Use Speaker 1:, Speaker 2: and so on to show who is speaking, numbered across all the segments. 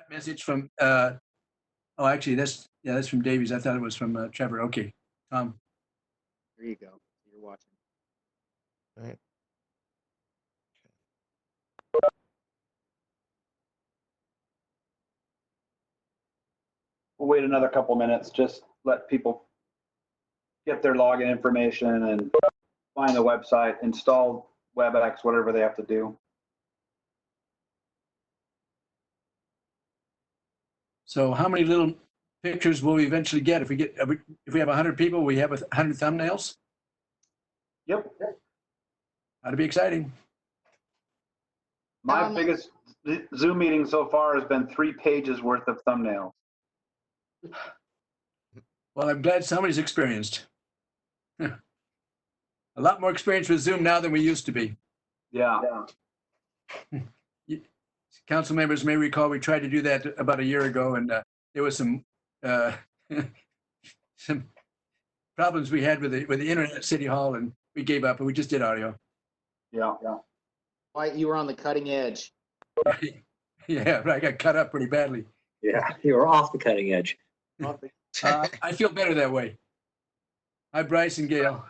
Speaker 1: message from, oh, actually, that's from Davies. I thought it was from Trevor. Okay, Tom.
Speaker 2: There you go. You're watching.
Speaker 3: All right.
Speaker 4: We'll wait another couple minutes, just let people get their login information and find the website, install WebEx, whatever they have to do.
Speaker 1: So how many little pictures will we eventually get if we have 100 people? We have 100 thumbnails.
Speaker 4: Yep.
Speaker 1: That'd be exciting.
Speaker 4: My biggest Zoom meeting so far has been 3 pages worth of thumbnails.
Speaker 1: Well, I'm glad somebody's experienced. A lot more experience with Zoom now than we used to be.
Speaker 4: Yeah.
Speaker 1: Council members may recall we tried to do that about a year ago, and there was some some problems we had with the internet at City Hall, and we gave up and we just did audio.
Speaker 4: Yeah.
Speaker 2: Why, you were on the cutting edge.
Speaker 1: Yeah, I got cut up pretty badly.
Speaker 5: Yeah, you were off the cutting edge.
Speaker 1: I feel better that way. Hi, Bryce and Gail.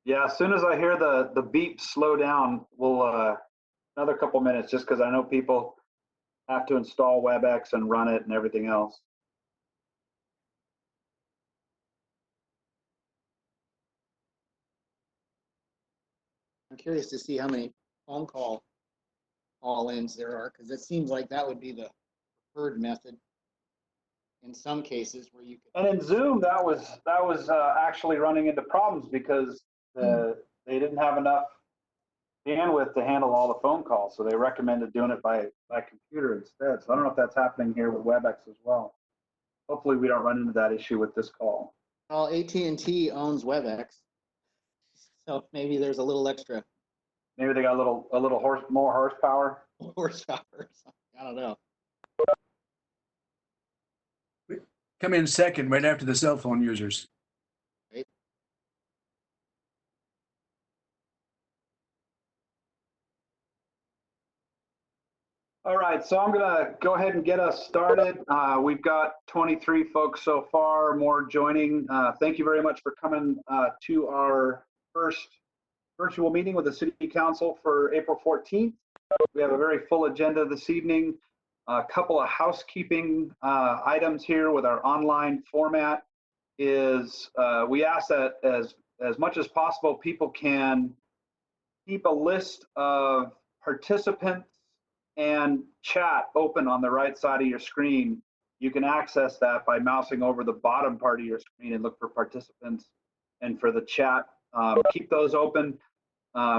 Speaker 4: Yeah, as soon as I hear the beep slow down, we'll another couple minutes, just because I know people have to install WebEx and run it and everything else.
Speaker 2: I'm curious to see how many phone call-ins there are, because it seems like that would be the preferred method in some cases where you could.
Speaker 4: And in Zoom, that was actually running into problems because they didn't have enough bandwidth to handle all the phone calls, so they recommended doing it by computer instead. So I don't know if that's happening here with WebEx as well. Hopefully, we don't run into that issue with this call.
Speaker 2: Well, AT&T owns WebEx, so maybe there's a little extra.
Speaker 4: Maybe they got a little more horsepower.
Speaker 2: Horsepower or something. I don't know.
Speaker 1: Come in second, right after the cell phone users.
Speaker 2: Right.
Speaker 4: All right, so I'm gonna go ahead and get us started. We've got 23 folks so far, more joining. Thank you very much for coming to our first virtual meeting with the City Council for April 14th. We have a very full agenda this evening. A couple of housekeeping items here with our online format is we ask that as much as possible, people can keep a list of participants and chat open on the right side of your screen. You can access that by mousing over the bottom part of your screen and look for participants and for the chat. Keep those open.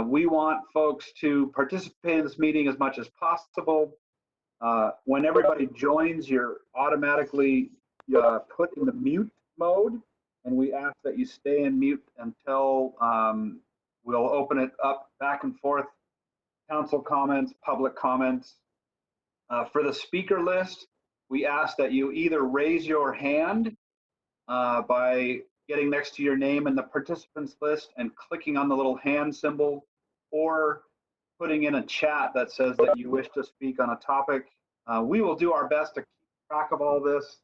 Speaker 4: We want folks to participate in this meeting as much as possible. When everybody joins, you're automatically put in the mute mode, and we ask that you stay in mute until we'll open it up back and forth. Council comments, public comments. For the speaker list, we ask that you either raise your hand by getting next to your name in the participants list and clicking on the little hand symbol, or putting in a chat that says that you wish to speak on a topic. We will do our best to keep track of all this,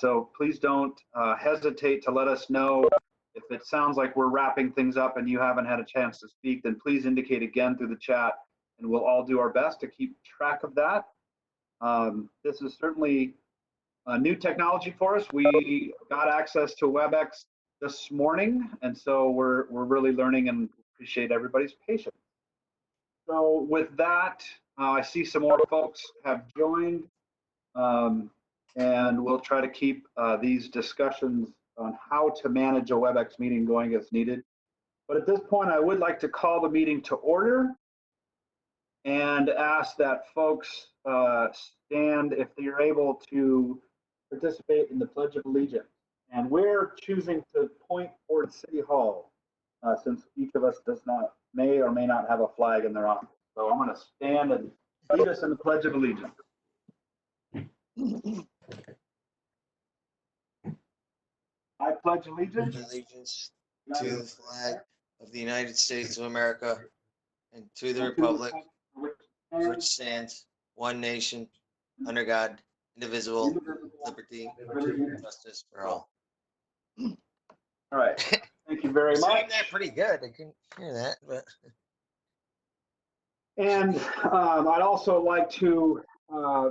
Speaker 4: so please don't hesitate to let us know. If it sounds like we're wrapping things up and you haven't had a chance to speak, then please indicate again through the chat, and we'll all do our best to keep track of that. This is certainly a new technology for us. We got access to WebEx this morning, and so we're really learning and appreciate everybody's patience. So with that, I see some more folks have joined, and we'll try to keep these discussions on how to manage a WebEx meeting going as needed. But at this point, I would like to call the meeting to order and ask that folks stand if they're able to participate in the Pledge of Allegiance. And we're choosing to point towards City Hall since each of us may or may not have a flag in their office. So I'm going to stand and lead us in the Pledge of Allegiance. I pledge allegiance
Speaker 3: Allegiance to the flag of the United States of America and to the republic for which stands one nation, under God, indivisible, liberty, and justice for all.
Speaker 4: All right. Thank you very
Speaker 3: Saying
Speaker 4: much.
Speaker 3: that pretty good. I couldn't hear that, but
Speaker 4: And I'd also like to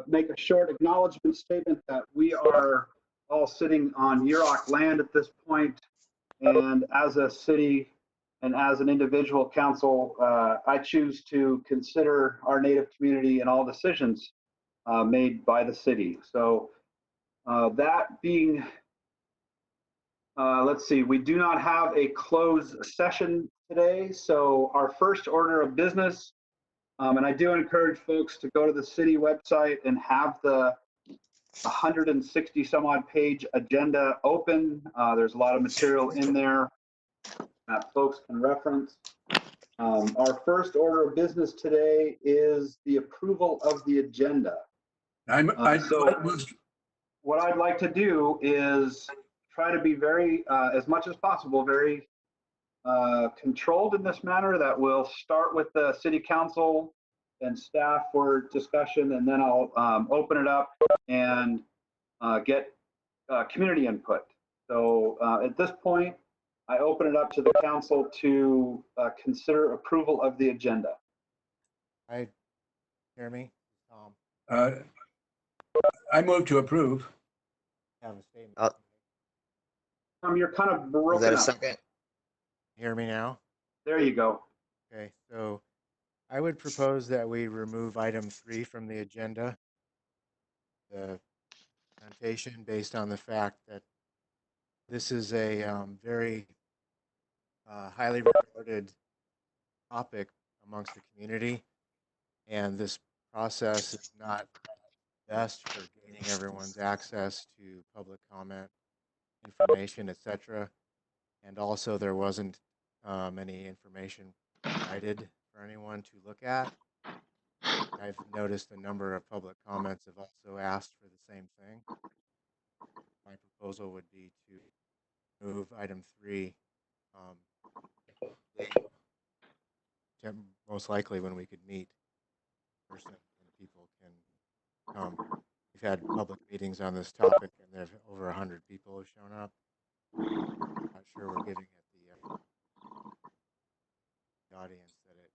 Speaker 4: make a short acknowledgement statement that we are all sitting on Yurok land at this point. And as a city and as an individual council, I choose to consider our Native community in all decisions made by the city. So that being, let's see, we do not have a closed session today. So our first order of business, and I do encourage folks to go to the city website and have the 160 some odd page agenda open. There's a lot of material in there that folks can reference. Our first order of business today is the approval of the agenda. So what I'd like to do is try to be very, as much as possible, very controlled in this manner. That we'll start with the city council and staff for discussion, and then I'll open it up and get community input. So at this point, I open it up to the council to consider approval of the agenda.
Speaker 3: I hear me, Tom.
Speaker 1: I move to approve.
Speaker 3: Have a statement.
Speaker 4: You're kind of
Speaker 3: Is
Speaker 4: broken
Speaker 3: that a
Speaker 4: up.
Speaker 3: second? Hear me now?
Speaker 4: There you go.
Speaker 3: Okay, so I would propose that we remove item 3 from the agenda. The presentation based on the fact that this is a very highly regarded topic amongst the community, and this process is not best for gaining everyone's access to public comment, information, etc. And also there wasn't any information provided for anyone to look at. I've noticed a number of public comments have also asked for the same thing. My proposal would be to move item 3, most likely when we could meet in person and people can come. We've had public meetings on this topic and there have over 100 people have shown up. Not sure we're giving it the audience that it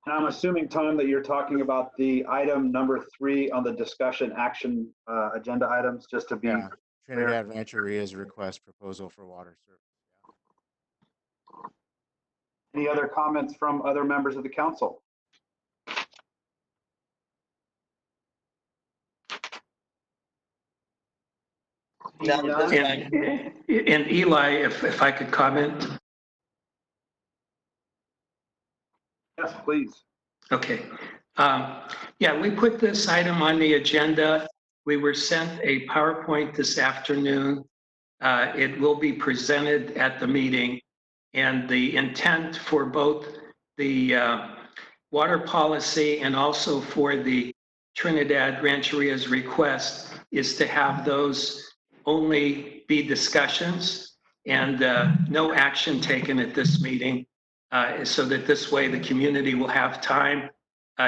Speaker 4: And I'm assuming, Tom, that you're talking about the item number 3 on the discussion action agenda items, just to be
Speaker 3: yeah, Trinidad Rancheria's request proposal for water service.
Speaker 4: Any other comments from other members of the council?
Speaker 6: And Eli, if I could comment.
Speaker 4: Yes, please.
Speaker 6: Okay. Yeah, we put this item on the agenda. We were sent a PowerPoint this afternoon. It will be presented at the meeting. And the intent for both the water policy and also for the Trinidad Rancheria's request is to have those only be discussions and no action taken at this meeting, so that this way the community will have time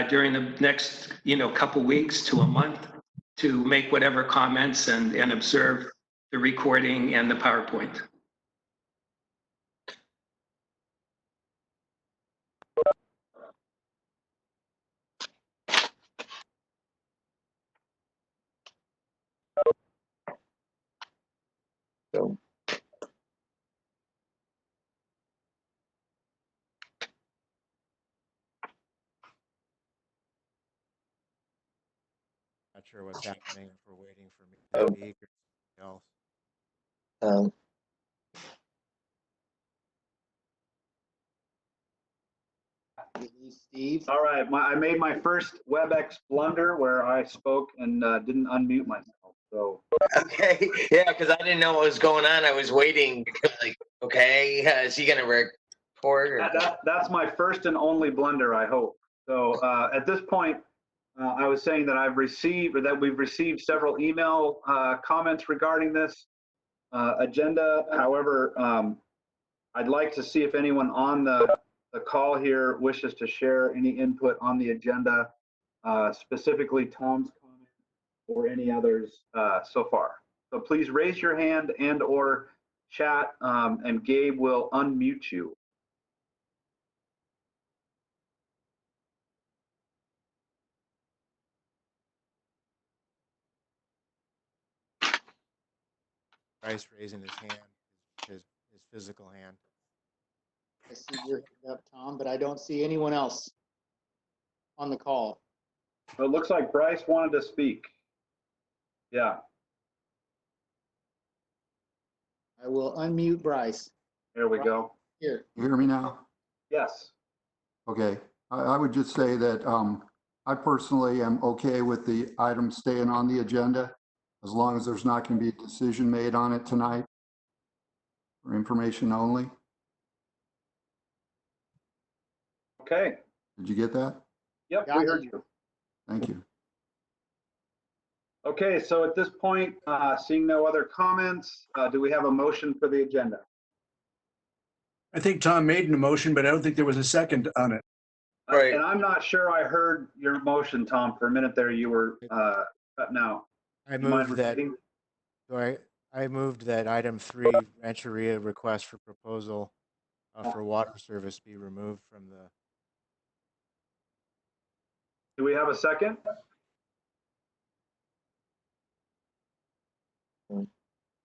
Speaker 6: during the next couple weeks to a month to make whatever comments and observe the recording and the PowerPoint.
Speaker 5: So,
Speaker 3: Not sure what's happening if we're waiting for me to speak or something else.
Speaker 5: um,
Speaker 2: Steve?
Speaker 4: All right, I made my first WebEx blunder where I spoke and didn't unmute myself. So
Speaker 7: Okay, yeah, because I didn't know what was going on. I was waiting, like, okay, is he gonna record? Or...
Speaker 4: that's my first and only blunder, I hope. So at this point, I was saying that we've received several email comments regarding this agenda. However, I'd like to see if anyone on the call here wishes to share any input on the agenda, specifically Tom's comment or any others so far. So please raise your hand and or chat, and Gabe will unmute you.
Speaker 3: Bryce raising his hand, his physical hand.
Speaker 2: I see your hand up, Tom, but I don't see anyone else on the call.
Speaker 4: So it looks like Bryce wanted to speak. Yeah,
Speaker 2: I will unmute Bryce.
Speaker 4: there we go.
Speaker 2: Here.
Speaker 8: You hear me now?
Speaker 4: Yes.
Speaker 8: Okay. I would just say that I personally am okay with the item staying on the agenda as long as there's not going to be a decision made on it tonight for information only.
Speaker 4: Okay.
Speaker 8: Did you get that?
Speaker 4: Yep,
Speaker 2: Got
Speaker 4: we
Speaker 2: it.
Speaker 4: heard you.
Speaker 8: Thank you.
Speaker 4: Okay, so at this point, seeing no other comments, do we have a motion for the agenda?
Speaker 1: I think Tom made an motion, but I don't think there was a second on it.
Speaker 7: Right.
Speaker 4: And I'm not sure I heard your motion, Tom. For a minute there, you were cutting out.
Speaker 3: I
Speaker 4: Do you mind
Speaker 3: moved that.
Speaker 4: repeating?
Speaker 3: So I moved that item 3, Rancheria request for proposal for water service be removed from the.
Speaker 4: Do we have a second?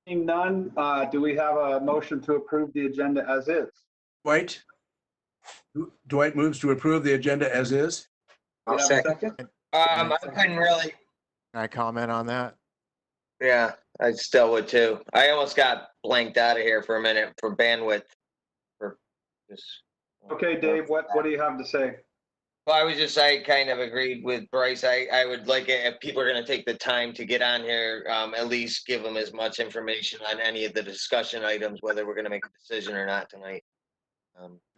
Speaker 4: Seeing none, do we have a motion to approve the agenda as is?
Speaker 1: Dwight moves to approve the agenda as is.
Speaker 4: Do we
Speaker 5: I'll
Speaker 4: have a
Speaker 5: second.
Speaker 7: I couldn't really,
Speaker 3: Can I comment on that?
Speaker 7: yeah, I still would too. I almost got blanked out of here for a minute for bandwidth. For just.
Speaker 4: Okay, Dave, what do you have to say?
Speaker 7: Well, I kind of agreed with Bryce. I would like it if people are gonna take the time to get on here, at least give them as much information on any of the discussion items, whether we're gonna make a decision or not tonight.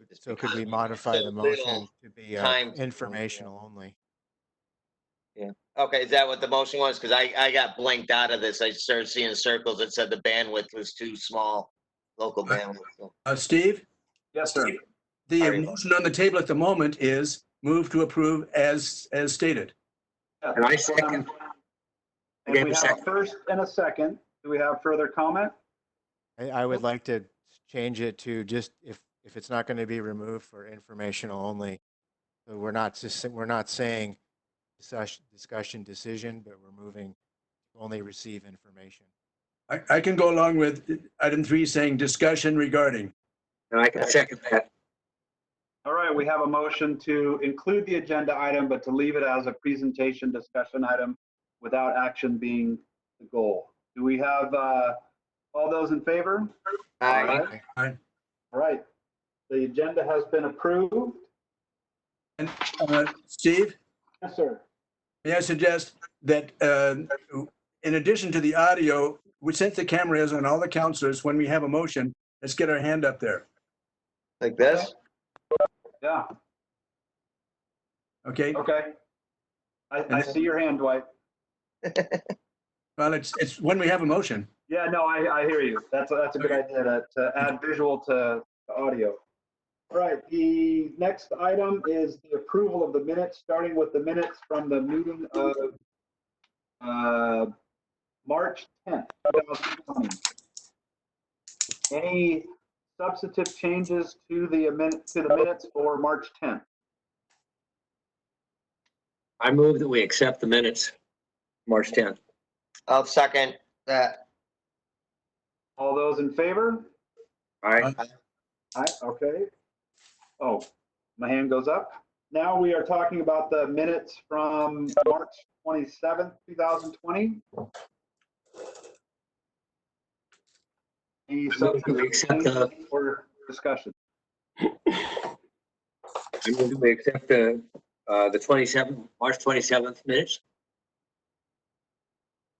Speaker 7: Just
Speaker 3: So could
Speaker 7: because
Speaker 3: we
Speaker 7: it's
Speaker 3: modify
Speaker 7: so
Speaker 3: the motion
Speaker 7: little
Speaker 3: to be
Speaker 7: time to-
Speaker 3: informational only?
Speaker 7: Yeah. Okay, is that what the motion was? Because I got blanked out of this. I started seeing circles that said the bandwidth was too small, local bandwidth. So.
Speaker 1: Steve,
Speaker 4: Yes, sir.
Speaker 1: the
Speaker 7: Sorry.
Speaker 1: motion on the table at the moment is move to approve as stated.
Speaker 5: And I second. I
Speaker 4: And
Speaker 5: gave
Speaker 4: we
Speaker 5: a
Speaker 4: have a
Speaker 5: second.
Speaker 4: first and a second. Do we have further comment?
Speaker 3: I would like to change it to just if it's not going to be removed for informational only. So we're not saying discussion decision, but we're moving to only receive information.
Speaker 1: I can go along with item 3 saying discussion regarding.
Speaker 5: And I can second that.
Speaker 4: All right, we have a motion to include the agenda item, but to leave it as a presentation discussion item without action being the goal. Do we have all those in favor?
Speaker 7: Aye.
Speaker 1: Aye.
Speaker 4: All right, the agenda has been approved.
Speaker 1: And Steve,
Speaker 4: Yes, sir.
Speaker 1: may I suggest that in addition to the audio, since the camera is on all the counselors, when we have a motion, let's get our hand up there.
Speaker 7: Like this?
Speaker 4: Yeah,
Speaker 1: Okay?
Speaker 4: okay. I see your hand, Dwight.
Speaker 1: Well, it's when we have a motion.
Speaker 4: Yeah, no, I hear you. That's a good idea to add visual to audio. All right, the next item is the approval of the minutes, starting with the minutes from the meeting of March 10th, 2020. Any substantive changes to the minutes for March 10th?
Speaker 5: I move that we accept the minutes, March 10th.
Speaker 7: I'll second that.
Speaker 4: All those in favor?
Speaker 5: All right.
Speaker 4: Aye, okay. Oh, my hand goes up. Now we are talking about the minutes from March 27th, 2020. Any
Speaker 5: move that we
Speaker 4: substantive
Speaker 5: accept
Speaker 4: changes or discussion?
Speaker 5: I move that we accept the 27th, March 27th minutes.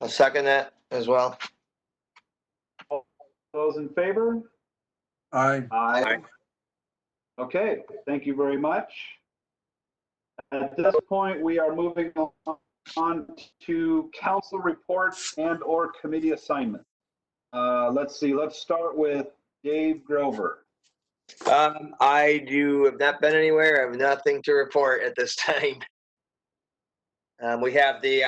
Speaker 7: I'll second that as well.
Speaker 4: Those in favor?
Speaker 1: Aye.
Speaker 4: Aye. Okay, thank you very much. At this point, we are moving on to council reports and or committee assignments. Let's see, let's start with Dave Grover.
Speaker 7: I have not been anywhere. I have nothing to report at this time. We have the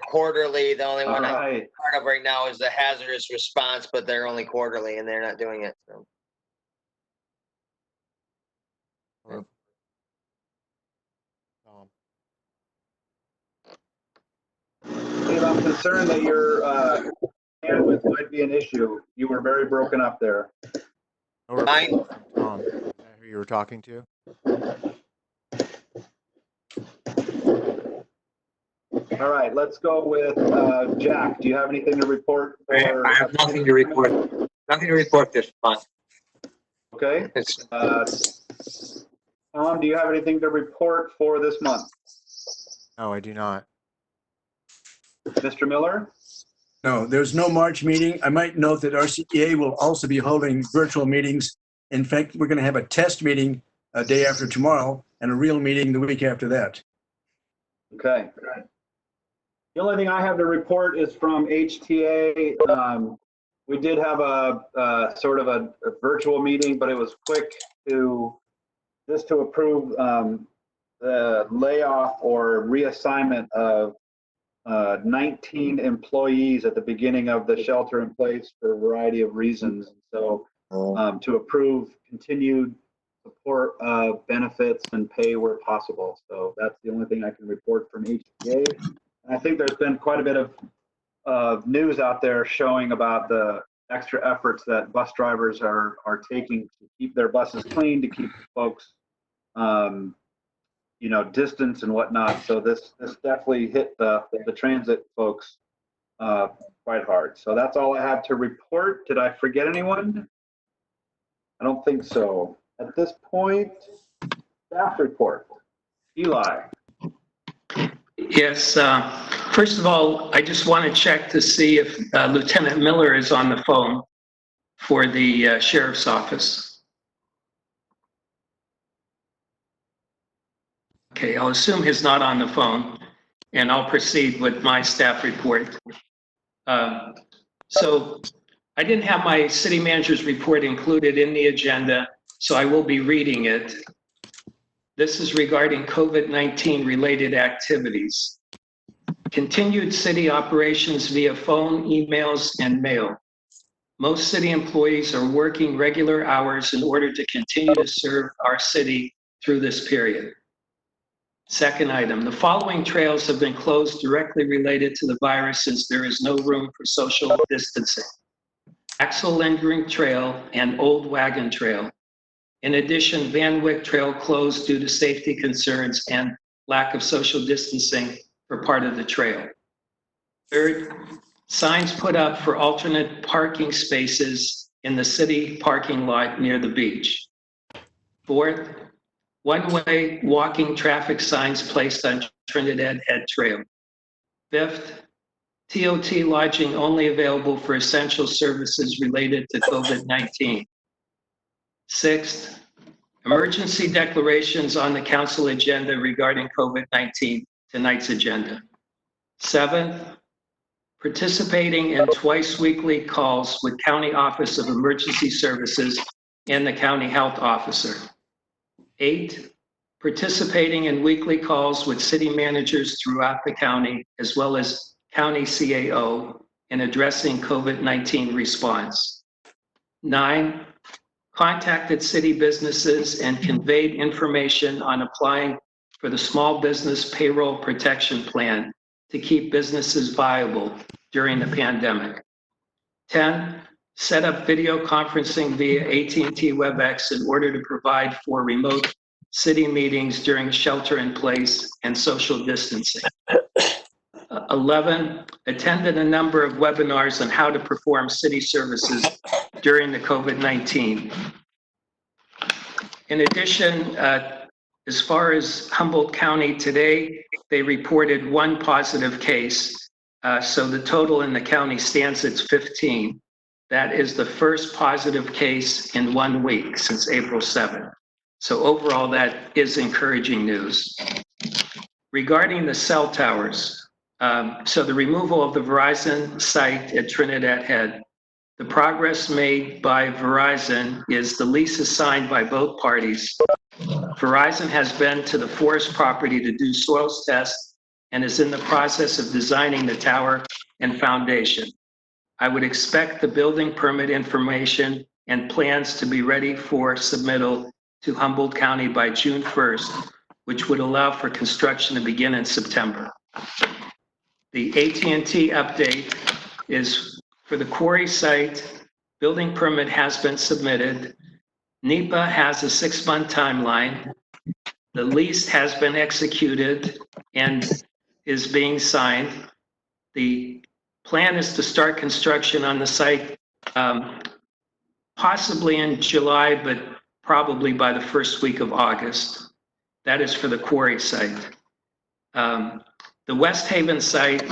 Speaker 7: quarterly. The only
Speaker 4: All
Speaker 7: one I'm
Speaker 4: right,
Speaker 7: part of right now is the hazardous response, but they're only quarterly and they're not doing it. So.
Speaker 3: Tom.
Speaker 4: Dave, I'm concerned that your bandwidth might be an issue. You were very broken up there.
Speaker 3: No report from Tom. Is that who you were talking to?
Speaker 4: All right, let's go with Jack. Do you have anything to report? For,
Speaker 5: I have nothing to report. Nothing to report this month.
Speaker 4: Okay.
Speaker 5: It's,
Speaker 4: Tom, do you have anything to report for this month?
Speaker 3: No, I do not.
Speaker 4: Mr. Miller?
Speaker 1: No, there's no March meeting. I might note that RCEA will also be holding virtual meetings. In fact, we're going to have a test meeting a day after tomorrow and a real meeting the week after that.
Speaker 4: Okay. The only thing I have to report is from HTA. We did have a sort of a virtual meeting, but it was quick to approve the layoff or reassignment of 19 employees at the beginning of the shelter in place for a variety of reasons. So to approve continued support of benefits and pay where possible. So that's the only thing I can report from HTA. And I think there's been quite a bit of news out there showing about the extra efforts that bus drivers are taking to keep their buses clean, to keep folks, distance and whatnot. So this definitely hit the transit folks quite hard. So that's all I have to report. Did I forget anyone? I don't think so. At this point, staff report. Eli.
Speaker 6: Yes, first of all, I just want to check to see if Lieutenant Miller is on the phone for the sheriff's office. Okay, I'll assume he's not on the phone, and I'll proceed with my staff report. So I didn't have my city manager's report included in the agenda, so I will be reading it. This is regarding COVID-19 related activities. Continued city operations via phone, emails, and mail. Most city employees are working regular hours in order to continue to serve our city through this period. Second item, the following trails have been closed directly related to the virus as there is no room for social distancing. Axel Lindgren Trail and Old Wagon Trail. In addition, Van Wyck Trail closed due to safety concerns and lack of social distancing for part of the trail. Third, signs put up for alternate parking spaces in the city parking lot near the beach. Fourth, one-way walking traffic signs placed on Trinidad Head Trail. Fifth, TOT lodging only available for essential services related to COVID-19. Sixth, emergency declarations on the council agenda regarding COVID-19, tonight's agenda. Seventh, participating in twice weekly calls with County Office of Emergency Services and the County Health Officer. 8, participating in weekly calls with city managers throughout the county, as well as county CAO in addressing COVID-19 response. 9, contacted city businesses and conveyed information on applying for the Small Business Payroll Protection Plan to keep businesses viable during the pandemic. 10, set up video conferencing via AT&T WebEx in order to provide for remote city meetings during shelter in place and social distancing. 11, attended a number of webinars on how to perform city services during the COVID-19. In addition, as far as Humboldt County today, they reported 1 positive case. So the total in the county stands at 15. That is the first positive case in 1 week since April 7th. So overall, that is encouraging news. Regarding the cell towers, so the removal of the Verizon site at Trinidad Head, the progress made by Verizon is the lease is signed by both parties. Verizon has been to the forest property to do soils tests and is in the process of designing the tower and foundation. I would expect the building permit information and plans to be ready for submittal to Humboldt County by June 1st, which would allow for construction to begin in September. The AT&T update is for the quarry site. Building permit has been submitted. NEPA has a 6-month timeline. The lease has been executed and is being signed. The plan is to start construction on the site possibly in July, but probably by the first week of August. That is for the quarry site. The West Haven site,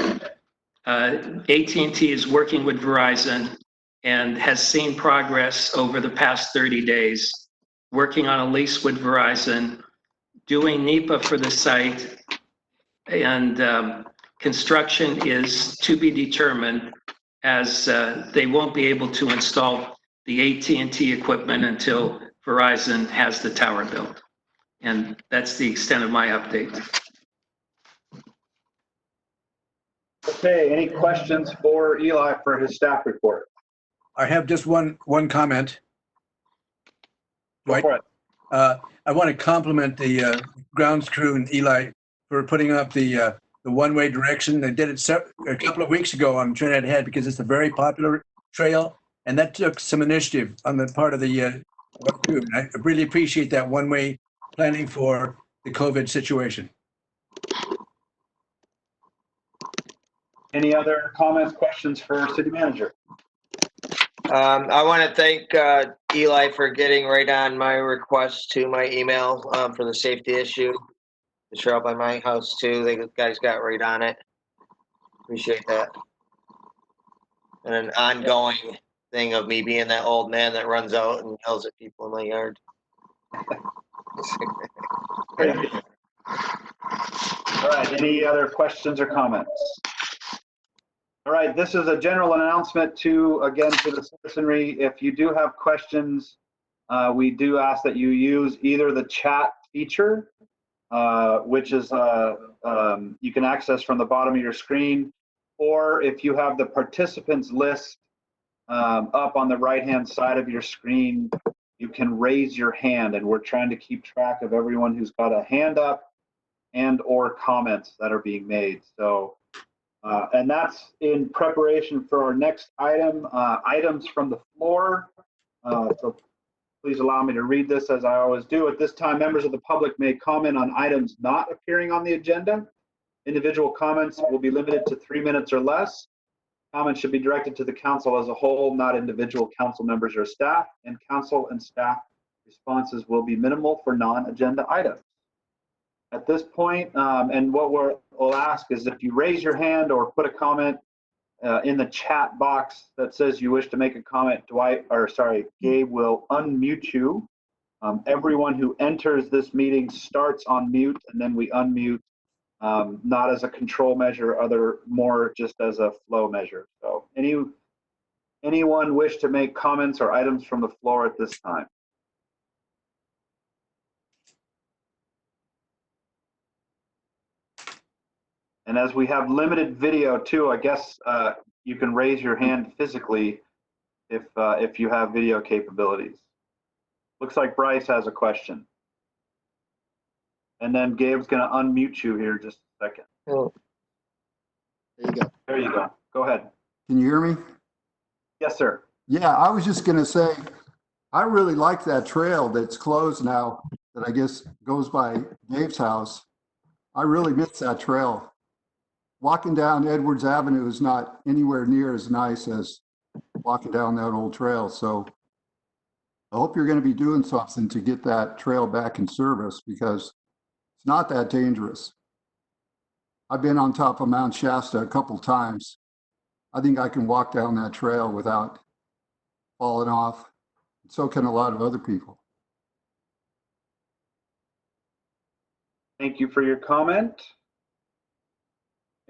Speaker 6: AT&T is working with Verizon and has seen progress over the past 30 days, working on a lease with Verizon, doing NEPA for the site, and construction is to be determined, as they won't be able to install the AT&T equipment until Verizon has the tower built. And that's the extent of my update.
Speaker 4: Okay, any questions for Eli for his staff report?
Speaker 1: I have just one comment.
Speaker 4: Go for it.
Speaker 1: I want to compliment the grounds crew and Eli for putting up the one-way direction. They did it a couple of weeks ago on Trinidad Head because it's a very popular trail, and that took some initiative on the part of the crew. I really appreciate that one-way planning for the COVID situation.
Speaker 4: Any other comments, questions for city manager?
Speaker 7: I want to thank Eli for getting right on my request to my email for the safety issue. The trail by my house too. The guys got right on it. Appreciate that. And an ongoing thing of me being that old man that runs out and yells at people in my yard.
Speaker 4: All right, any other questions or comments? All right, this is a general announcement to the citizenry. If you do have questions, we do ask that you use either the chat feature, which is you can access from the bottom of your screen, or if you have the participants list up on the right-hand side of your screen, you can raise your hand, and we're trying to keep track of everyone who's got a hand up and or comments that are being made. So, and that's in preparation for our next item, items from the floor. So please allow me to read this as I always do. At this time, members of the public may comment on items not appearing on the agenda. Individual comments will be limited to 3 minutes or less. Comments should be directed to the council as a whole, not individual council members or staff, and council and staff responses will be minimal for non-agenda items. At this point, and what we'll ask is if you raise your hand or put a comment in the chat box that says you wish to make a comment, Gabe will unmute you. Everyone who enters this meeting starts on mute, and then we unmute, not as a control measure, more just as a flow measure. So anyone wish to make comments or items from the floor at this time? And as we have limited video too, I guess you can raise your hand physically if you have video capabilities. Looks like Bryce has a question. And then Gabe's going to unmute you here just a second.
Speaker 7: Oh.
Speaker 2: There you go.
Speaker 4: There you go. Go ahead.
Speaker 8: Can you hear me?
Speaker 4: Yes, sir.
Speaker 8: Yeah, I was just going to say, I really like that trail that's closed now that I guess goes by Dave's house. I really miss that trail. Walking down Edwards Avenue is not anywhere near as nice as walking down that old trail. So I hope you're going to be doing something to get that trail back in service because it's not that dangerous. I've been on top of Mount Shasta a couple times. I think I can walk down that trail without falling off. So can a lot of other people.
Speaker 4: Thank you for your comment.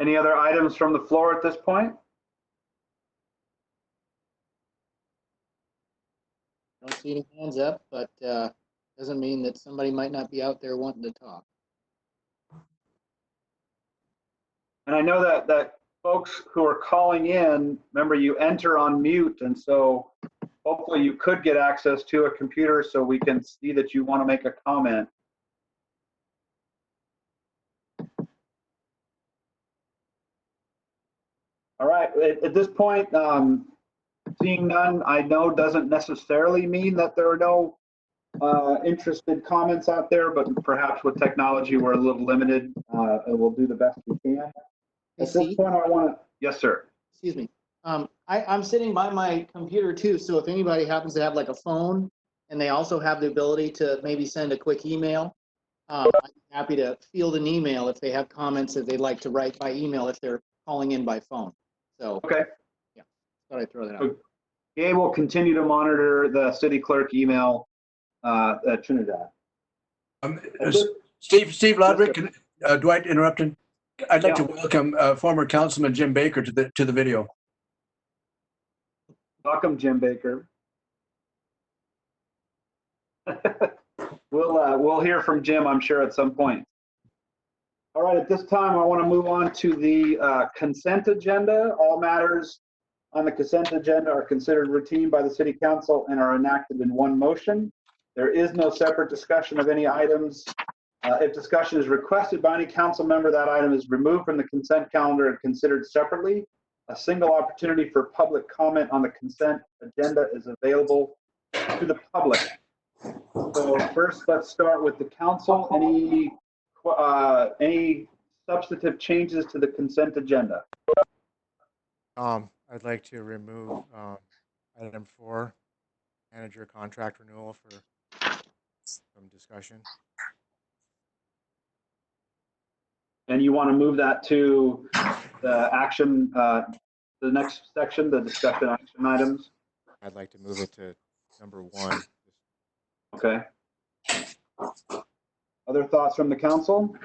Speaker 4: Any other items from the floor at this point?
Speaker 2: Don't see any hands up, but doesn't mean that somebody might not be out there wanting to talk.
Speaker 4: And I know that folks who are calling in, remember you enter on mute, and so hopefully you could get access to a computer so we can see that you want to make a comment. All right, at this point, seeing none, I know doesn't necessarily mean that there are no interested comments out there, but perhaps with technology, we're a little limited, and we'll do the best we can.
Speaker 2: Hey,
Speaker 4: At this
Speaker 2: Steve?
Speaker 4: point, I want to, yes, sir.
Speaker 2: Excuse me. I'm sitting by my computer too, so if anybody happens to have like a phone and they also have the ability to maybe send a quick email, I'm happy to field an email if they have comments that they'd like to write by email if they're calling in by phone. So,
Speaker 4: Okay.
Speaker 2: yeah, thought I'd throw that out.
Speaker 4: Gabe will continue to monitor the city clerk email at Trinidad.
Speaker 1: Steve Lodrick, Dwight interrupted. I'd like
Speaker 4: Yeah.
Speaker 1: to welcome former Councilman Jim Baker to the video.
Speaker 4: Welcome, Jim Baker. We'll hear from Jim, I'm sure, at some point. All right, at this time, I want to move on to the consent agenda. All matters on the consent agenda are considered routine by the City Council and are enacted in one motion. There is no separate discussion of any items. If discussion is requested by any council member, that item is removed from the consent calendar and considered separately. A single opportunity for public comment on the consent agenda is available to the public. So first, let's start with the council. Any substantive changes to the consent agenda?
Speaker 3: I'd like to remove item 4, manager contract renewal for some discussion.
Speaker 4: And you want to move that to the action, the next section, the discussion action items?
Speaker 3: I'd like to move it to number 1.
Speaker 4: Okay. Other thoughts from the council?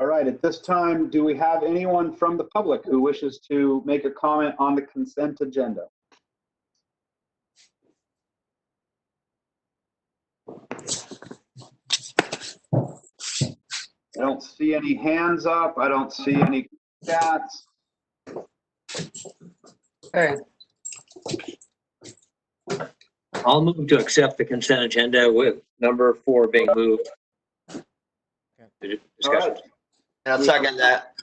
Speaker 4: All right, at this time, do we have anyone from the public who wishes to make a comment on the consent agenda? I don't see any hands up. I don't see any chats.
Speaker 5: Okay. I'll move to accept the consent agenda with number 4 being moved.
Speaker 4: All
Speaker 5: Discussion.
Speaker 4: right.
Speaker 7: I'll second that.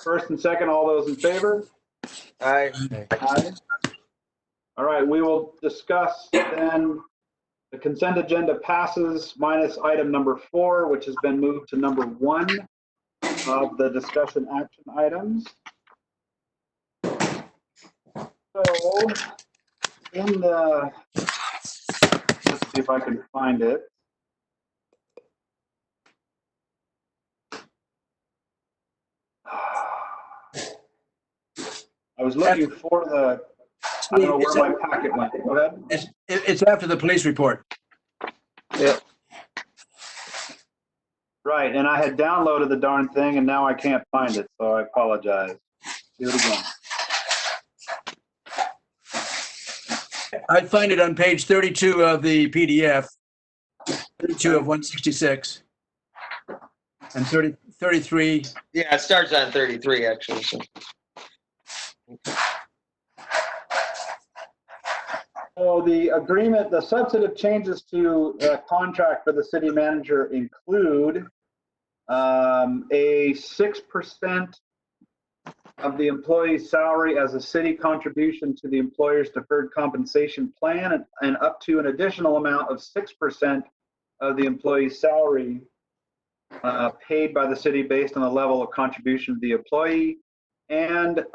Speaker 4: First and second, all those in favor?
Speaker 7: Aye.
Speaker 3: Okay.
Speaker 4: Aye. All right, we will discuss then the consent agenda passes minus item number 4, which has been moved to number 1 of the discussion action items. So in the, let's see if I can find it. I was looking for the, I don't know where my packet went. Go ahead.
Speaker 1: It's after the police report.
Speaker 7: Yep.
Speaker 4: Right, and I had downloaded the darn thing and now I can't find it, so I apologize. Do it again.
Speaker 1: I'd find it on page 32 of the PDF, 32 of 166, and 33.
Speaker 7: Yeah, it starts on 33, actually. So.
Speaker 4: So the agreement, the substantive changes to the contract for the city manager include a 6% of the employee's salary as a city contribution to the employer's deferred compensation plan, and up to an additional amount of 6% of the employee's salary paid by the city based on the level of contribution of the employee, and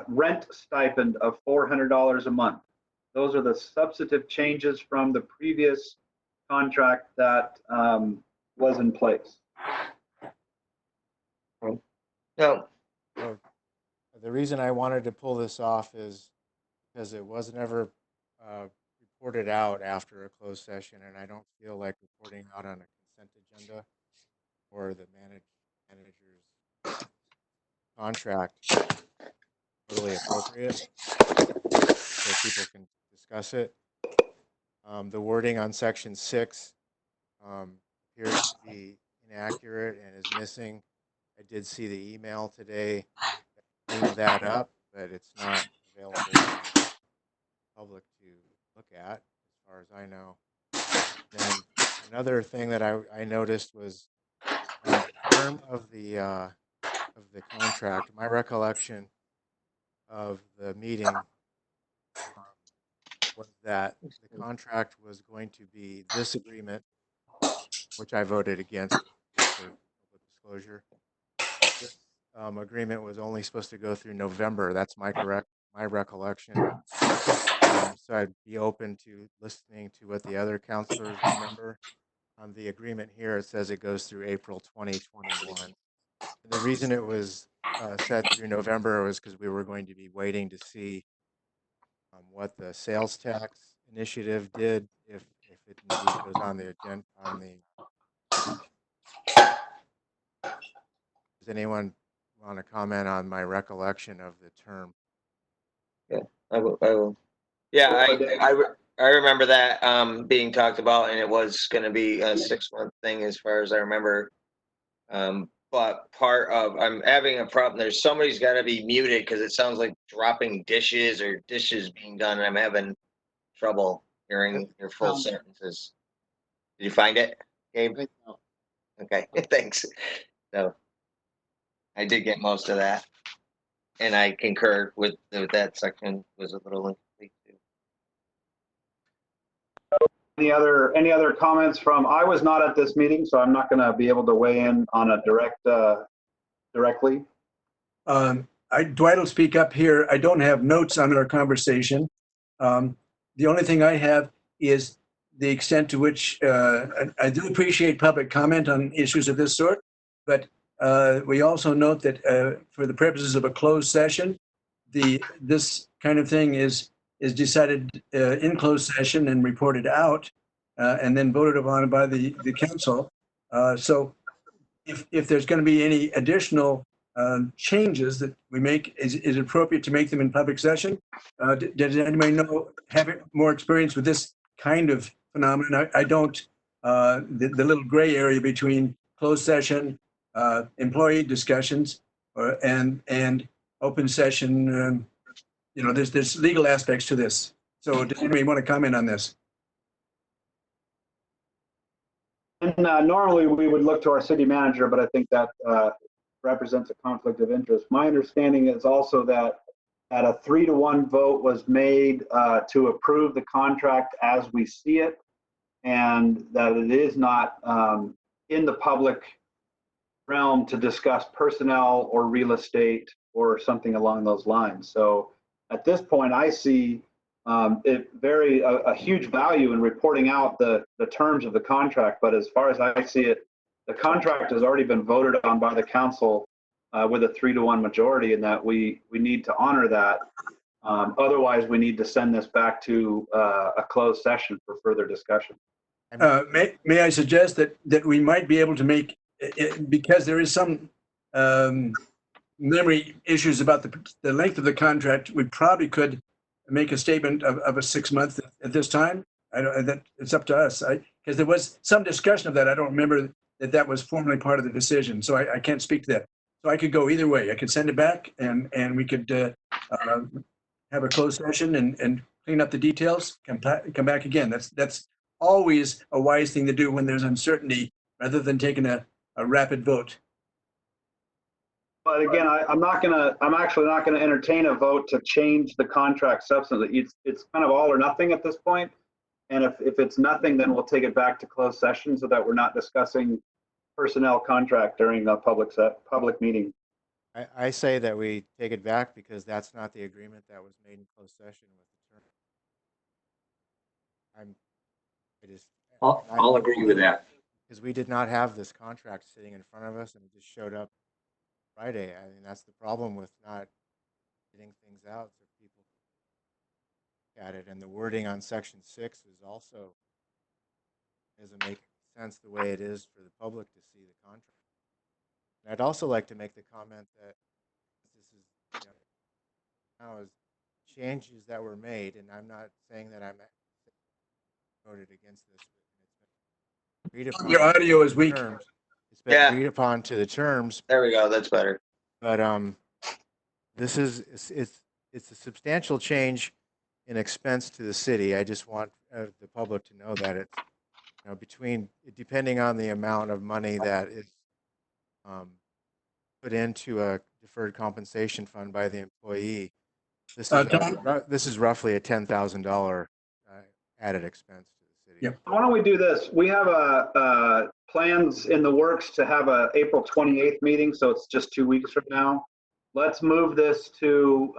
Speaker 4: rent stipend of $400 a month. Those are the substantive changes from the previous contract that was in place.
Speaker 7: No.
Speaker 3: So the reason I wanted to pull this off is because it was never reported out after a closed session, and I don't feel like reporting out on a consent agenda or the contract totally appropriate so people can discuss it. The wording on section 6 appears to be inaccurate and is missing. I did see the email today that cleaned that up, but it's not available for the public to look at, as far as I know. Then another thing that I noticed was on the term of the contract. My recollection of the meeting was that the contract was going to be this agreement, which I voted against just for public disclosure. This agreement was only supposed to go through November. That's my recollection. So I'd be open to listening to what the other counselors remember. On the agreement here, it says it goes through April 2021. And the reason it was set through November was because we were going to be waiting to see what the sales tax initiative did, if it indeed goes on the agenda. Does anyone want to comment on my recollection of the term?
Speaker 7: I will. Yeah, I remember that being talked about, and it was going to be a 6-month thing as far as I remember. But part of, I'm having a problem. There's somebody's got to be muted because it sounds like dropping dishes or dishes being done. And I'm having trouble hearing your full sentences. Did you find it, Gabe? Okay, thanks. So I did get most of that, and I concur with that section was a little incomplete too.
Speaker 4: Any other comments from, I was not at this meeting, so I'm not going to be able to weigh in on a directly.
Speaker 1: Dwight will speak up here. I don't have notes on our conversation. The only thing I have is the extent to which I do appreciate public comment on issues of this sort, but we also note that for the purposes of a closed session, this kind of thing is decided in closed session and reported out and then voted upon by the council. So if there's going to be any additional changes that we make, is it appropriate to make them in public session? Does anybody know, have more experience with this kind of phenomenon? I don't. The little gray area between closed session, employee discussions, and open session, there's legal aspects to this. So does anybody want to comment on this?
Speaker 4: And normally we would look to our city manager, but I think that represents a conflict of interest. My understanding is also that a 3-to-1 vote was made to approve the contract as we see it, and that it is not in the public realm to discuss personnel or real estate or something along those lines. So at this point, I see a huge value in reporting out the terms of the contract. But as far as I see it, the contract has already been voted on by the council with a 3-to-1 majority, and that we need to honor that. Otherwise, we need to send this back to a closed session for further discussion.
Speaker 1: May I suggest that we might be able to make, because there is some memory issues about the length of the contract, we probably could make a statement of a 6-month at this time. That it's up to us. Because there was some discussion of that. I don't remember that was formally part of the decision, so I can't speak to that. So I could go either way. I could send it back, and we could have a closed session and clean up the details. Come back again. That's always a wise thing to do when there's uncertainty, rather than taking a rapid vote.
Speaker 4: But again, I'm actually not gonna entertain a vote to change the contract substance. It's kind of all or nothing at this point. And if it's nothing, then we'll take it back to closed session so that we're not discussing personnel contract during a public meeting.
Speaker 3: I say that we take it back because that's not the agreement that was made in closed session with the term.
Speaker 5: I'll agree with that.
Speaker 3: Because we did not have this contract sitting in front of us, and it just showed up Friday. I mean, that's the problem with not getting things out so people look at it. And the wording on section 6 is also doesn't make sense the way it is for the public to see the contract. And I'd also like to make the comment that now is changes that were made, and I'm not saying that I'm voted against this. It's been agreed upon
Speaker 1: Your audio is weak.
Speaker 3: terms. It's been
Speaker 7: Yeah.
Speaker 3: agreed upon to the terms,
Speaker 7: There we go. That's better.
Speaker 3: but this is it's a substantial change in expense to the city. I just want the public to know that it's between depending on the amount of money that is put into a deferred compensation fund by the employee. This is
Speaker 1: Tom?
Speaker 3: this is roughly a $10,000 added expense to the city.
Speaker 1: Yep.
Speaker 4: Why don't we do this? We have plans in the works to have a April 28th meeting, so it's just 2 weeks from now. Let's move this to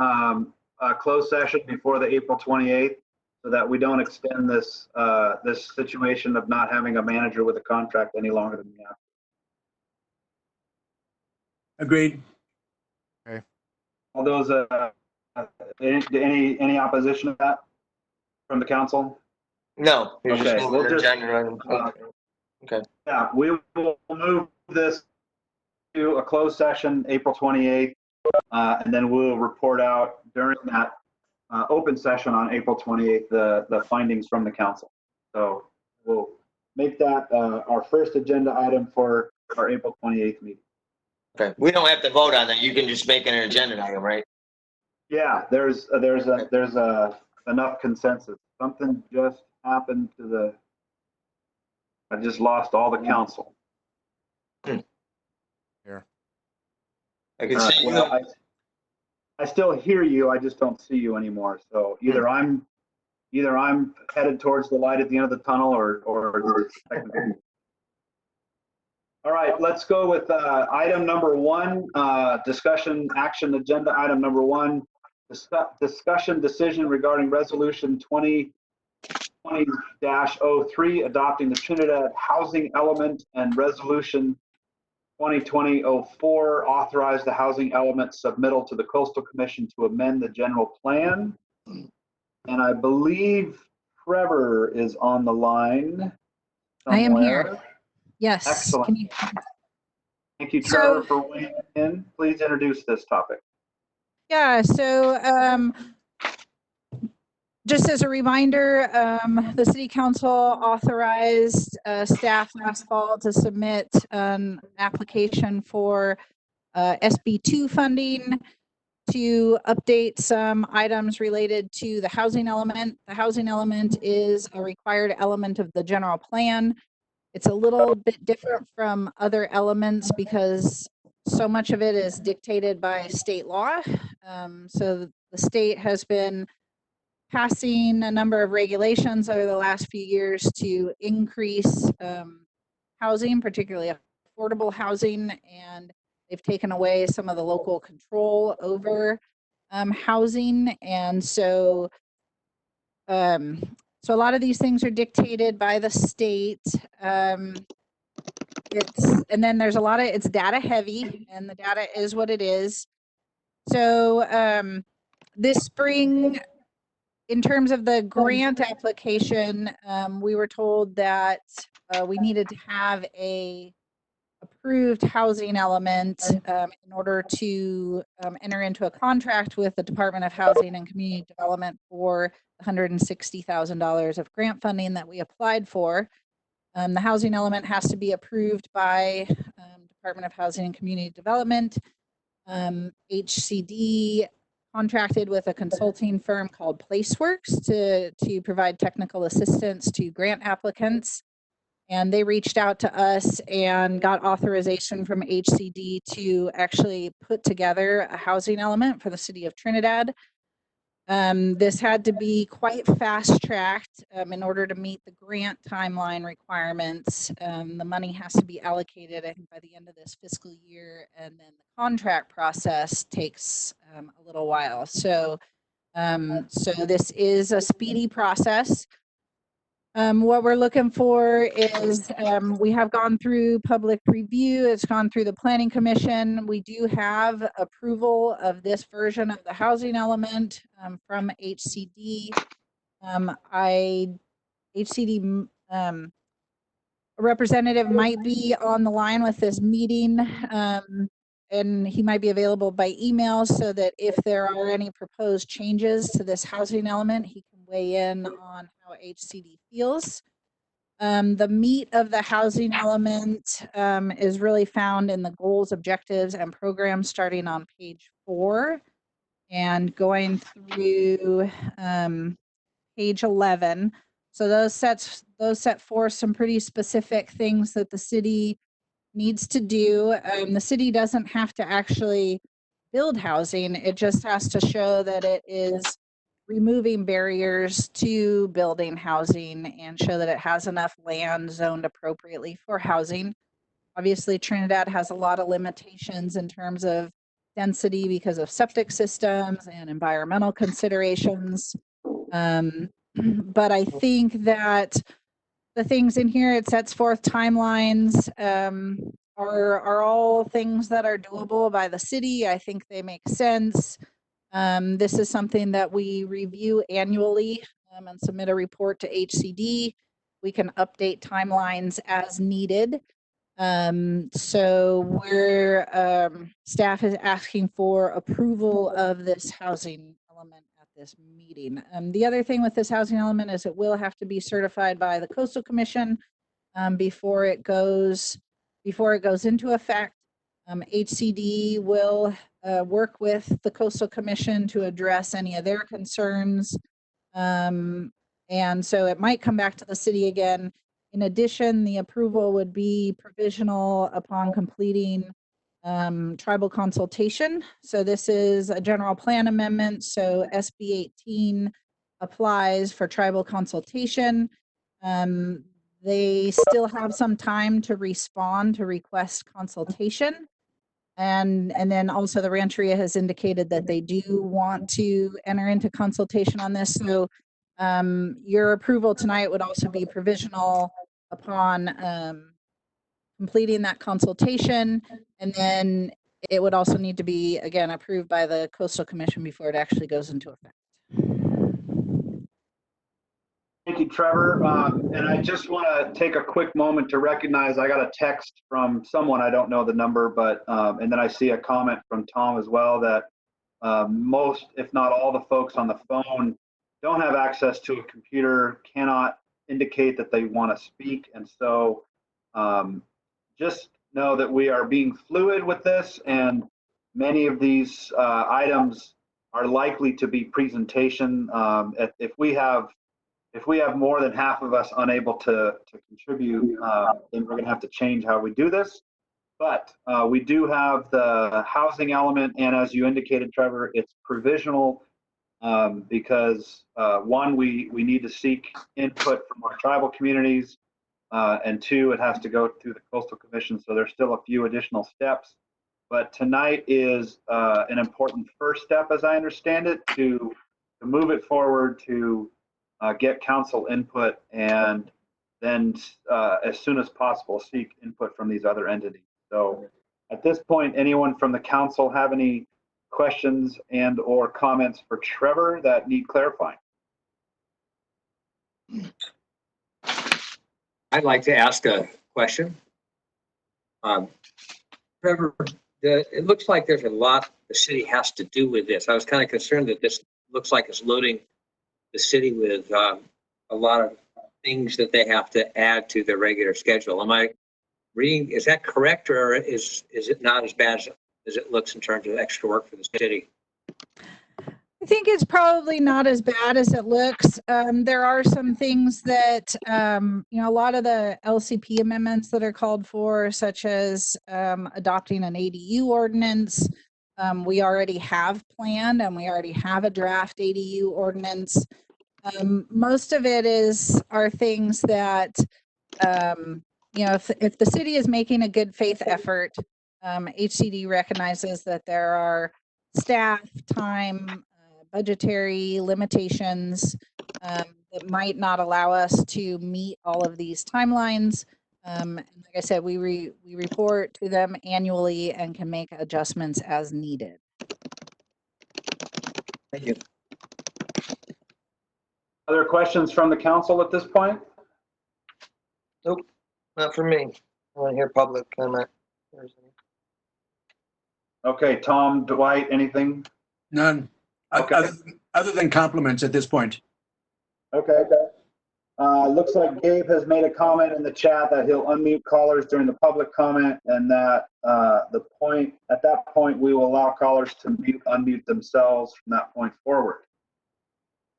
Speaker 4: a closed session before the April 28th so that we don't extend this this situation of not having a manager with a contract any longer than we have.
Speaker 1: Agreed.
Speaker 4: All those, any opposition to that from the council?
Speaker 7: No. You're
Speaker 4: Okay,
Speaker 7: just moving
Speaker 4: we'll
Speaker 7: the
Speaker 4: just,
Speaker 7: agenda item. Okay.
Speaker 4: Yeah, we will move this to a closed session, April 28th, and then we'll report out during that open session on April 28th, the findings from the council. So we'll make that our first agenda item for our April 28th meeting.
Speaker 7: Okay. We don't have to vote on that. You can just make it an agenda item, right?
Speaker 4: Yeah, there's enough consensus. Something just happened to the, I just lost all the council.
Speaker 3: Here.
Speaker 7: I can see you.
Speaker 4: Well, I still hear you, I just don't see you anymore. So either I'm headed towards the light at the end of the tunnel or all right, let's go with item number 1, discussion action agenda item number 1, discussion decision regarding resolution 2020-03 adopting the Trinidad housing element and resolution 2020-04 authorize the housing element submittal to the Coastal Commission to amend the general plan. And I believe Trevor is on the line somewhere.
Speaker 9: I am here. Yes.
Speaker 4: Excellent. Thank you, Trevor, for weighing in. Please introduce this topic.
Speaker 9: Yeah, so just as a reminder, the City Council authorized staff last fall to submit an application for SB2 funding to update some items related to the housing element. The housing element is a required element of the general plan. It's a little bit different from other elements because so much of it is dictated by state law. So the state has been passing a number of regulations over the last few years to increase housing, particularly affordable housing, and they've taken away some of the local control over housing. And so so a lot of these things are dictated by the state. And then there's a lot of, it's data heavy, and the data is what it is. So this spring, in terms of the grant application, we were told that we needed to have a approved housing element in order to enter into a contract with the Department of Housing and Community Development for $160,000 of grant funding that we applied for. The housing element has to be approved by Department of Housing and Community Development. HCD contracted with a consulting firm called PlaceWorks to provide technical assistance to grant applicants. And they reached out to us and got authorization from HCD to actually put together a housing element for the city of Trinidad. This had to be quite fast-tracked in order to meet the grant timeline requirements. The money has to be allocated, I think, by the end of this fiscal year, and then the contract process takes a little while. So, so this is a speedy process. What we're looking for is we have gone through public review. It's gone through the Planning Commission. We do have approval of this version of the housing element from HCD. HCD a representative might be on the line with this meeting. and he might be available by email so that if there are any proposed changes to this housing element, he can weigh in on how HCD feels. The meat of the housing element is really found in the goals, objectives, and programs starting on page 4 and going through page 11. So those set forth some pretty specific things that the city needs to do. The city doesn't have to actually build housing. It just has to show that it is removing barriers to building housing and show that it has enough land zoned appropriately for housing. Obviously, Trinidad has a lot of limitations in terms of density because of septic systems and environmental considerations. But I think that the things in here, it sets forth timelines, are all things that are doable by the city. I think they make sense. This is something that we review annually and submit a report to HCD. We can update timelines as needed. So staff is asking for approval of this housing element at this meeting. The other thing with this housing element is it will have to be certified by the Coastal Commission before it goes into effect. HCD will work with the Coastal Commission to address any of their concerns. And so it might come back to the city again. In addition, the approval would be provisional upon completing tribal consultation. So this is a general plan amendment. So SB 18 applies for tribal consultation. They still have some time to respond to request consultation. And then also the Rancheria has indicated that they do want to enter into consultation on this. So your approval tonight would also be provisional upon completing that consultation. And then it would also need to be, again, approved by the Coastal Commission before it actually goes into effect.
Speaker 4: Thank you, Trevor. And I just want to take a quick moment to recognize I got a text from someone, I don't know the number, but and then I see a comment from Tom as well that most, if not all, the folks on the phone don't have access to a computer, cannot indicate that they want to speak. And so just know that we are being fluid with this, and many of these items are likely to be presentation. If we have more than half of us unable to contribute, then we're going to have to change how we do this. But we do have the housing element, and as you indicated, Trevor, it's provisional because one, we need to seek input from our tribal communities, and two, it has to go through the Coastal Commission, so there's still a few additional steps. But tonight is an important first step, as I understand it, to move it forward, to get council input, and then as soon as possible seek input from these other entities. So at this point, anyone from the council have any questions and or comments for Trevor that need clarifying?
Speaker 5: I'd like to ask a question. Trevor, it looks like there's a lot the city has to do with this. I was kind of concerned that this looks like it's loading the city with a lot of things that they have to add to their regular schedule. Am I reading, is that correct, or is it not as bad as it looks in terms of extra work for the city?
Speaker 9: I think it's probably not as bad as it looks. There are some things that, a lot of the LCP amendments that are called for, such as adopting an ADU ordinance, we already have planned, and we already have a draft ADU ordinance. Most of it are things that, if the city is making a good faith effort, HCD recognizes that there are staff, time, budgetary limitations that might not allow us to meet all of these timelines. And like I said, we report to them annually and can make adjustments as needed.
Speaker 5: Thank you.
Speaker 4: Other questions from the council at this point?
Speaker 7: Nope, not for me. I want to hear public comment.
Speaker 4: Okay, Tom, Dwight, anything?
Speaker 1: None.
Speaker 4: Okay.
Speaker 1: Other than compliments at this point.
Speaker 4: Okay. Looks like Gabe has made a comment in the chat that he'll unmute callers during the public comment, and that at that point, we will allow callers to unmute themselves from that point forward.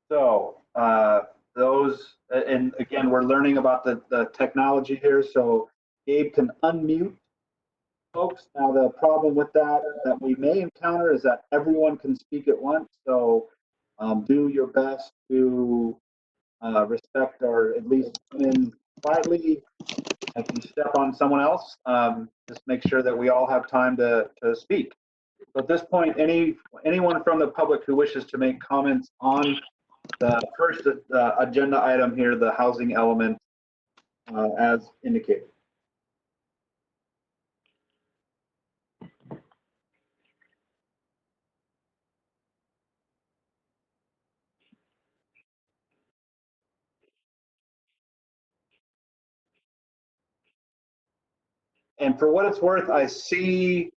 Speaker 4: So and again, we're learning about the technology here. So Gabe can unmute folks. Now, the problem with that we may encounter is that everyone can speak at once. So do your best to respect, or at least come in quietly. If you step on someone else, just make sure that we all have time to speak. So at this point, anyone from the public who wishes to make comments on the first agenda item here, the housing element, as indicated. And for what it's worth, I see,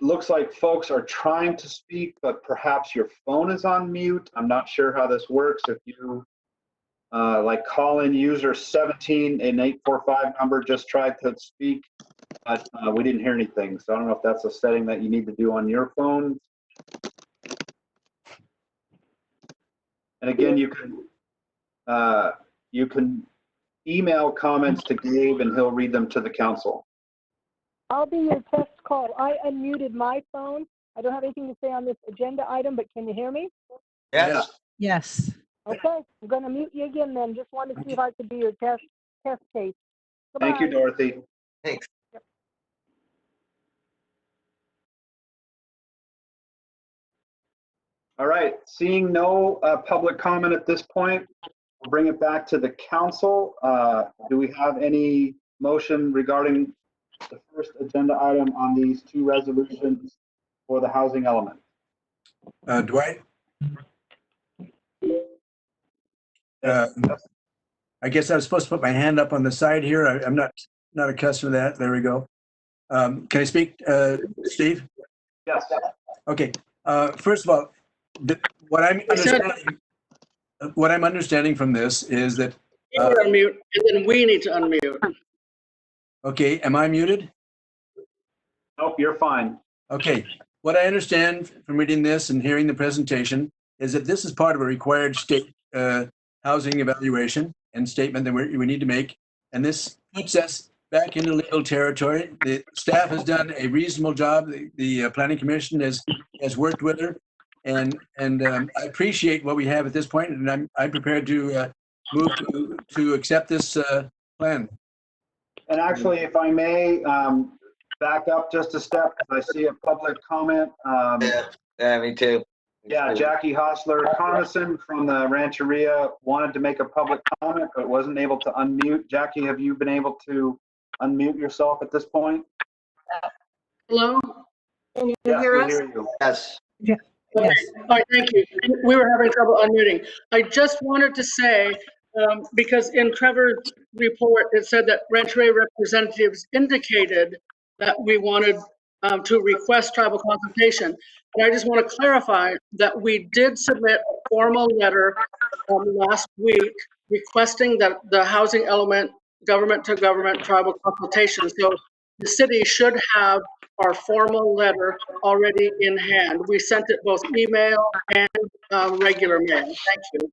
Speaker 4: looks like folks are trying to speak, but perhaps your phone is on mute. I'm not sure how this works. If you like call in user 17 and 845 number, just tried to speak, but we didn't hear anything. So I don't know if that's a setting that you need to do on your phone. And again, you can email comments to Gabe and he'll read them to the council.
Speaker 10: I'll be your test call. I unmuted my phone. I don't have anything to say on this agenda item, but can you hear me?
Speaker 7: Yes.
Speaker 9: Yes.
Speaker 10: Okay, I'm going to mute you again then. Just wanted to see if I could be your test case.
Speaker 4: Thank you,
Speaker 10: Goodbye.
Speaker 4: Dorothy.
Speaker 7: Thanks.
Speaker 4: All right, seeing no public comment at this point, we'll bring it back to the council. Do we have any motion regarding the first agenda item on these two resolutions for the housing element?
Speaker 1: Dwight? I guess I was supposed to put my hand up on the side here. I'm not accustomed to that. There we go. Can I speak, Steve?
Speaker 4: Yes.
Speaker 1: Okay. First of all, what I'm understanding from this is that.
Speaker 11: You are unmute, and then we need to unmute.
Speaker 1: Okay, am I muted?
Speaker 4: Nope, you're fine.
Speaker 1: Okay. What I understand from reading this and hearing the presentation is that this is part of a required state housing evaluation and statement that we need to make. And this puts us back into legal territory. The staff has done a reasonable job. The Planning Commission has worked with her. And I appreciate what we have at this point, and I'm prepared to move to accept this plan.
Speaker 4: And actually, if I may, back up just a step, because I see a public comment.
Speaker 7: Yeah, me too.
Speaker 4: Yeah, Jackie Hostler Coniston from the Rancheria wanted to make a public comment, but wasn't able to unmute. Jackie, have you been able to unmute yourself at this point?
Speaker 11: Hello? Can you hear us?
Speaker 4: We hear you.
Speaker 7: Yes.
Speaker 9: Yeah.
Speaker 11: Okay.
Speaker 9: Yes.
Speaker 11: All right, thank you. We were having trouble unmuting. I just wanted to say, because in Trevor's report, it said that Rancheria representatives indicated that we wanted to request tribal consultation. And I just want to clarify that we did submit a formal letter last week requesting that the housing element, government to government tribal consultation. So the city should have our formal letter already in hand. We sent it both email and regular mail. Thank you.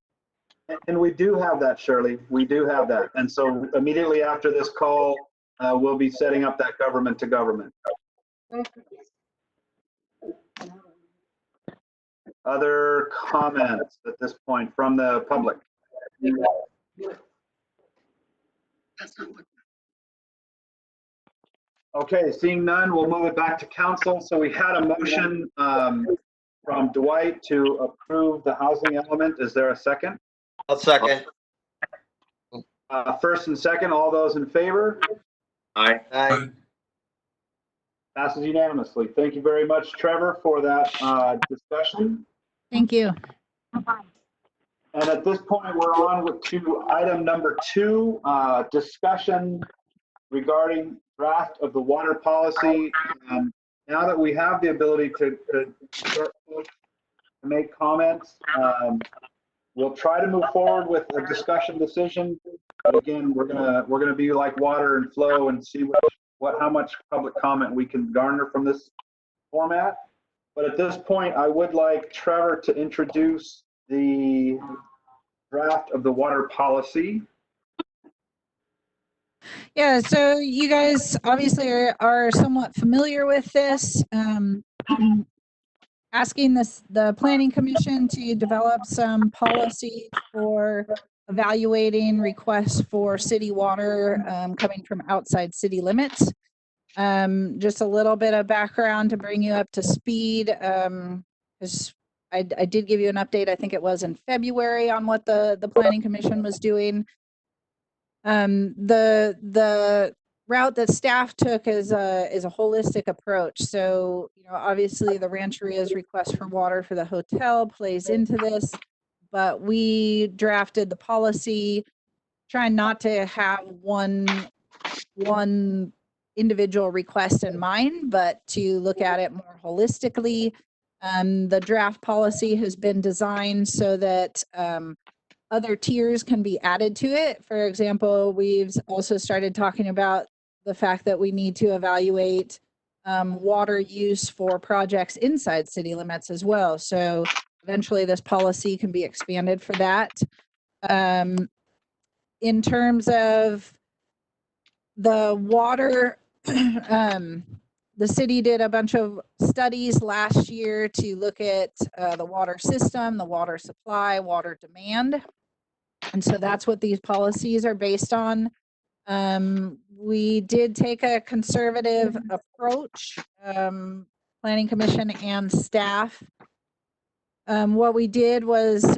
Speaker 4: And we do have that, Shirley. We do have that. And so immediately after this call, we'll be setting up that government to government. Other comments at this point from the public? Okay, seeing none, we'll move it back to council. So we had a motion from Dwight to approve the housing element. Is there a second?
Speaker 7: I'll second.
Speaker 4: First and second, all those in favor?
Speaker 5: Aye.
Speaker 7: Aye.
Speaker 4: Passes unanimously. Thank you very much, Trevor, for that discussion.
Speaker 9: Thank you.
Speaker 4: And at this point, we're on to item number 2, discussion regarding draft of the water policy and now that we have the ability to start to make comments, we'll try to move forward with a discussion decision. But again, we're gonna be like water and flow and see how much public comment we can garner from this format. But at this point, I would like Trevor to introduce the draft of the water policy.
Speaker 9: Yeah, so you guys obviously are somewhat familiar with this. Asking the Planning Commission to develop some policy for evaluating requests for city water coming from outside city limits. Just a little bit of background to bring you up to speed. Because I did give you an update, I think it was in February, on what the Planning Commission was doing. The route that staff took is a holistic approach. So, you know, obviously the Rancheria's request for water for the hotel plays into this, but we drafted the policy trying not to have one individual request in mind, but to look at it more holistically. The draft policy has been designed so that other tiers can be added to it. For example, we've also started talking about the fact that we need to evaluate water use for projects inside city limits as well. So eventually this policy can be expanded for that. In terms of the water, the city did a bunch of studies last year to look at the water system, the water supply, water demand. And so that's what these policies are based on. We did take a conservative approach, Planning Commission and staff. What we did was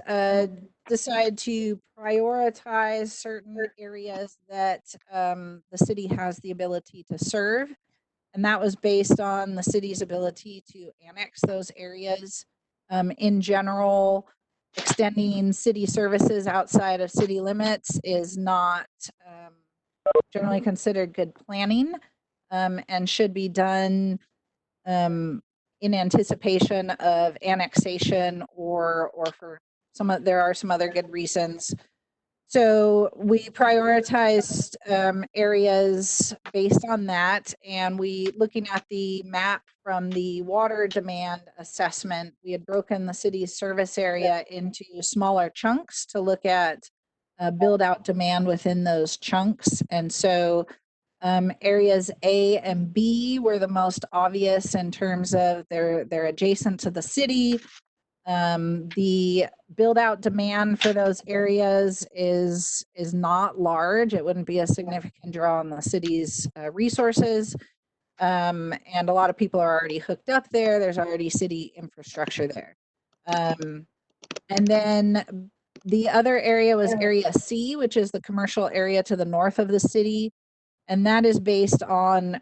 Speaker 9: decide to prioritize certain areas that the city has the ability to serve. And that was based on the city's ability to annex those areas. In general, extending city services outside of city limits is not generally considered good planning, and should be done in anticipation of annexation or for there are some other good reasons. So we prioritized areas based on that, and looking at the map from the water demand assessment, we had broken the city's service area into smaller chunks to look at build out demand within those chunks. And so areas A and B were the most obvious in terms of they're adjacent to the city. The build out demand for those areas is not large. It wouldn't be a significant draw on the city's resources. And a lot of people are already hooked up there. There's already city infrastructure there. And then the other area was area C, which is the commercial area to the north of the city. And that is based on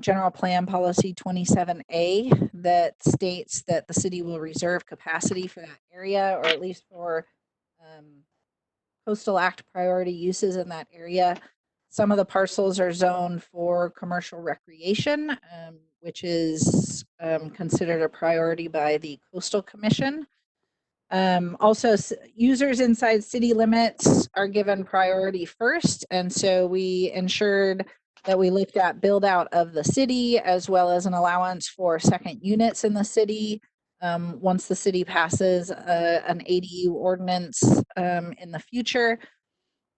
Speaker 9: General Plan Policy 27A that states that the city will reserve capacity for that area, or at least for Coastal Act priority uses in that area. Some of the parcels are zoned for commercial recreation, which is considered a priority by the Coastal Commission. Also, users inside city limits are given priority first. And so we ensured that we looked at build out of the city as well as an allowance for second units in the city. Once the city passes an ADU ordinance in the future.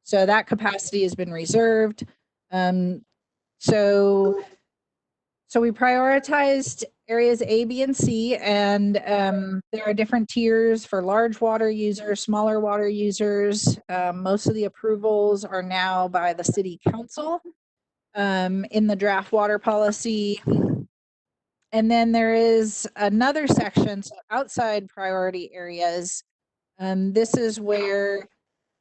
Speaker 9: So that capacity has been reserved. So we prioritized areas A, B, and C, and there are different tiers for large water users, smaller water users. Most of the approvals are now by the city council in the draft water policy. And then there is another section, so outside priority areas. This is where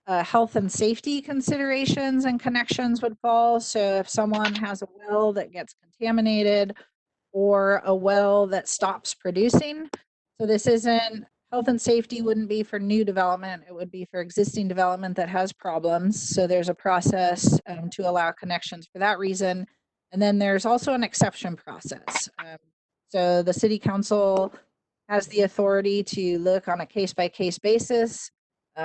Speaker 9: health and safety considerations and connections would fall. So if someone has a well that gets contaminated or a well that stops producing. So this isn't, health and safety wouldn't be for new development. It would be for existing development that has problems. So there's a process to allow connections for that reason. And then there's also an exception process. So the city council has the authority to look on a case-by-case basis,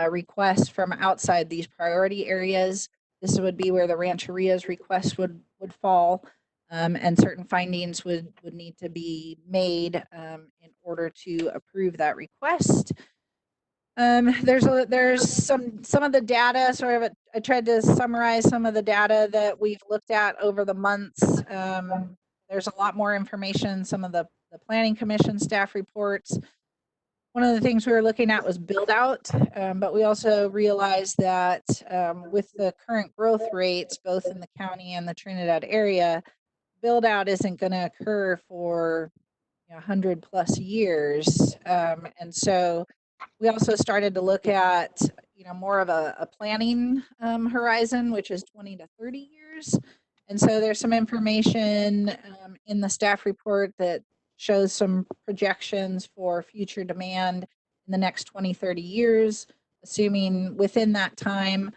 Speaker 9: requests from outside these priority areas. This would be where the rancheria's request would fall, and certain findings would need to be made in order to approve that request. There's some of the data, sort of, I tried to summarize some of the data that we've looked at over the months. There's a lot more information, some of the Planning Commission staff reports. One of the things we were looking at was build out, but we also realized that with the current growth rates, both in the county and the Trinidad area, build out isn't going to occur for 100 plus years. And so we also started to look at, more of a planning horizon, which is 20 to 30 years. And so there's some information in the staff report that shows some projections for future demand in the next 20, 30 years, assuming within that time,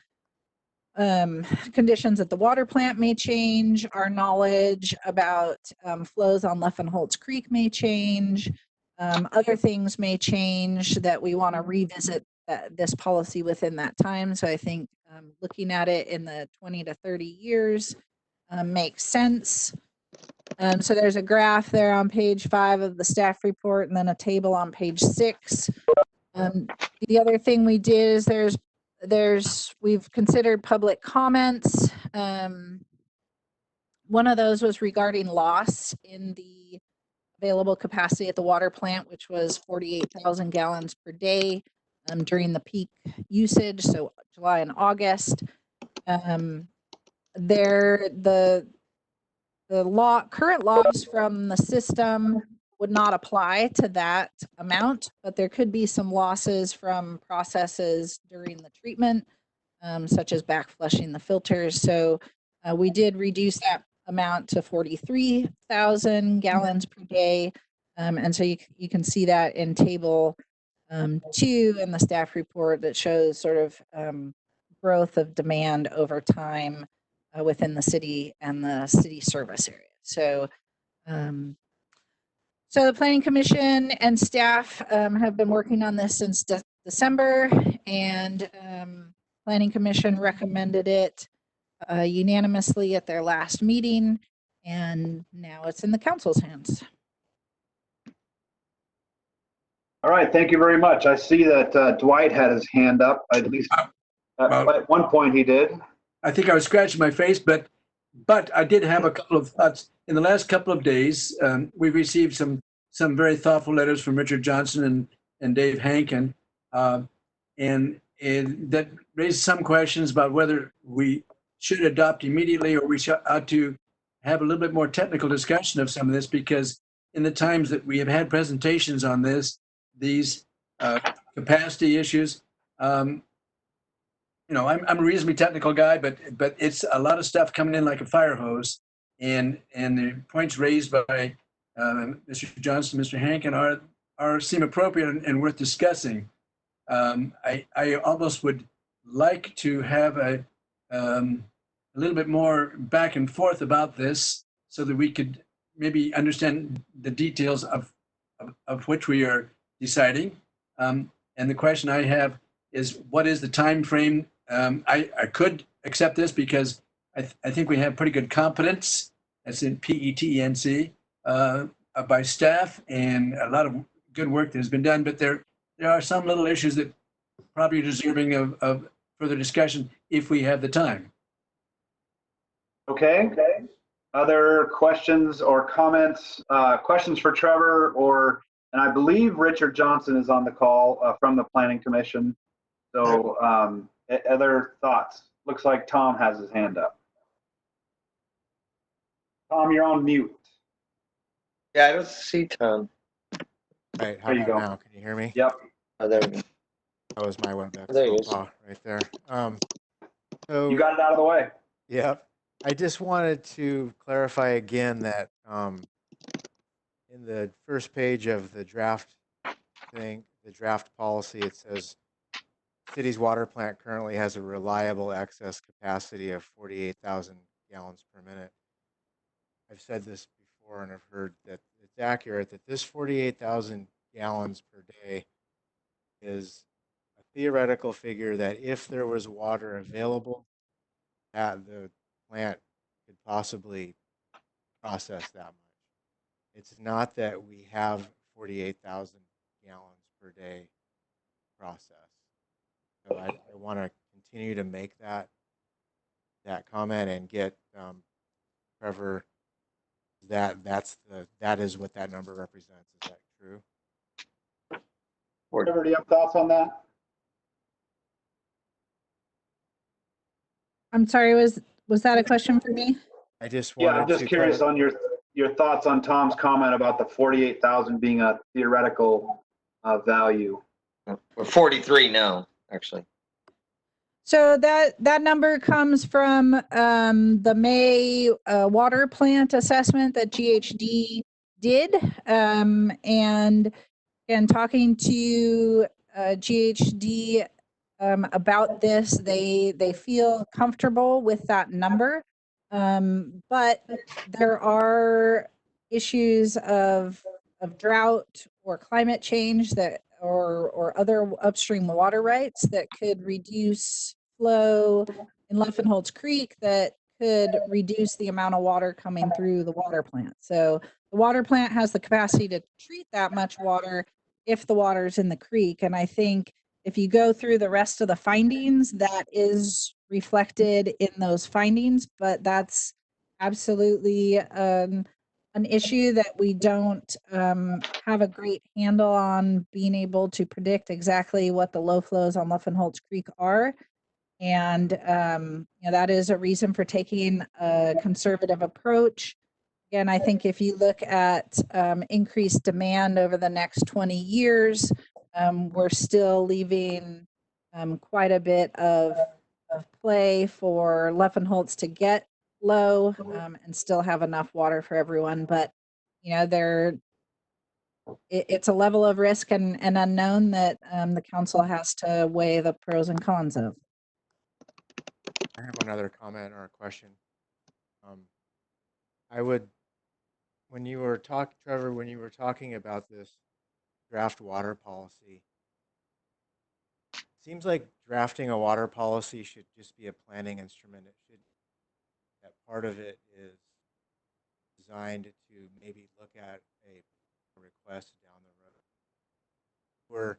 Speaker 9: conditions at the water plant may change, our knowledge about flows on Leffenholtz Creek may change, other things may change that we want to revisit this policy within that time. So I think looking at it in the 20 to 30 years makes sense. So there's a graph there on page 5 of the staff report, and then a table on page 6. The other thing we did is we've considered public comments. One of those was regarding loss in the available capacity at the water plant, which was 48,000 gallons per day during the peak usage, so July and August. The current loss from the system would not apply to that amount, but there could be some losses from processes during the treatment, such as back flushing the filters. So we did reduce that amount to 43,000 gallons per day. And so you can see that in table 2 in the staff report that shows sort of growth of demand over time within the city and the city service area. So, so the Planning Commission and staff have been working on this since December, and Planning Commission recommended it unanimously at their last meeting, and now it's in the council's hands.
Speaker 4: All right, thank you very much. I see that Dwight had his hand up, at least at one point he did.
Speaker 1: I think I was scratching my face, but I did have a couple of thoughts. In the last couple of days, we've received some very thoughtful letters from Richard Johnson and Dave Hankin, and that raised some questions about whether we should adopt immediately or we ought to have a little bit more technical discussion of some of this, because in the times that we have had presentations on these capacity issues, I'm a reasonably technical guy, but it's a lot of stuff coming in like a fire hose, and the points raised by Mr. Johnson, Mr. Hankin seem appropriate and worth discussing. I almost would like to have a little bit more back and forth about this, so that we could maybe understand the details of which we are deciding. And the question I have is, what is the time frame? I could accept this because I think we have pretty good competence, as in PETENC, by staff, and a lot of good work that has been done. But there are some little issues that probably are deserving of further discussion if we have the time.
Speaker 4: Okay. Other questions or comments? Questions for Trevor, and I believe Richard Johnson is on the call from the Planning Commission. So other thoughts? Looks like Tom has his hand up. Tom, you're on mute.
Speaker 7: Yeah, I don't see Tom.
Speaker 3: Right, how
Speaker 4: There you
Speaker 3: about
Speaker 4: go.
Speaker 3: now? Can you hear me?
Speaker 4: Yep.
Speaker 7: Oh, there we go.
Speaker 3: That was my WebEx
Speaker 7: There he is.
Speaker 3: faux pas right there. So
Speaker 4: You got it out of the way.
Speaker 3: Yep. I just wanted to clarify again that in the first page of the draft thing, the draft policy, it says city's water plant currently has a reliable excess capacity of 48,000 gallons per minute. I've said this before, and I've heard that it's accurate that this 48,000 gallons per day is a theoretical figure that if there was water available, that the plant could possibly process that much. It's not that we have 48,000 gallons per day process. So I want to continue to make that comment and get Trevor, that is what that number represents. Is that true?
Speaker 4: Trevor, do you have thoughts on that?
Speaker 9: I'm sorry, was that a question for me?
Speaker 3: I just
Speaker 4: Yeah,
Speaker 3: wanted
Speaker 4: I'm just
Speaker 3: to
Speaker 4: curious on your thoughts on Tom's comment about the 48,000 being a theoretical value.
Speaker 7: We're 43 now, actually.
Speaker 9: So that number comes from the May water plant assessment that GHD did, and talking to GHD about this, they feel comfortable with that number, but there are issues of drought or climate change that or other upstream water rights that could reduce flow in Leffenholtz Creek that could reduce the amount of water coming through the water plant. So the water plant has the capacity to treat that much water if the water's in the creek. And I think if you go through the rest of the findings, that is reflected in those findings, but that's absolutely an issue that we don't have a great handle on being able to predict exactly what the low flows on Leffenholtz Creek are. And that is a reason for taking a conservative approach. Again, I think if you look at increased demand over the next 20 years, we're still leaving quite a bit of play for Leffenholtz to get low and still have enough water for everyone. But, it's a level of risk and unknown that the council has to weigh the pros and cons of.
Speaker 3: I have another comment or a question. I would, Trevor, when you were talking about this draft water policy, it seems like drafting a water policy should just be a planning instrument. That part of it is designed to maybe look at a request down the road. We're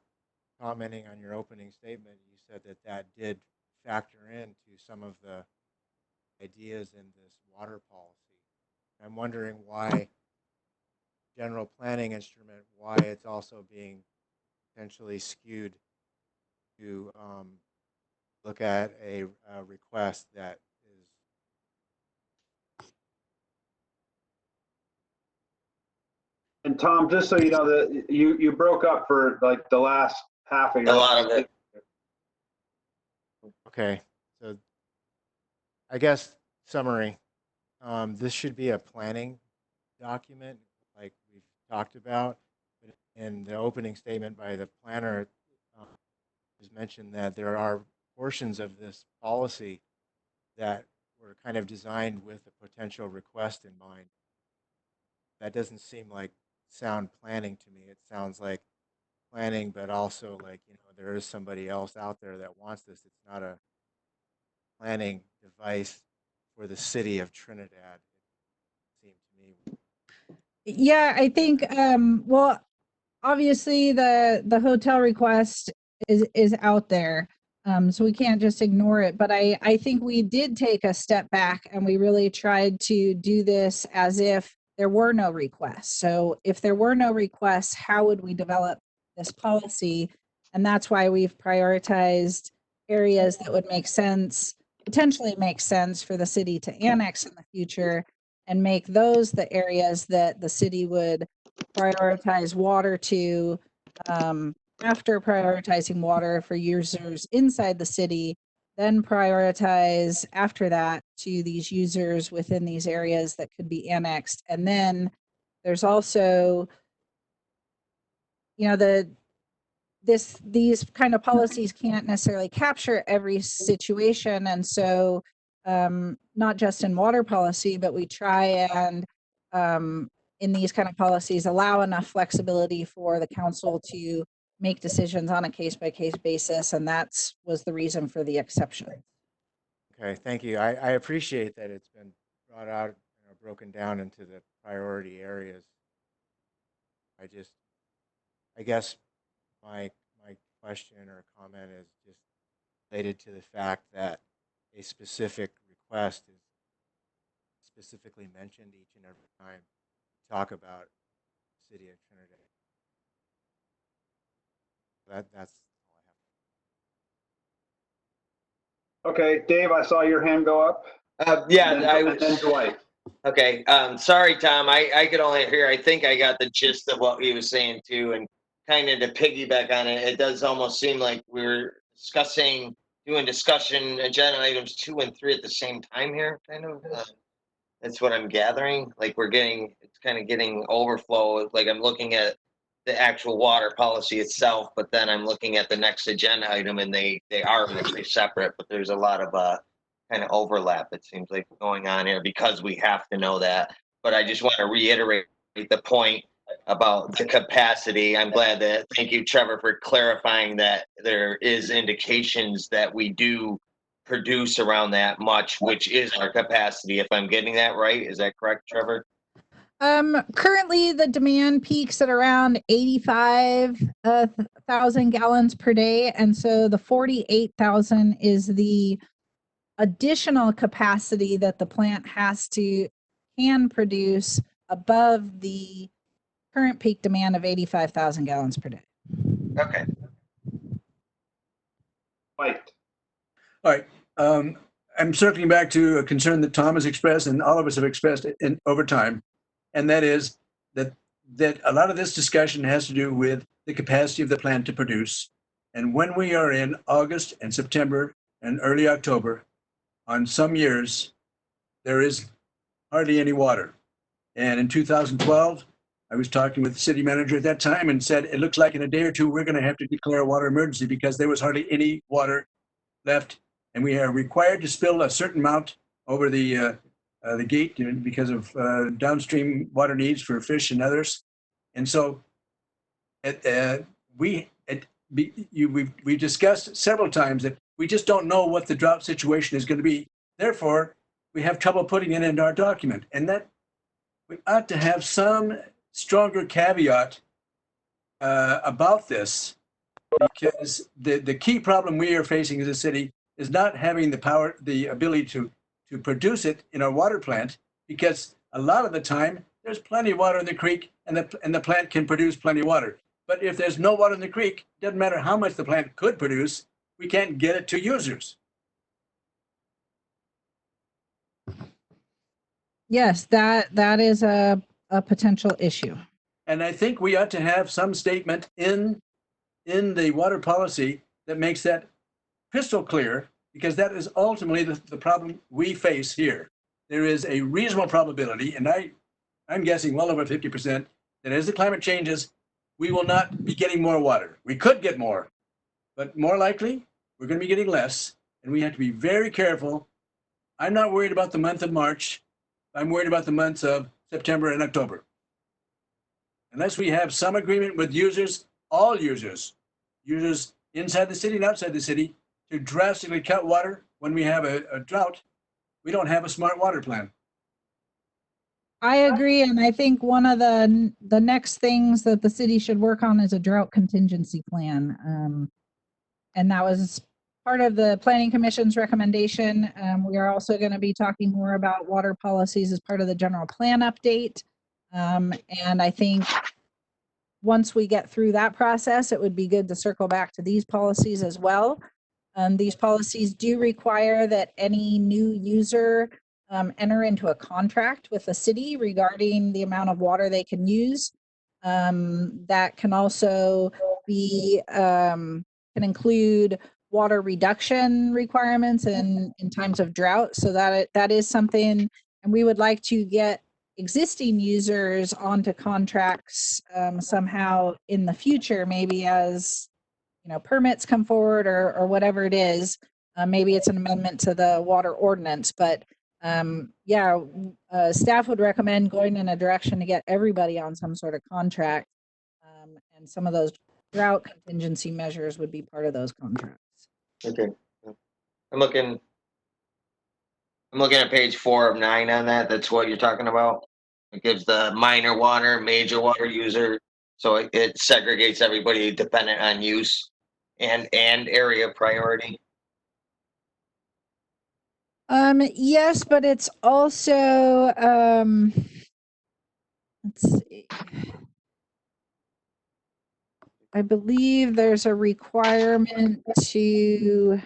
Speaker 3: commenting on your opening statement. You said that did factor into some of the ideas in this water policy. I'm wondering why general planning instrument, why it's also being potentially skewed to look at a request that is.
Speaker 4: And Tom, just so you know, that you broke up for like the last half of your.
Speaker 7: A lot of it.
Speaker 3: Okay, so I guess summary. This should be a planning document, like we've talked about. But in the opening statement by the planner, it was mentioned that there are portions of this policy that were kind of designed with a potential request in mind. That doesn't seem like sound planning to me. It sounds like planning, but also like, there is somebody else out there that wants this. It's not a planning device for the city of Trinidad, it seemed to me.
Speaker 9: Yeah, I think, well, obviously the hotel request is out there. So we can't just ignore it, but I think we did take a step back and we really tried to do this as if there were no requests. So if there were no requests, how would we develop this policy? And that's why we've prioritized areas that would potentially make sense for the city to annex in the future and make those the areas that the city would prioritize water to after prioritizing water for users inside the city, then prioritize after that to these users within these areas that could be annexed. And then there's also, these kind of policies can't necessarily capture every situation. And so not just in water policy, but we try and in these kind of policies allow enough flexibility for the council to make decisions on a case-by-case basis, and that's was the reason for the exception.
Speaker 3: Okay, thank you. I appreciate that it's been brought out, broken down into the priority areas. I guess my question or comment is just related to the fact that a specific request is specifically mentioned each and every time we talk about the city of Trinidad. That's all I have.
Speaker 4: Okay, Dave, I saw your hand go up.
Speaker 7: Yeah,
Speaker 4: And then Dwight.
Speaker 7: Okay, sorry, Tom, I could only hear, I think I got the gist of what he was saying too, and kind of to piggyback on it, it does almost seem like we're doing discussion agenda items 2 and 3 at the same time here, kind of. That's what I'm gathering, like it's kind of getting overflow, like I'm looking at the actual water policy itself, but then I'm looking at the next agenda item and they are really separate, but there's a lot of kind of overlap, it seems like, going on here because we have to know that. But I just want to reiterate the point about the capacity. I'm glad that, thank you, Trevor, for clarifying that there is indications that we do produce around that much, which is our capacity, if I'm getting that right. Is that correct, Trevor?
Speaker 9: Currently the demand peaks at around 85,000 gallons per day. And so the 48,000 is the additional capacity that the plant can produce above the current peak demand of 85,000 gallons per day.
Speaker 7: Okay.
Speaker 4: Dwight.
Speaker 1: All right. I'm circling back to a concern that Tom has expressed and all of us have expressed over time, and that is that a lot of this discussion has to do with the capacity of the plant to produce. And when we are in August and September and early October, on some years, there is hardly any water. And in 2012, I was talking with the city manager at that time and said, it looks like in a day or two, we're going to have to declare a water emergency because there was hardly any water left. And we are required to spill a certain amount over the gate because of downstream water needs for fish and others. And so we discussed several times that we just don't know what the drought situation is going to be. Therefore, we have trouble putting it into our document. And that we ought to have some stronger caveat about this, because the key problem we are facing as a city is not having the ability to produce it in our water plant, because a lot of the time there's plenty of water in the creek and the plant can produce plenty of water. But if there's no water in the creek, it doesn't matter how much the plant could produce, we can't get it to users.
Speaker 9: Yes, that is a potential issue.
Speaker 1: And I think we ought to have some statement in the water policy that makes that crystal clear, because that is ultimately the problem we face here. There is a reasonable probability, and I'm guessing well over 50%, that as the climate changes, we will not be getting more water. We could get more, but more likely, we're going to be getting less, and we have to be very careful. I'm not worried about the month of March. I'm worried about the months of September and October. Unless we have some agreement with users, all users inside the city and outside the city, to drastically cut water when we have a drought, we don't have a smart water plan.
Speaker 9: I agree, and I think one of the next things that the city should work on is a drought contingency plan. And that was part of the Planning Commission's recommendation. We are also going to be talking more about water policies as part of the general plan update. And I think once we get through that process, it would be good to circle back to these policies as well. These policies do require that any new user enter into a contract with the city regarding the amount of water they can use. That can also be can include water reduction requirements in times of drought. So that is something, and we would like to get existing users onto contracts somehow in the future, maybe as permits come forward or whatever it is. Maybe it's an amendment to the water ordinance, but Staff would recommend going in a direction to get everybody on some sort of contract. And some of those drought contingency measures would be part of those contracts.
Speaker 7: Okay. I'm looking at page 4 of 9 on that. That's what you're talking about. It gives the minor water, major water user. So it segregates everybody dependent on use and area priority.
Speaker 9: Yes, but it's also, let's see. I believe there's a requirement to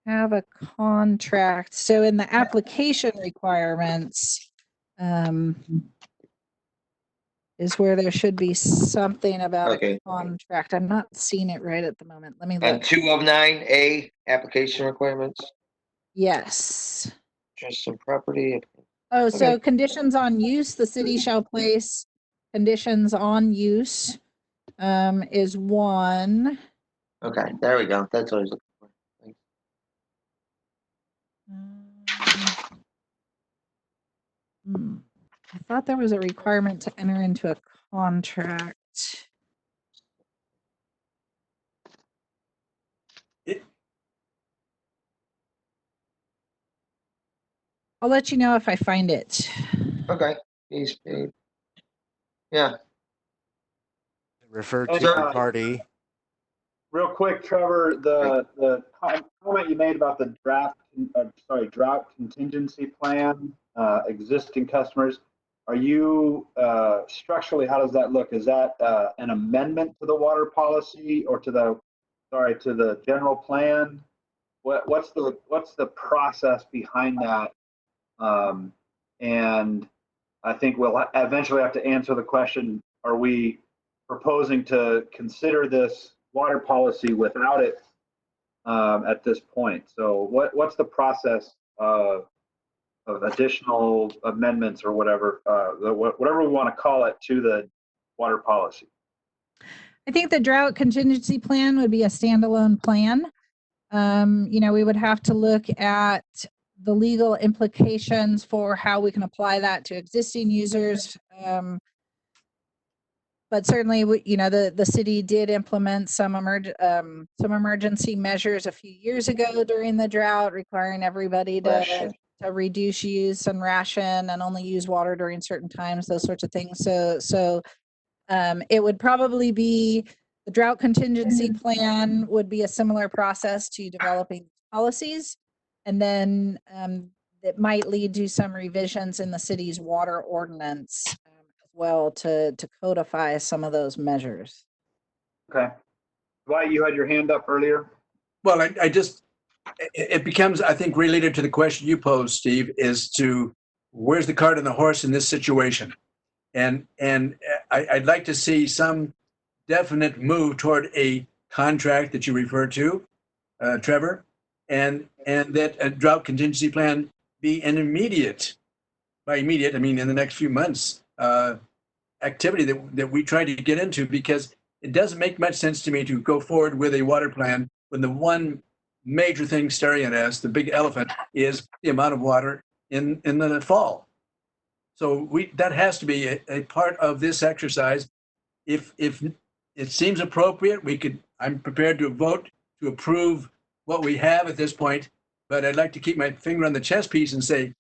Speaker 9: have a contract. So in the application requirements, is where there should be something about a contract. I'm not seeing it right at the moment. Let me
Speaker 7: On
Speaker 9: look.
Speaker 7: 2 of 9A, application requirements,
Speaker 9: Yes.
Speaker 7: interest in property.
Speaker 9: Oh, so
Speaker 7: Okay.
Speaker 9: conditions on use, the city shall place conditions on use is one.
Speaker 7: Okay, there we go. That's what I was looking for. Thanks.
Speaker 9: I thought there was a requirement to enter into a contract. I'll let you know if I find it.
Speaker 7: Okay. He's paid. Yeah.
Speaker 3: Refer to
Speaker 4: And,
Speaker 3: the party.
Speaker 4: Real quick, Trevor, the comment you made about the drought contingency plan, existing customers, are you, structurally, how does that look? Is that an amendment to the water policy or to the general plan? What's the process behind that? And I think we'll eventually have to answer the question, are we proposing to consider this water policy without it at this point? So what's the process of additional amendments or whatever we want to call it to the water policy?
Speaker 9: I think the drought contingency plan would be a standalone plan. We would have to look at the legal implications for how we can apply that to existing users. But certainly, the city did implement some emergency measures a few years ago during the drought, requiring everybody to reduce use and ration and only use water during certain times, those sorts of things. So it would probably be the drought contingency plan would be a similar process to developing policies, and then it might lead to some revisions in the city's water ordinance well to codify some of those measures.
Speaker 4: Okay. Dwight, you had your hand up earlier.
Speaker 1: Well, it becomes, I think, related to the question you posed, Steve, is to where's the cart and the horse in this situation? And I'd like to see some definite move toward a contract that you referred to, Trevor, and that a drought contingency plan be an immediate, by immediate, I mean in the next few months, activity that we try to get into, because it doesn't make much sense to me to go forward with a water plan when the one major thing staring at us, the big elephant, is the amount of water in the fall. So that has to be a part of this exercise. If it seems appropriate, I'm prepared to vote to approve what we have at this point, but I'd like to keep my finger on the chess piece and say,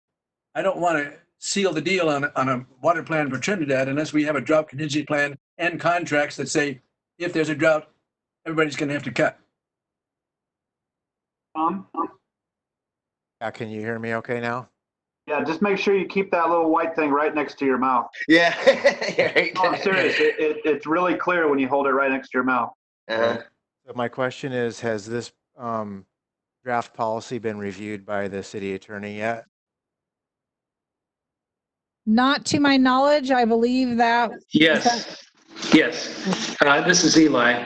Speaker 1: I don't want to seal the deal on a water plan for Trinidad unless we have a drought contingency plan and contracts that say, if there's a drought, everybody's going to have to cut.
Speaker 3: Yeah, can you hear me okay now?
Speaker 4: Yeah, just make sure you keep that little white thing right next to your mouth.
Speaker 7: Yeah.
Speaker 4: No, I'm serious. It's really clear when you hold it right next to your mouth.
Speaker 7: Uh-huh.
Speaker 3: So my question is, has this draft policy been reviewed by the city attorney yet?
Speaker 9: Not to my knowledge. I believe that.
Speaker 6: Yes. This is Eli.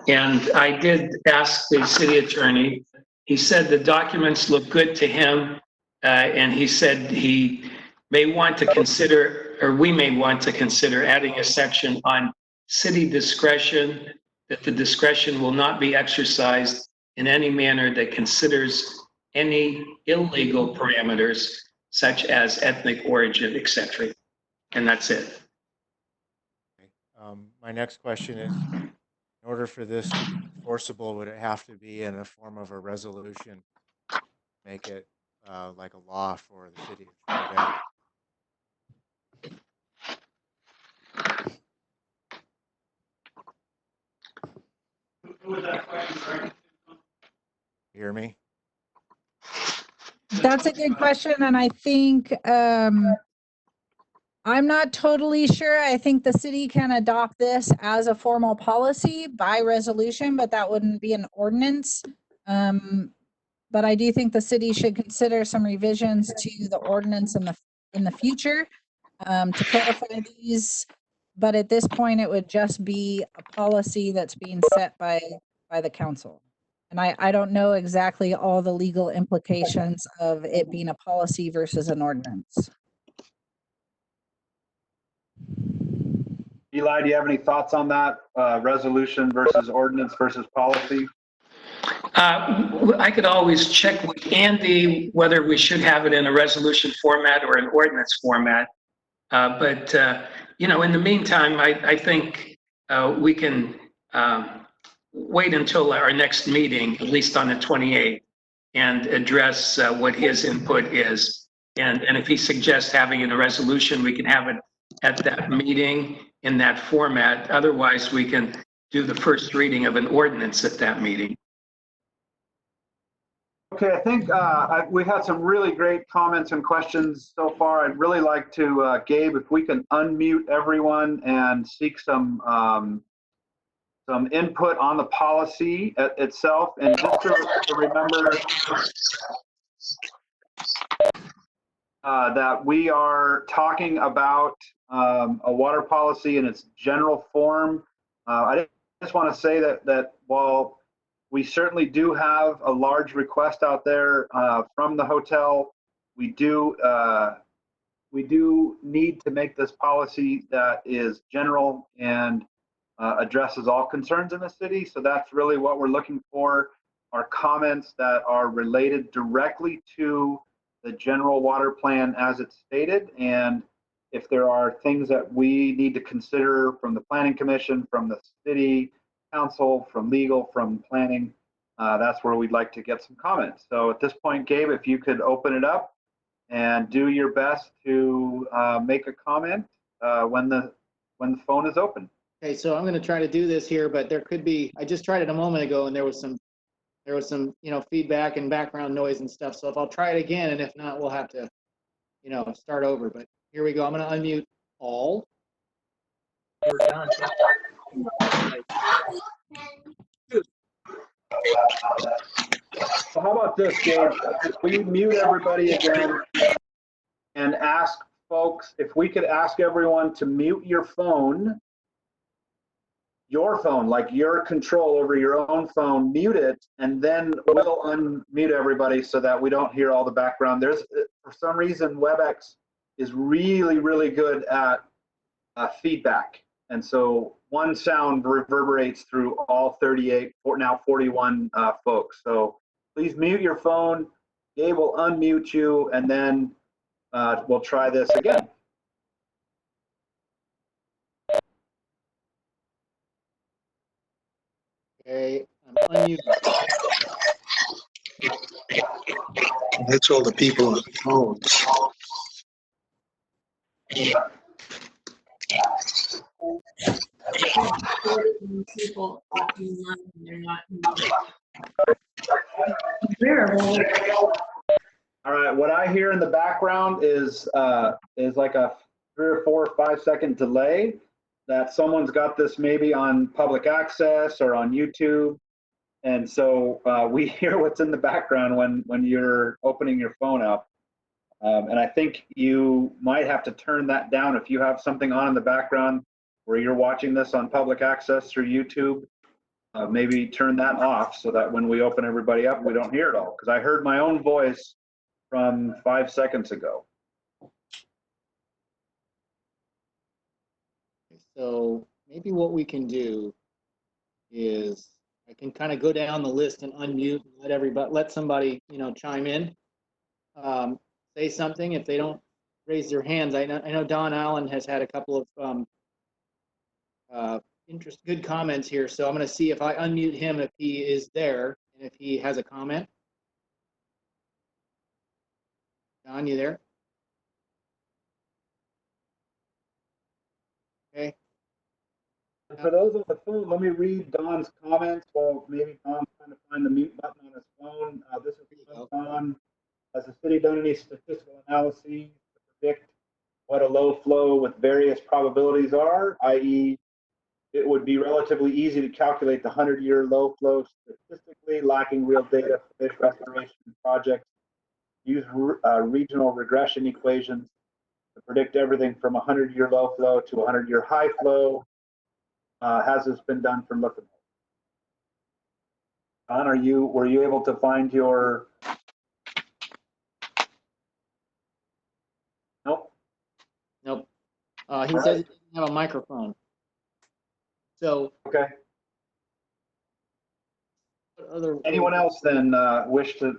Speaker 6: And I did ask the city attorney. He said the documents look good to him. And he said he may want to consider, or we may want to consider adding a section on city discretion, that the discretion will not be exercised in any manner that considers any illegal parameters, such as ethnic origin, etc. And that's it.
Speaker 3: My next question is, in order for this to be enforceable, would it have to be in the form of a resolution? Make it like a law for the city of Trinidad? You hear me?
Speaker 9: That's a good question, and I think I'm not totally sure. I think the city can adopt this as a formal policy by resolution, but that wouldn't be an ordinance. But I do think the city should consider some revisions to the ordinance in the future to clarify these. But at this point, it would just be a policy that's being set by the council. And I don't know exactly all the legal implications of it being a policy versus an ordinance.
Speaker 4: Eli, do you have any thoughts on that? Resolution versus ordinance versus policy?
Speaker 6: I could always check with Andy whether we should have it in a resolution format or an ordinance format. But in the meantime, I think we can wait until our next meeting, at least on the 28th, and address what his input is. And if he suggests having it in a resolution, we can have it at that meeting in that format. Otherwise, we can do the first reading of an ordinance at that meeting.
Speaker 4: Okay, I think we've had some really great comments and questions so far. I'd really like to, Gabe, if we can unmute everyone and seek some input on the policy itself. And just to remember that we are talking about a water policy in its general form. I just want to say that while we certainly do have a large request out there from the hotel, we do need to make this policy that is general and addresses all concerns in the city. So that's really what we're looking for, are comments that are related directly to the general water plan as it's stated. And if there are things that we need to consider from the planning commission, from the city council, from legal, from planning, that's where we'd like to get some comments. So at this point, Gabe, if you could open it up and do your best to make a comment when the phone is open.
Speaker 2: Okay, so I'm going to try to do this here, but there could be, I just tried it a moment ago and there was some feedback and background noise and stuff. So if I'll try it again, and if not, we'll have to, start over. But here we go. I'm going to unmute all. We're done.
Speaker 4: So how about this, Gabe? If we mute everybody again and ask folks, if we could ask everyone to mute your phone, like your control over your own phone, mute it, and then we'll unmute everybody so that we don't hear all the background. For some reason, WebEx is really, really good at feedback. And so one sound reverberates through all 38, now 41 folks. So please mute your phone. Gabe will unmute you, and then we'll try this again.
Speaker 2: Okay, I'm unmuted.
Speaker 12: That's all the people on the phones.
Speaker 13: People online, they're not.
Speaker 4: All right, what I hear in the background is like a 3 or 4 or 5 second delay that someone's got this maybe on public access or on YouTube. And so we hear what's in the background when you're opening your phone up. And I think you might have to turn that down if you have something on in the background where you're watching this on public access through YouTube. Maybe turn that off so that when we open everybody up, we don't hear it all. Because I heard my own voice from 5 seconds ago.
Speaker 2: So maybe what we can do is I can kind of go down the list and unmute and let somebody, chime in. say something if they don't raise their hands. I know Don Allen has had a couple of good comments here, so I'm going to see if I unmute him if he is there and if he has a comment. Don, you there? Okay.
Speaker 4: For those on the phone, let me read Don's comments while maybe Don's trying to find the mute button on his phone. This is Don. Has the city done any statistical analyses to predict what a low flow with various probabilities are, i.e., it would be relatively easy to calculate the 100-year low flow statistically, lacking real data for fish restoration projects. Use regional regression equations to predict everything from 100-year low flow to 100-year high flow. Has this been done for looking? Don, were you able to find your? Nope.
Speaker 2: Nope. He says he doesn't have a microphone. So.
Speaker 4: Okay. Anyone else then wish to?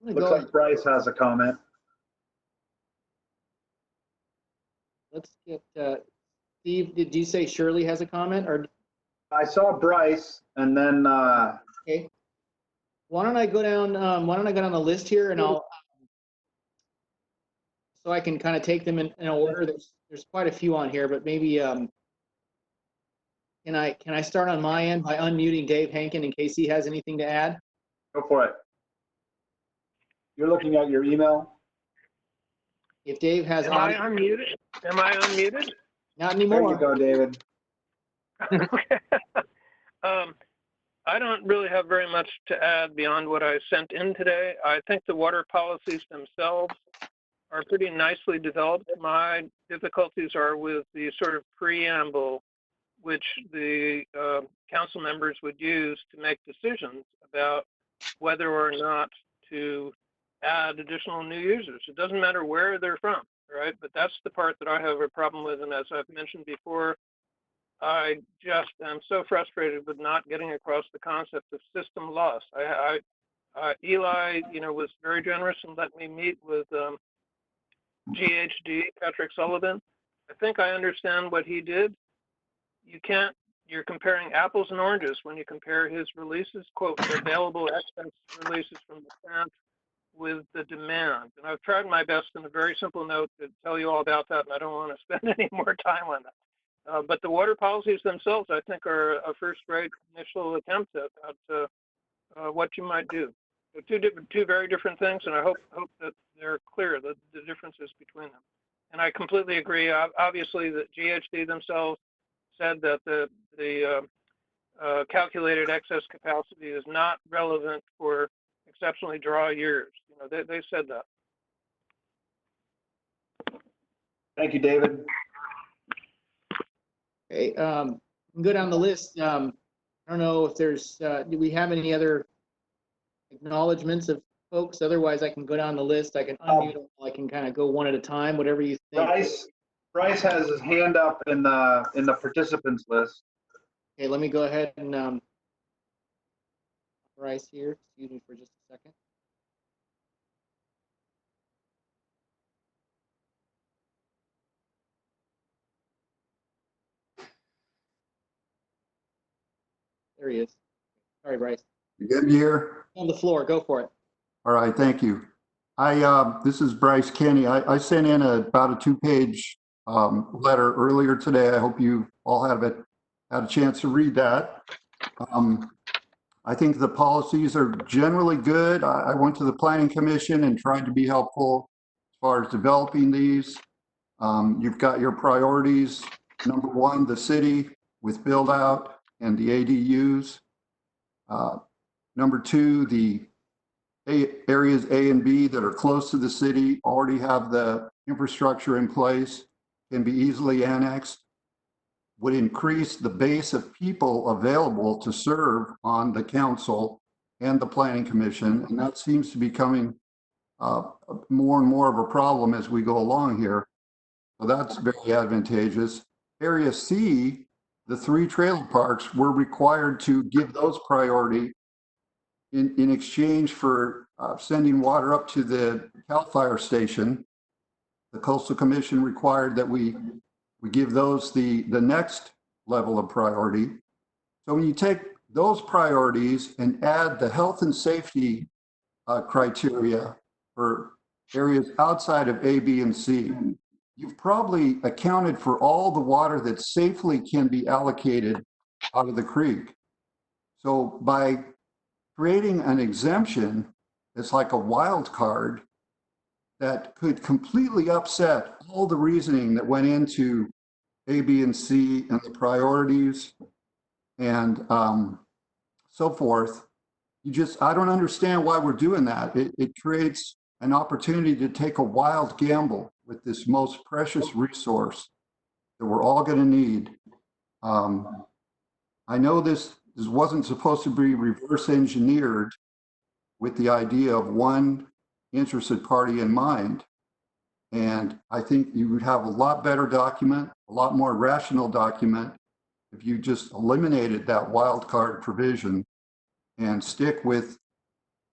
Speaker 4: Looks like Bryce has a comment.
Speaker 2: Let's get Steve. Did you say Shirley has a comment, or?
Speaker 4: I saw Bryce, and then.
Speaker 2: Okay. Why don't I go down? Why don't I go down the list here, and I'll. So I can kind of take them in order. There's quite a few on here, but maybe can I start on my end by unmuting Dave Hankin in case he has anything to add?
Speaker 4: Go for it. You're looking at your email.
Speaker 2: If Dave has.
Speaker 14: Am I unmuted? Am I unmuted?
Speaker 2: Not anymore.
Speaker 4: There you go, David.
Speaker 14: Okay. I don't really have very much to add beyond what I sent in today. I think the water policies themselves are pretty nicely developed. My difficulties are with the sort of preamble which the council members would use to make decisions about whether or not to add additional new users. It doesn't matter where they're from, right? But that's the part that I have a problem with. And as I've mentioned before, I just am so frustrated with not getting across the concept of system loss. Eli, was very generous and let me meet with GHD, Patrick Sullivan. I think I understand what he did. You're comparing apples and oranges when you compare his releases, quote, available excess releases from the plant with the demand. And I've tried my best in a very simple note to tell you all about that, and I don't want to spend any more time on that. But the water policies themselves, I think, are a first-rate initial attempt at what you might do. So two very different things, and I hope that they're clear, the differences between them. And I completely agree. Obviously, the GHD themselves said that the calculated excess capacity is not relevant for exceptionally dry years. They said that.
Speaker 4: Thank you, David.
Speaker 2: Okay, go down the list. I don't know if there's, do we have any other acknowledgements of folks? Otherwise, I can go down the list. I can unmute them. I can kind of go one at a time, whatever you think.
Speaker 4: Bryce has his hand up in the participants list.
Speaker 2: Okay, let me go ahead and Bryce here. Excuse me for just a second. There he is. Sorry, Bryce.
Speaker 8: You good here?
Speaker 2: On the floor, go for it.
Speaker 8: All right, thank you. This is Bryce Kenny. I sent in about a 2-page letter earlier today. I hope you all had a chance to read that. I think the policies are generally good. I went to the Planning Commission and tried to be helpful as far as developing these. You've got your priorities. Number one, the city with build out and the ADUs. Number two, the areas A and B that are close to the city already have the infrastructure in place, can be easily annexed, would increase the base of people available to serve on the council and the Planning Commission. And that seems to be becoming more and more of a problem as we go along here. So that's very advantageous. Area C, the 3 trailer parks, were required to give those priority in exchange for sending water up to the CAL FIRE station, the Coastal Commission required that we give those the next level of priority. So when you take those priorities and add the health and safety criteria for areas outside of A, B, and C, you've probably accounted for all the water that safely can be allocated out of the creek. So by creating an exemption, it's like a wild card that could completely upset all the reasoning that went into A, B, and C and the priorities and so forth. I don't understand why we're doing that. It creates an opportunity to take a wild gamble with this most precious resource that we're all going to need. I know this wasn't supposed to be reverse engineered with the idea of one interested party in mind. And I think you would have a lot better document, a lot more rational document, if you just eliminated that wild card provision and stick with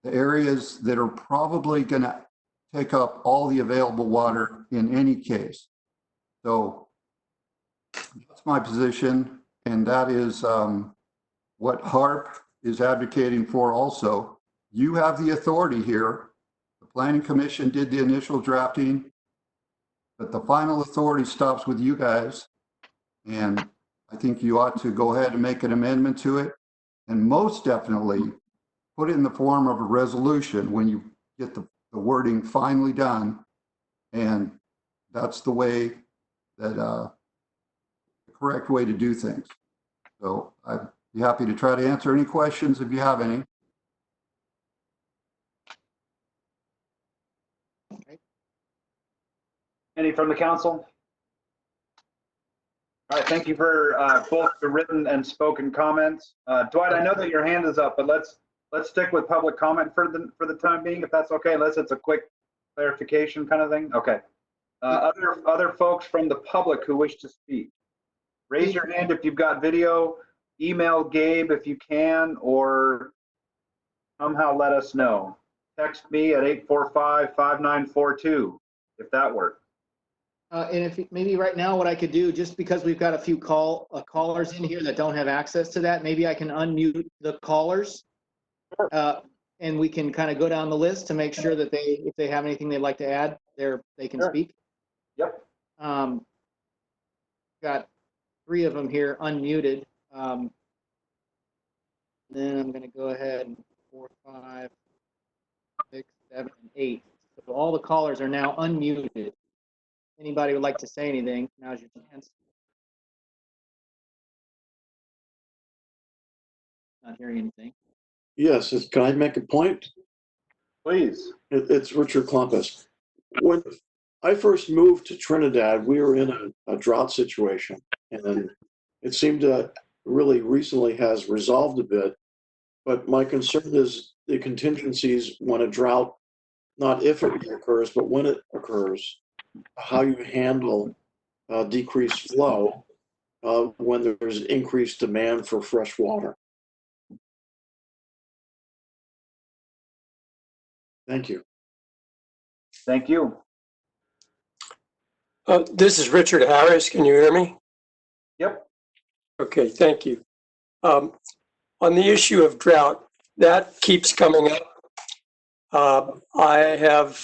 Speaker 8: the areas that are probably going to take up all the available water in any case. So that's my position, and that is what HARP is advocating for also. You have the authority here. The Planning Commission did the initial drafting, but the final authority stops with you guys. And I think you ought to go ahead and make an amendment to it, and most definitely put it in the form of a resolution when you get the wording finally done. And that's the way that the correct way to do things. So I'd be happy to try to answer any questions if you have any.
Speaker 4: Any from the council? All right, thank you for both the written and spoken comments. Dwight, I know that your hand is up, but let's stick with public comment for the time being, if that's okay, unless it's a quick clarification kind of thing. Okay. Other folks from the public who wish to speak, raise your hand if you've got video, email Gabe if you can, or somehow let us know. Text me at 845-5942 if that works.
Speaker 2: And if maybe right now what I could do, just because we've got a few callers in here that don't have access to that, maybe I can unmute the callers. And we can kind of go down the list to make sure that if they have anything they'd like to add, they can speak.
Speaker 4: Yep.
Speaker 2: Got 3 of them here unmuted. Then I'm going to go ahead and 4, 5, 6, 7, and 8. So all the callers are now unmuted. Anybody would like to say anything, now's your chance. Not hearing anything.
Speaker 15: Yes, can I make a point?
Speaker 4: Please.
Speaker 15: It's Richard Klumpus. When I first moved to Trinidad, we were in a drought situation, and it seemed to really recently has resolved a bit. But my concern is the contingencies when a drought, not if it occurs, but when it occurs, how you handle decreased flow when there's increased demand for fresh water. Thank you.
Speaker 4: Thank you.
Speaker 16: This is Richard Harris. Can you hear me?
Speaker 4: Yep.
Speaker 16: Okay, thank you. On the issue of drought, that keeps coming up. I have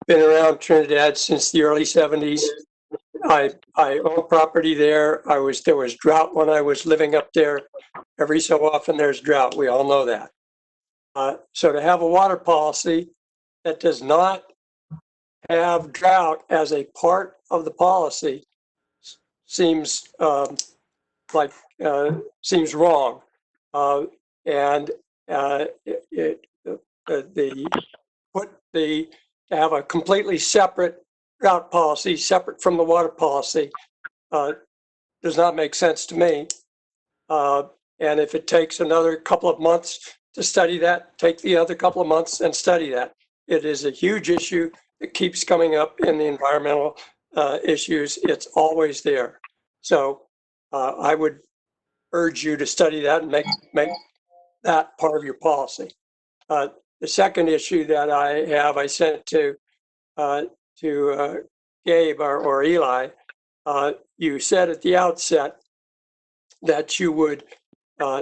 Speaker 16: been around Trinidad since the early 70s. I own property there. There was drought when I was living up there. Every so often there's drought. We all know that. So to have a water policy that does not have drought as a part of the policy seems seems wrong, to have a completely separate drought policy, separate from the water policy, does not make sense to me. And if it takes another couple of months to study that, take the other couple of months and study that. It is a huge issue that keeps coming up in the environmental issues. It's always there. So I would urge you to study that and make that part of your policy. The second issue that I sent to Gabe or Eli. You said at the outset that you would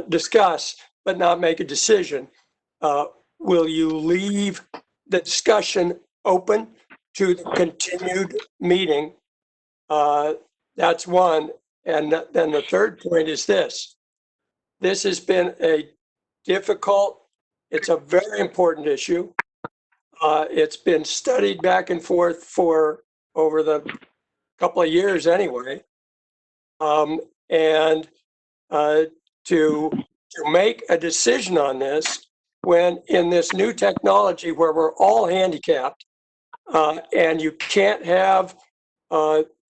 Speaker 16: discuss but not make a decision. Will you leave the discussion open to the continued meeting? That's one. And then the third point is this. This has been a difficult, it's a very important issue. It's been studied back and forth for over the couple of years anyway. And to make a decision on this when in this new technology where we're all handicapped and you can't have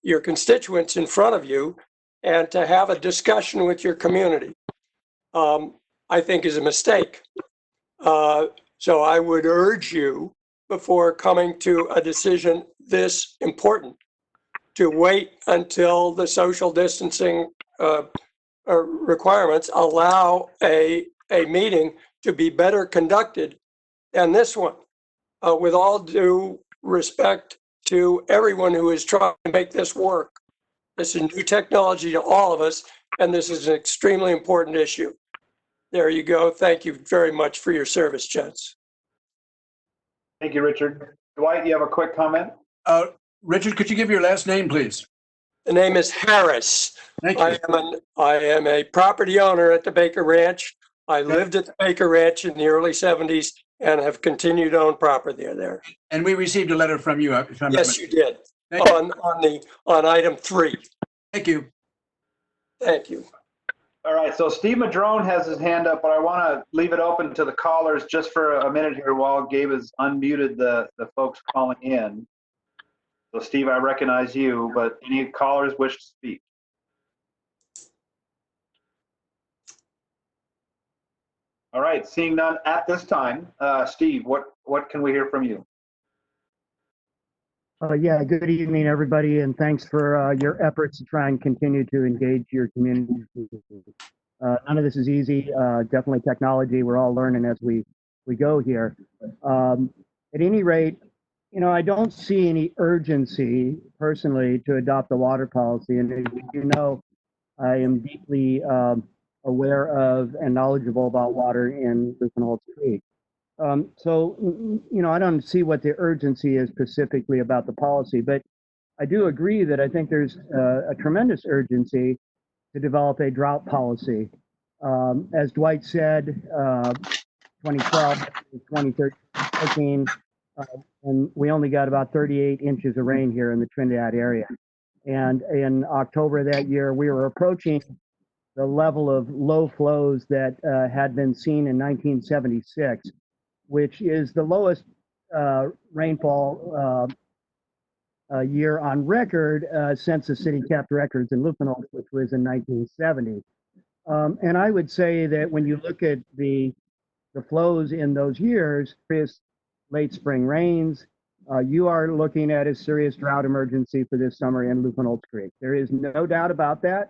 Speaker 16: your constituents in front of you and to have a discussion with your community, I think is a mistake. So I would urge you before coming to a decision this important to wait until the social distancing requirements allow a meeting to be better conducted than this one. With all due respect to everyone who is trying to make this work. This is new technology to all of us, and this is an extremely important issue. There you go. Thank you very much for your service, gents.
Speaker 4: Thank you, Richard. Dwight, you have a quick comment?
Speaker 1: Richard, could you give your last name, please?
Speaker 16: The name is Harris.
Speaker 1: Thank you.
Speaker 16: I am a property owner at the Baker Ranch. I lived at the Baker Ranch in the early 70s and have continued to own property there.
Speaker 1: And we received a letter from you. If I'm
Speaker 16: Yes, you did.
Speaker 1: Thank you.
Speaker 16: On item 3.
Speaker 1: Thank you.
Speaker 16: Thank you.
Speaker 4: All right, so Steve Madrone has his hand up, but I want to leave it open to the callers just for a minute here while Gabe has unmuted the folks calling in. So Steve, I recognize you, but any callers wish to speak? All right, seeing none at this time, Steve, what can we hear from you?
Speaker 17: Yeah, good evening, everybody, and thanks for your efforts to try and continue to engage your community. None of this is easy. Definitely technology. We're all learning as we go here. At any rate, you know, I don't see any urgency personally to adopt a water policy. And as you know, I am deeply aware of and knowledgeable about water in Humboldt Creek. So, you know, I don't see what the urgency is specifically about the policy, but I do agree that I think there's a tremendous urgency to develop a drought policy. As Dwight said, 2012, 2013, and we only got about 38 inches of rain here in the Trinidad area. And in October of that year, we were approaching the level of low flows that had been seen in 1976, which is the lowest rainfall year on record since the city kept records in Humboldt, which was in 1970. And I would say that when you look at the flows in those years, late spring rains, you are looking at a serious drought emergency for this summer in Humboldt Creek. There is no doubt about that,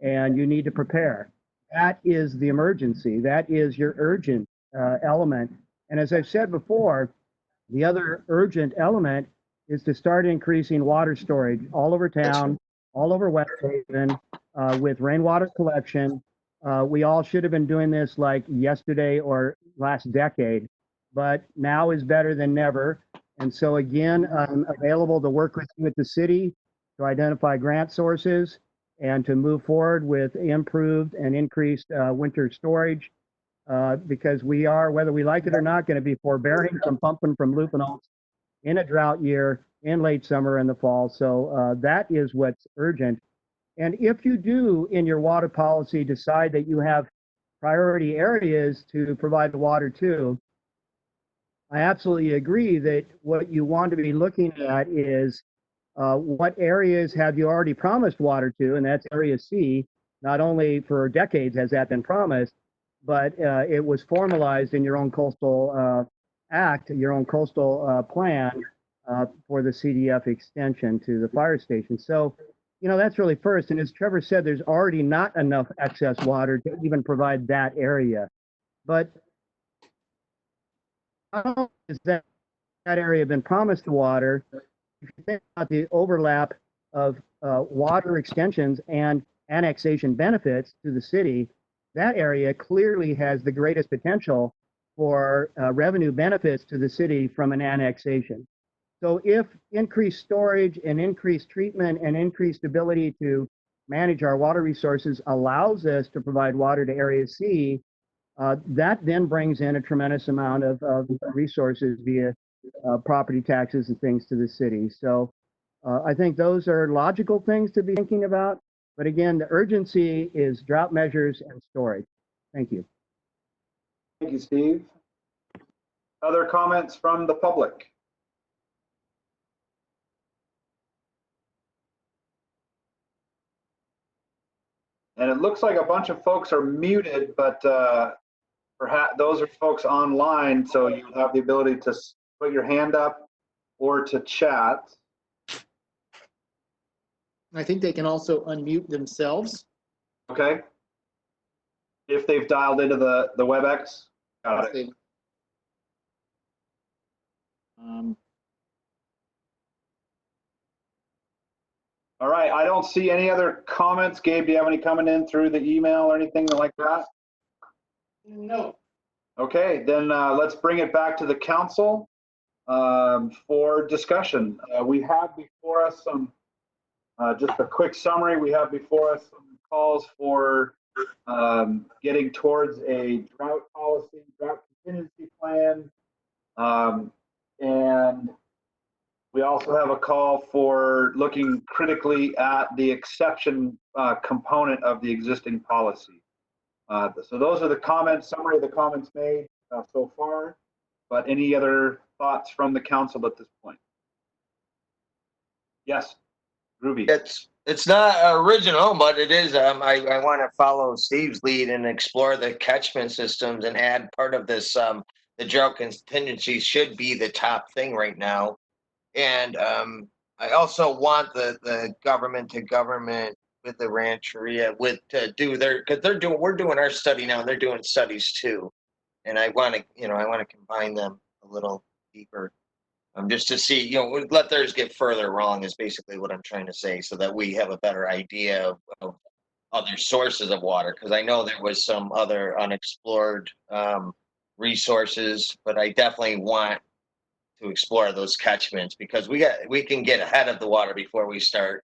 Speaker 17: and you need to prepare. That is the emergency. That is your urgent element. And as I've said before, the other urgent element is to start increasing water storage all over town, all over West Haven, with rainwater collection. We all should have been doing this like yesterday or last decade, but now is better than never. And so again, I'm available to work with you at the city to identify grant sources and to move forward with improved and increased winter storage. Because we are, whether we like it or not, going to be forbearing from pumping from Humboldt in a drought year in late summer and the fall. So that is what's urgent. And if you do in your water policy decide that you have priority areas to provide the water to, I absolutely agree that what you want to be looking at is what areas have you already promised water to, and that's area C. Not only for decades has that been promised, but it was formalized in your own coastal act, your own coastal plan for the CDF extension to the fire station. So, you know, that's really first. And as Trevor said, there's already not enough excess water to even provide that area. But not only is that area been promised the water, if you think about the overlap of water extensions and annexation benefits to the city, that area clearly has the greatest potential for revenue benefits to the city from an annexation. So if increased storage and increased treatment and increased ability to manage our water resources allows us to provide water to Area C, that then brings in a tremendous amount of resources via property taxes and things to the city. So I think those are logical things to be thinking about. But again, the urgency is drought measures and storage. Thank you.
Speaker 4: Thank you, Steve. Other comments from the public? And it looks like a bunch of folks are muted, but perhaps those are folks online, so you have the ability to put your hand up or to chat.
Speaker 2: I think they can also unmute themselves.
Speaker 4: Okay. If they've dialed into the WebEx. Got it. All right, I don't see any other comments. Gabe, do you have any coming in through the email or anything like that?
Speaker 2: No.
Speaker 4: Okay, then let's bring it back to the council for discussion. We have before us some, just a quick summary, we have before us some calls for getting towards a drought policy, drought contingency plan, and we also have a call for looking critically at the exception component of the existing policy. So those are the comments, summary of the comments made so far, but any other thoughts from the council at this point? Yes, Ruby.
Speaker 7: It's not original, but it is. I want to follow Steve's lead and explore the catchment systems and add part of this. The drought contingency should be the top thing right now. And I also want the government to government with the rancheria to do their, because we're doing our study now and they're doing studies too. And I want to combine them a little deeper. Just to see, let theirs get further wrong is basically what I'm trying to say, so that we have a better idea of other sources of water. Because I know there was some other unexplored resources, but I definitely want to explore those catchments, because we can get ahead of the water before we start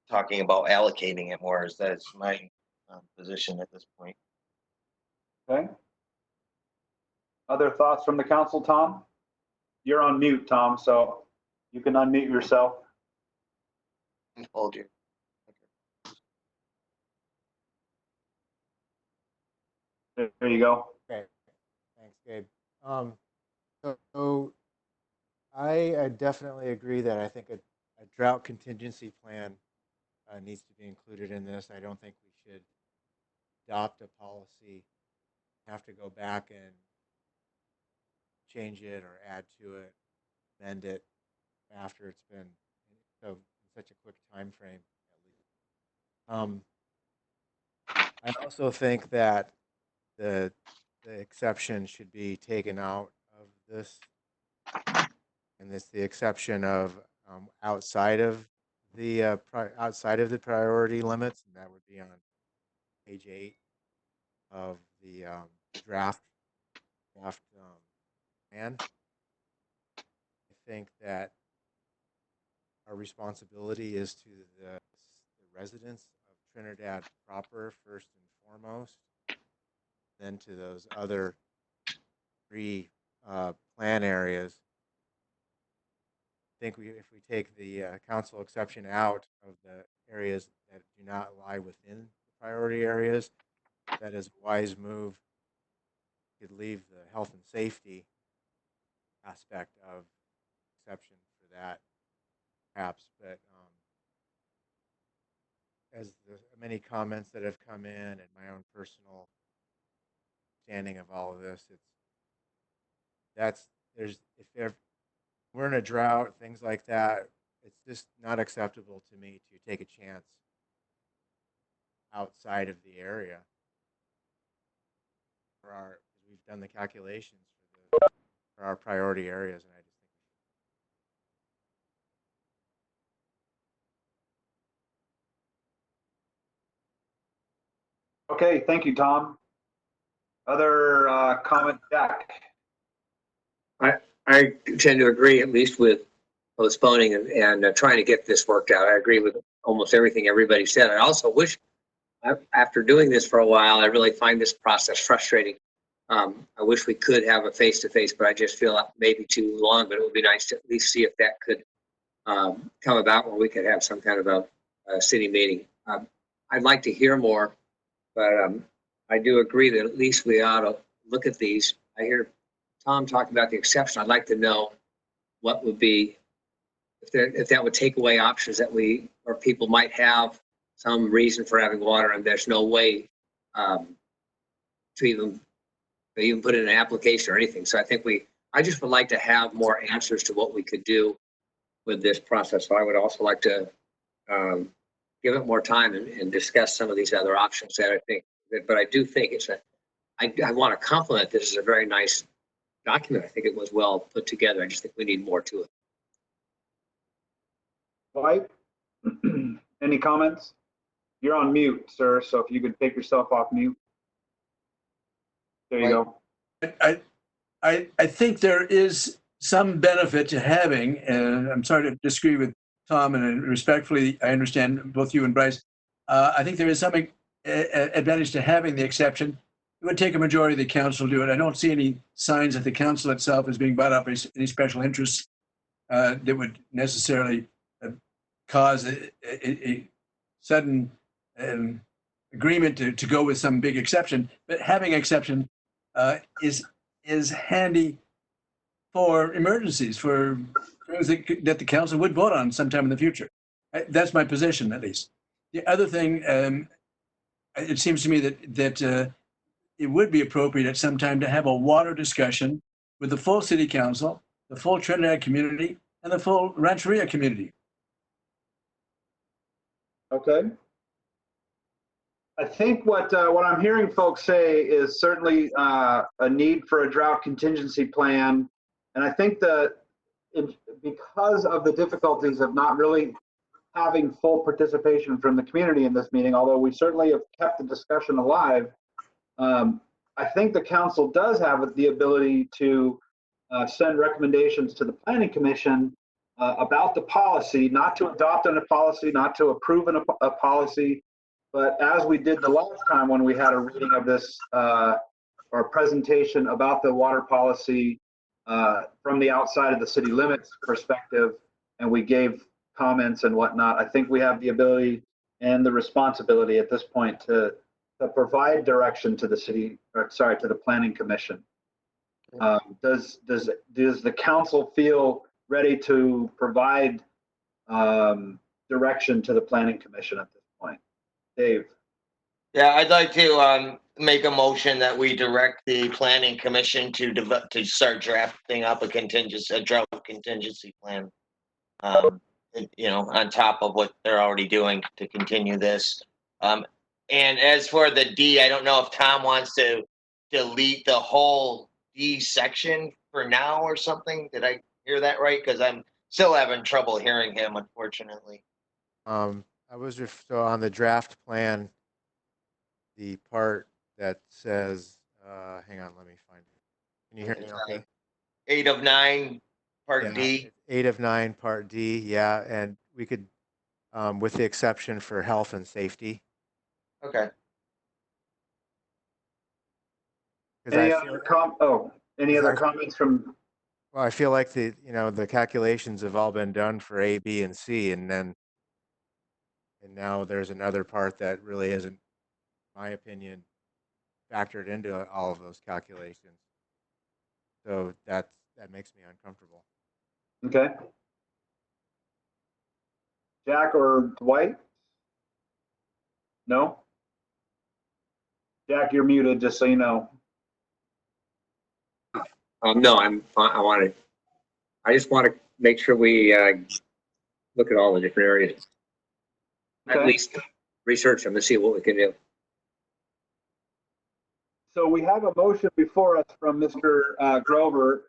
Speaker 7: talking about allocating it more. That's my position at this point.
Speaker 4: Okay. Other thoughts from the council, Tom? You're on mute, Tom, so you can unmute yourself.
Speaker 7: Hold you.
Speaker 4: There you go.
Speaker 3: Okay, thanks, Gabe. So I definitely agree that I think a drought contingency plan needs to be included in this. I don't think we should adopt a policy, have to go back and change it or add to it, amend it after it's been in such a quick time frame, at least. I also think that the exception should be taken out of this, and it's the exception of outside of the priority limits, and that would be on page 8 of the draft plan. I think that our responsibility is to the residents of Trinidad proper first and foremost, then to those other 3 plan areas. I think if we take the council exception out of the areas that do not lie within the priority areas, that is a wise move. You could leave the health and safety aspect of exception for that, perhaps, but as the many comments that have come in and my own personal understanding of all of this, if we're in a drought, things like that, it's just not acceptable to me to take a chance outside of the area. We've done the calculations for are our priority areas. And I just
Speaker 4: Okay, thank you, Tom. Other comment, Jack?
Speaker 5: I tend to agree, at least with postponing and trying to get this worked out. I agree with almost everything everybody said. I also wish, after doing this for a while, I really find this process frustrating. I wish we could have a face-to-face, but I just feel like maybe too long, but it would be nice to at least see if that could come about where we could have some kind of a city meeting. I'd like to hear more, but I do agree that at least we ought to look at these. I hear Tom talking about the exception. I'd like to know what would be, if that would take away options that or people might have some reason for having water and there's no way to even put in an application or anything. So I just would like to have more answers to what we could do with this process. So I would also like to give it more time and discuss some of these other options that I think, but I do think I want to compliment this as a very nice document. I think it was well put together. I just think we need more to it.
Speaker 4: Dwight, any comments? You're on mute, sir, so if you could take yourself off mute. There you go.
Speaker 1: I think there is some benefit to having, and I'm sorry to disagree with Tom, and respectfully, I understand both you and Bryce. I think there is some advantage to having the exception. It would take a majority of the council to do it. I don't see any signs that the council itself is being brought up any special interests that would necessarily cause a sudden agreement to go with some big exception. But having exception is handy for emergencies, for things that the council would vote on sometime in the future. That's my position, at least. The other thing, it seems to me that it would be appropriate at some time to have a water discussion with the full city council, the full Trinidad community, and the full Rancheria community.
Speaker 4: Okay. I think what I'm hearing folks say is certainly a need for a drought contingency plan. And I think that because of the difficulties of not really having full participation from the community in this meeting, although we certainly have kept the discussion alive, I think the council does have the ability to send recommendations to the Planning Commission about the policy, not to adopt a policy, not to approve a policy, but as we did the last time when we had a reading of this or presentation about the water policy from the outside of the city limits perspective, and we gave comments and whatnot, I think we have the ability and the responsibility at this point to provide direction to the city, or sorry, to the Planning Commission. Does the council feel ready to provide direction to the Planning Commission at this point? Dave?
Speaker 7: Yeah, I'd like to make a motion that we direct the Planning Commission to start drafting up a drought contingency plan. On top of what they're already doing to continue this. And as for the D, I don't know if Tom wants to delete the whole D section for now or something. Did I hear that right? Because I'm still having trouble hearing him, unfortunately.
Speaker 3: so on the draft plan, the part that says, hang on, let me find it. Can you hear me okay?
Speaker 7: 8 of 9, part D.
Speaker 3: 8 of 9, part D, yeah. And we could, with the exception for health and safety.
Speaker 7: Okay.
Speaker 4: Any other comments from?
Speaker 3: Well, I feel like the calculations have all been done for A, B, and C, and now there's another part that really isn't, in my opinion, factored into all of those calculations. So that makes me uncomfortable.
Speaker 4: Okay. Jack or Dwight? No? Jack, you're muted, just so you know.
Speaker 5: No, I just want to make sure we look at all the different areas.
Speaker 4: Okay.
Speaker 5: At least research them and see what we can do.
Speaker 4: So we have a motion before us from Mr. Grover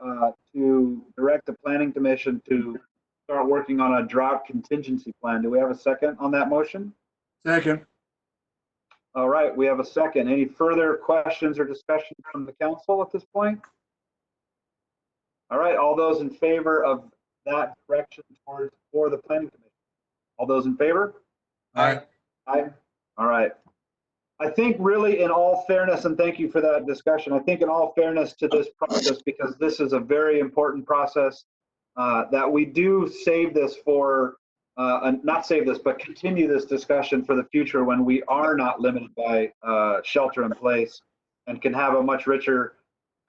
Speaker 4: to direct the Planning Commission to start working on a drought contingency plan. Do we have a second on that motion?
Speaker 1: Second.
Speaker 4: All right, we have a second. Any further questions or discussion from the council at this point? All right, all those in favor of that direction for the Planning Commission? All those in favor?
Speaker 1: Aye.
Speaker 4: Aye. All right. I think really in all fairness, and thank you for that discussion, I think in all fairness to this process, because this is a very important process, that we do save this for, not save this, but continue this discussion for the future when we are not limited by shelter in place and can have a much richer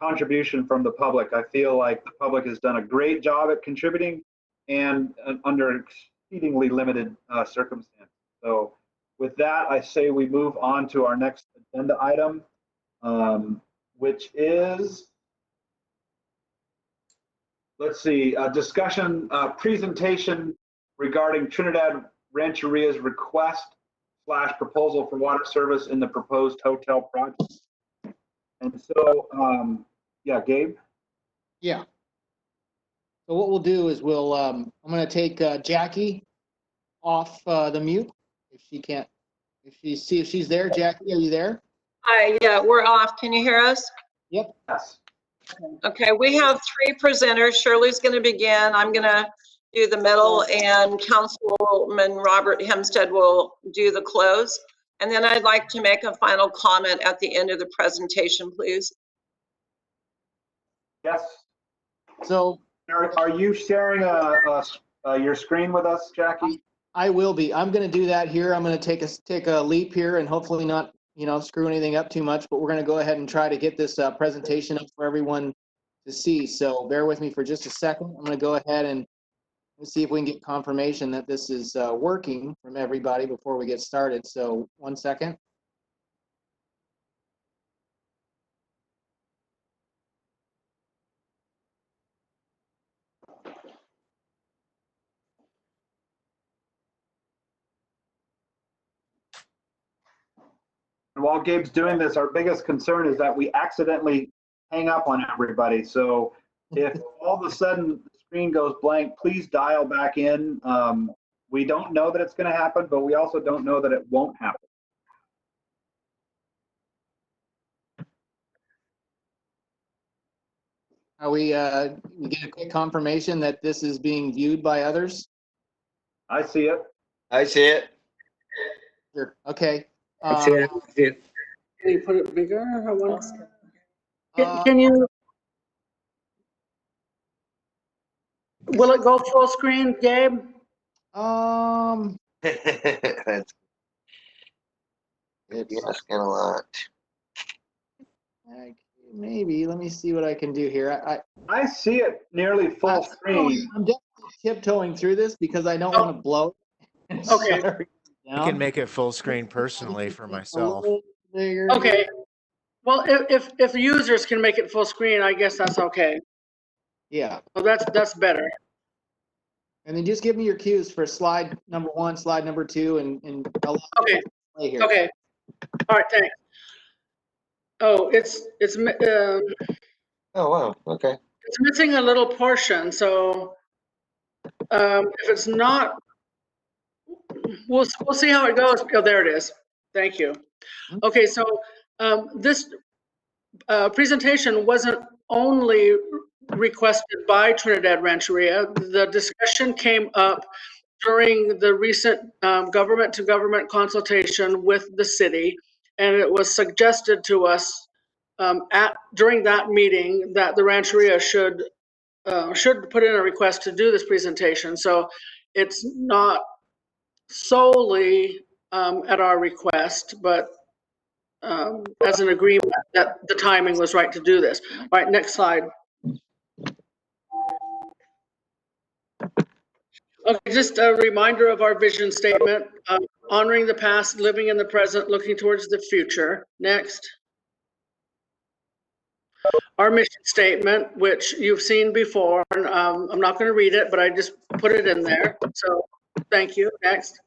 Speaker 4: contribution from the public. I feel like the public has done a great job at contributing and under exceedingly limited circumstances. So with that, I say we move on to our next agenda item, which is, let's see, a discussion, presentation regarding Trinidad Rancheria's request/proposal for water service in the proposed hotel project. And so, yeah, Gabe?
Speaker 2: Yeah. So what we'll do is we'll, I'm going to take Jackie off the mute if she can't, see if she's there. Jackie, are you there?
Speaker 18: Hi, yeah, we're off. Can you hear us?
Speaker 2: Yep.
Speaker 4: Yes.
Speaker 18: Okay, we have 3 presenters. Shirley's going to begin. I'm going to do the middle, and Councilman Robert Hempstead will do the close. And then I'd like to make a final comment at the end of the presentation, please.
Speaker 4: Yes.
Speaker 2: So,
Speaker 4: are you sharing your screen with us, Jackie?
Speaker 2: I will be. I'm going to do that here. I'm going to take a leap here and hopefully not, screw anything up too much, but we're going to go ahead and try to get this presentation up for everyone to see. So bear with me for just a second. I'm going to go ahead and see if we can get confirmation that this is working from everybody before we get started. So 1 second.
Speaker 4: And while Gabe's doing this, our biggest concern is that we accidentally hang up on everybody. So if all of a sudden the screen goes blank, please dial back in. We don't know that it's going to happen, but we also don't know that it won't happen.
Speaker 2: Are we get a quick confirmation that this is being viewed by others?
Speaker 4: I see it.
Speaker 7: I see it.
Speaker 2: Sure. Okay.
Speaker 5: Can
Speaker 11: you put it bigger? Can you? Will it go full screen, Gabe?
Speaker 7: That's you're asking a lot.
Speaker 2: Maybe. Let me see what I can do here.
Speaker 4: I see it nearly full screen.
Speaker 2: I'm definitely tiptoeing through this because I don't want to blow it.
Speaker 11: Okay.
Speaker 3: I can make it full screen personally for myself.
Speaker 11: Okay. Well, if the users can make it full screen, I guess that's okay.
Speaker 2: Yeah.
Speaker 11: Well, that's better.
Speaker 2: And then just give me your cues for slide number 1, slide number 2, and I'll
Speaker 11: okay.
Speaker 2: Play here.
Speaker 11: Okay. All right. Thanks. Oh, it's
Speaker 7: oh wow. Okay.
Speaker 11: It's missing a little portion, so if it's not, we'll see how it goes. Oh, there it is. Thank you. Okay, so this presentation wasn't only requested by Trinidad Rancheria. The discussion came up during the recent government-to-government consultation with the city, and it was suggested to us during that meeting that the Rancheria should put in a request to do this presentation. So it's not solely at our request, but as an agreement that the timing was right to do this. All right, next slide. Okay, just a reminder of our vision statement, honoring the past, living in the present, looking towards the future. Next. Our mission statement, which you've seen before, and I'm not going to read it, but I just put it in there. So thank you. Next.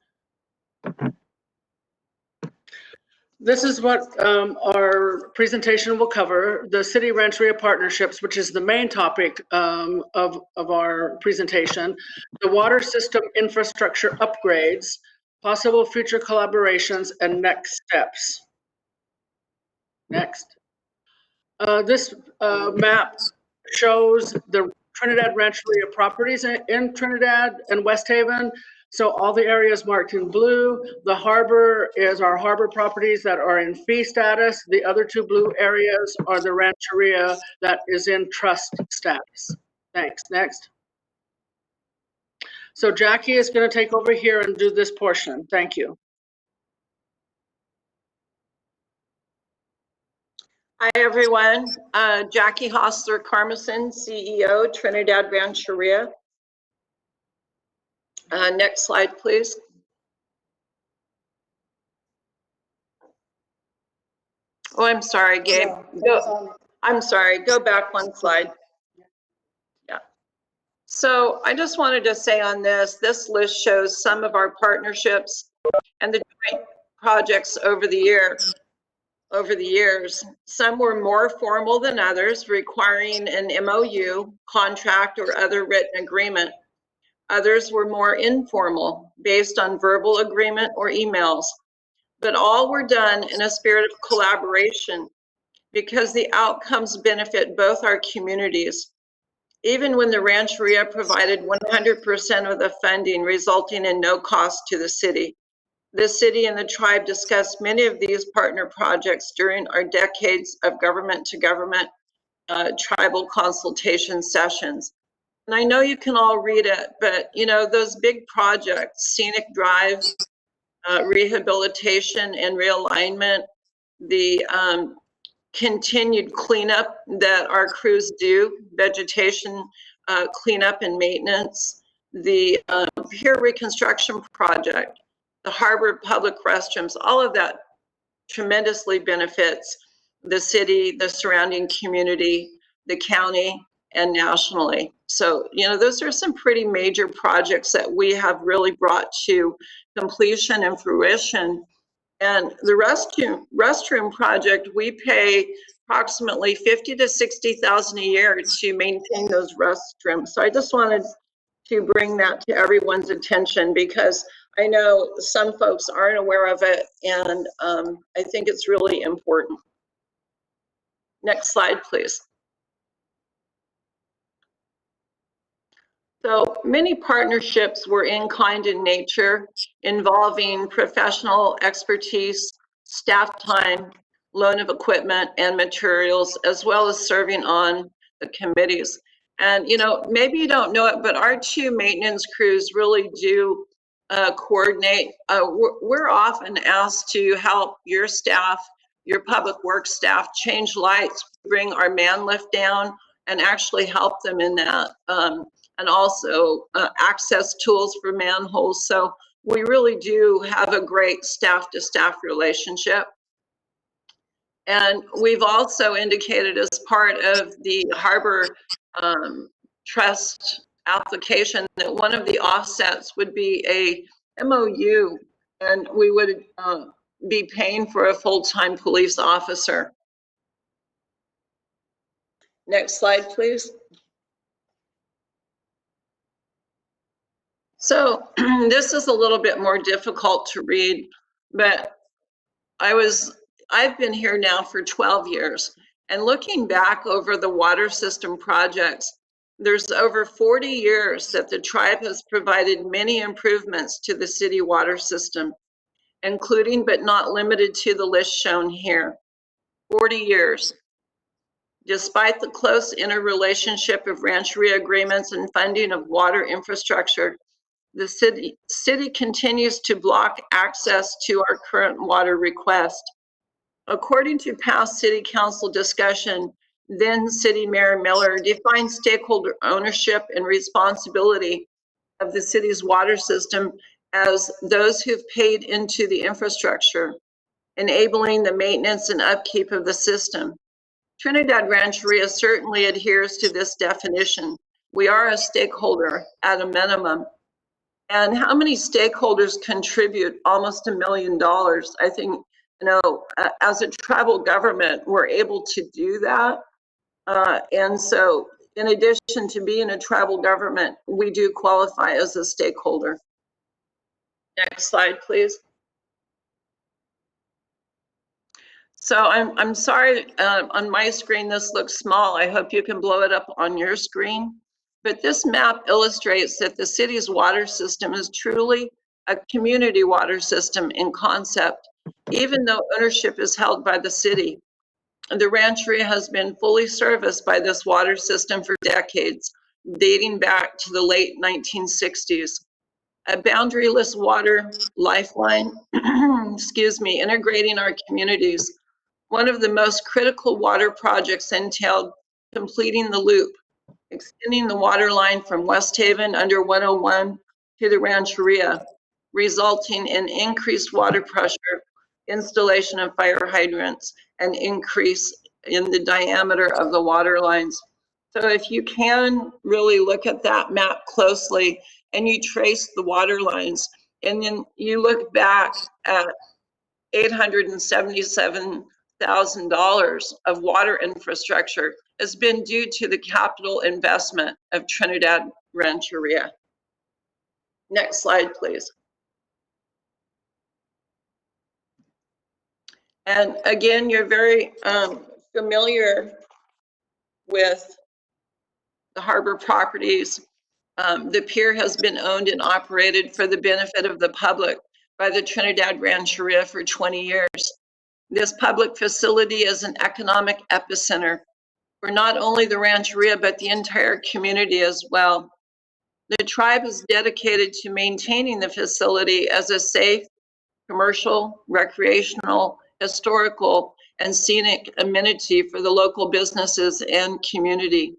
Speaker 11: This is what our presentation will cover, the City Rancheria Partnerships, which is the main topic of our presentation, the water system infrastructure upgrades, possible future collaborations, and next steps. Next. This map shows the Trinidad Rancheria properties in Trinidad and West Haven. So all the areas marked in blue. The harbor is our harbor properties that are in fee status. The other two blue areas are the Rancheria that is in trust status. Thanks. Next. So Jackie is going to take over here and do this portion. Thank you.
Speaker 18: Hi, everyone. Jackie Hostler Carmison, CEO, Trinidad Rancheria. Next slide, please. Oh, I'm sorry, Gabe. I'm sorry, go back one slide. Yeah. So I just wanted to say on this list shows some of our partnerships and the joint projects over the years. Some were more formal than others, requiring an MOU, contract, or other written agreement. Others were more informal, based on verbal agreement or emails. But all were done in a spirit of collaboration because the outcomes benefit both our communities. Even when the Rancheria provided 100% of the funding, resulting in no cost to the city. The city and the tribe discussed many of these partner projects during our decades of government to government tribal consultation sessions. And I know you can all read it, but you know, those big projects, scenic drive, rehabilitation and realignment, the continued cleanup that our crews do, vegetation cleanup and maintenance, the pier reconstruction project, the harbor public restrooms, all of that tremendously benefits the city, the surrounding community, the county, and nationally. So, you know, those are some pretty major projects that we have really brought to completion and fruition. And the restroom project, we pay approximately $50,000 to $60,000 a year to maintain those restrooms. So I just wanted to bring that to everyone's attention because I know some folks aren't aware of it, and I think it's really important. Next slide, please. So many partnerships were in kind in nature, involving professional expertise, staff time, loan of equipment and materials, as well as serving on the committees. And, you know, maybe you don't know it, but our two maintenance crews really do coordinate. We're often asked to help your staff, your public works staff, change lights, bring our man lift down, and actually help them in that. And also access tools for manholes. So we really do have a great staff-to-staff relationship. And we've also indicated as part of the Harbor Trust application that one of the offsets would be a MOU, and we would be paying for a full-time police officer. Next slide, please. So this is a little bit more difficult to read, but I've been here now for 12 years, and looking back over the water system projects, there's over 40 years that the tribe has provided many improvements to the city water system, including but not limited to the list shown here. 40 years. Despite the close interrelationship of rancheria agreements and funding of water infrastructure, the city continues to block access to our current water request. According to past city council discussion, then City Mayor Miller defined stakeholder ownership and responsibility of the city's water system as those who've paid into the infrastructure, enabling the maintenance and upkeep of the system. Trinidad Rancheria certainly adheres to this definition. We are a stakeholder at a minimum. And how many stakeholders contribute almost $1 million? I think as a tribal government, we're able to do that. And so in addition to being a tribal government, we do qualify as a stakeholder. Next slide, please. So I'm sorry, on my screen this looks small. I hope you can blow it up on your screen. But this map illustrates that the city's water system is truly a community water system in concept, even though ownership is held by the city. The Rancheria has been fully serviced by this water system for decades, dating back to the late 1960s. A boundaryless water lifeline, excuse me, integrating our communities. One of the most critical water projects entailed completing the loop, extending the water line from West Haven under 101 to the Rancheria, resulting in increased water pressure, installation of fire hydrants, and increase in the diameter of the water lines. So if you can really look at that map closely and you trace the water lines, and then you look back at $877,000 of water infrastructure has been due to the capital investment of Trinidad Rancheria. Next slide, please. And again, you're very familiar with the harbor properties. The pier has been owned and operated for the benefit of the public by the Trinidad Rancheria for 20 years. This public facility is an economic epicenter for not only the Rancheria, but the entire community as well. The tribe is dedicated to maintaining the facility as a safe, commercial, recreational, historical, and scenic amenity for the local businesses and community.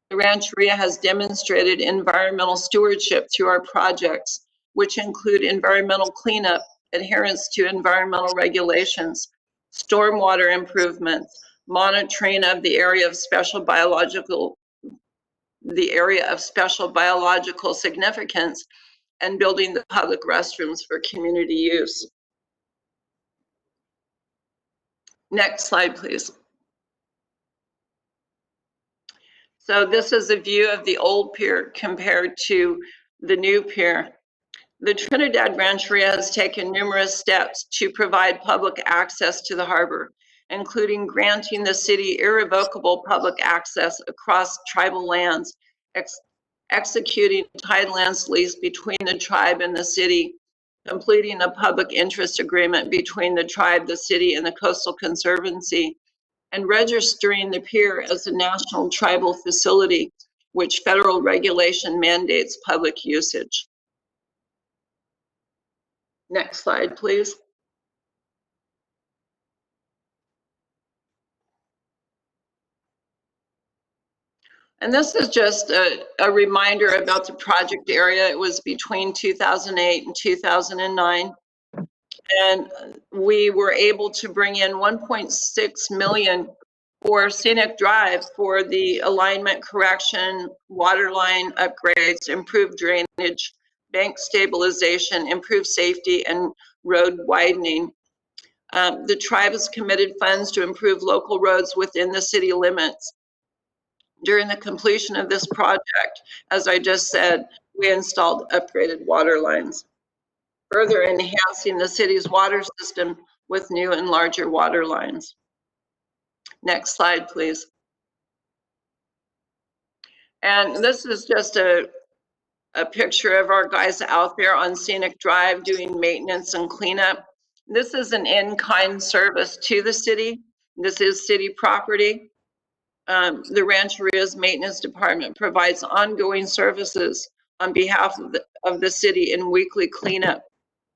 Speaker 18: The Rancheria has demonstrated environmental stewardship through our projects, which include environmental cleanup, adherence to environmental regulations, stormwater improvements, monitoring of the area of special biological significance, and building the public restrooms for community use. Next slide, please. So this is a view of the old pier compared to the new pier. The Trinidad Rancheria has taken numerous steps to provide public access to the harbor, including granting the city irrevocable public access across tribal lands, executing Tidelands lease between the tribe and the city, completing a public interest agreement between the tribe, the city, and the Coastal Conservancy, and registering the pier as a national tribal facility, which federal regulation mandates public usage. Next slide, please. And this is just a reminder about the project area. It was between 2008 and 2009. And we were able to bring in 1.6 million for Scenic Drive for the alignment correction, water line upgrades, improved drainage, bank stabilization, improved safety, and road widening. The tribe has committed funds to improve local roads within the city limits. During the completion of this project, as I just said, we installed upgraded water lines, further enhancing the city's water system with new and larger water lines. Next slide, please. And this is just a picture of our guys out there on Scenic Drive doing maintenance and cleanup. This is an in-kind service to the city. This is city property. The Rancheria's maintenance department provides ongoing services on behalf of the city in weekly cleanup,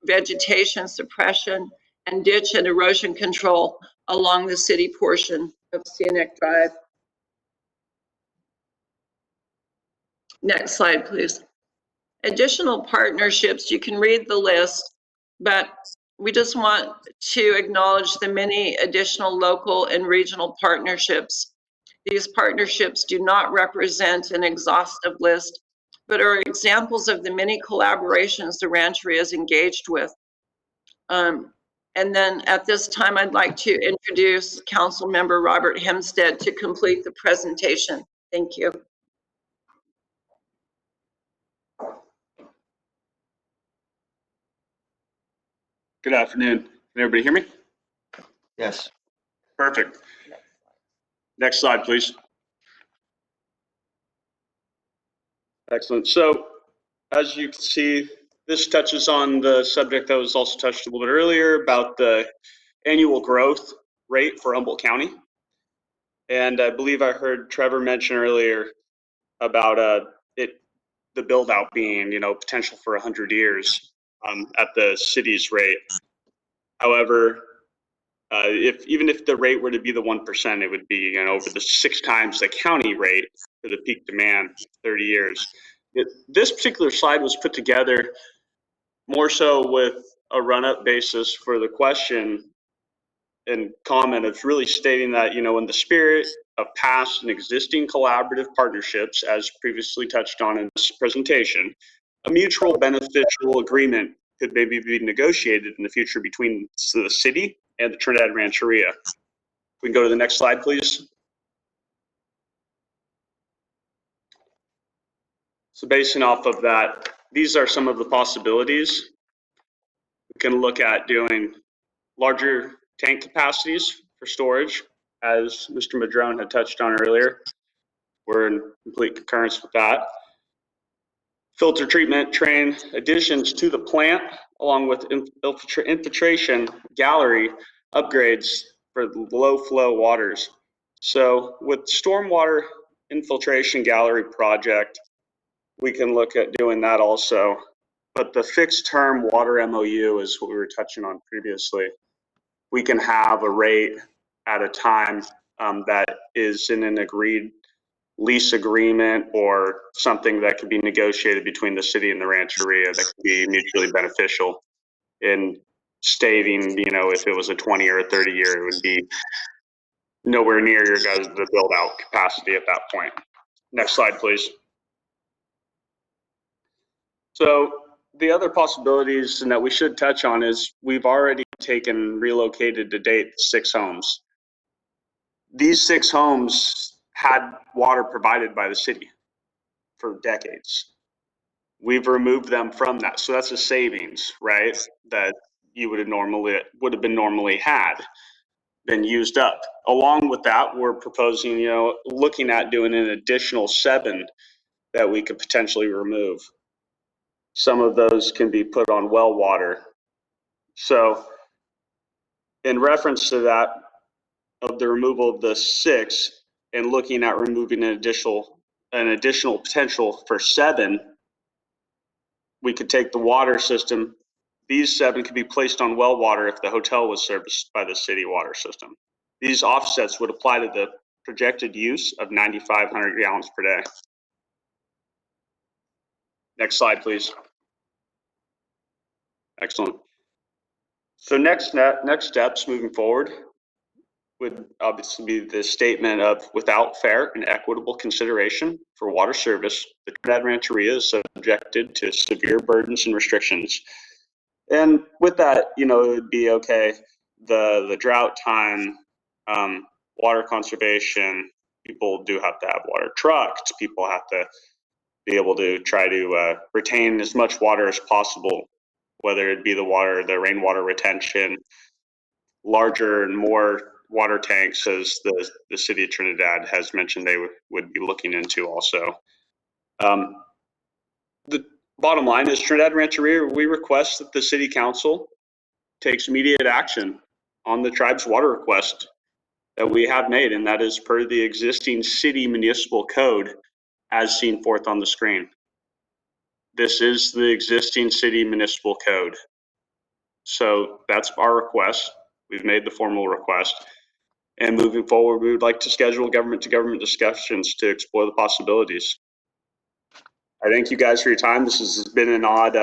Speaker 18: vegetation suppression, and ditch and erosion control along the city portion of Scenic Drive. Next slide, please. Additional partnerships, you can read the list, but we just want to acknowledge the many additional local and regional partnerships. These partnerships do not represent an exhaustive list, but are examples of the many collaborations the Rancheria is engaged with. And then at this time, I'd like to introduce Councilmember Robert Hempstead to complete the presentation. Thank you.
Speaker 19: Good afternoon. Can everybody hear me?
Speaker 7: Yes.
Speaker 19: Perfect. Next slide, please. Excellent. So as you can see, this touches on the subject that was also touched a little bit earlier about the annual growth rate for Humboldt County. And I believe I heard Trevor mention earlier about the build out being, potential for 100 years at the city's rate. However, even if the rate were to be the 1%, it would be over the 6 times the county rate for the peak demand, 30 years. This particular slide was put together more so with a run-up basis for the question and comment of really stating that, in the spirit of past and existing collaborative partnerships, as previously touched on in this presentation, a mutual beneficial agreement could maybe be negotiated in the future between the city and the Trinidad Rancheria. We can go to the next slide, please. So basing off of that, these are some of the possibilities. We can look at doing larger tank capacities for storage, as Mr. Madrone had touched on earlier. We're in complete concurrence with that. Filter treatment train additions to the plant, along with infiltration gallery upgrades for low flow waters. So with stormwater infiltration gallery project, we can look at doing that also. But the fixed term water MOU is what we were touching on previously. We can have a rate at a time that is in an agreed lease agreement or something that could be negotiated between the city and the rancheria that could be mutually beneficial in stating, if it was a 20 or a 30 year, it would be nowhere near your guys' the build out capacity at that point. Next slide, please. So the other possibilities and that we should touch on is we've already relocated to date 6 homes. These 6 homes had water provided by the city for decades. We've removed them from that. So that's a savings, right? That you would have been normally been used up. Along with that, we're proposing, looking at doing an additional 7 that we could potentially remove. Some of those can be put on well water. So in reference to that, of the removal of the 6 and looking at removing an additional potential for 7, we could take the water system. These 7 could be placed on well water if the hotel was serviced by the city water system. These offsets would apply to the projected use of 9,500 gallons per day. Next slide, please. Excellent. So next steps moving forward would obviously be the statement of without fair and equitable consideration for water service, the Trinidad Rancheria is subjected to severe burdens and restrictions. And with that, it would be okay. The drought time, water conservation, people do have to have water trucks. People have to be able to try to retain as much water as possible, whether it be the rainwater retention, larger and more water tanks, as the city of Trinidad has mentioned they would be looking into also. The bottom line is Trinidad Rancheria, we request that the city council takes immediate action on the tribe's water request that we have made, and that is per the existing city municipal code as seen forth on the screen. This is the existing city municipal code. So that's our request. We've made the formal request. And moving forward, we would like to schedule government-to-government discussions to explore the possibilities. I thank you guys for your time. This has been an odd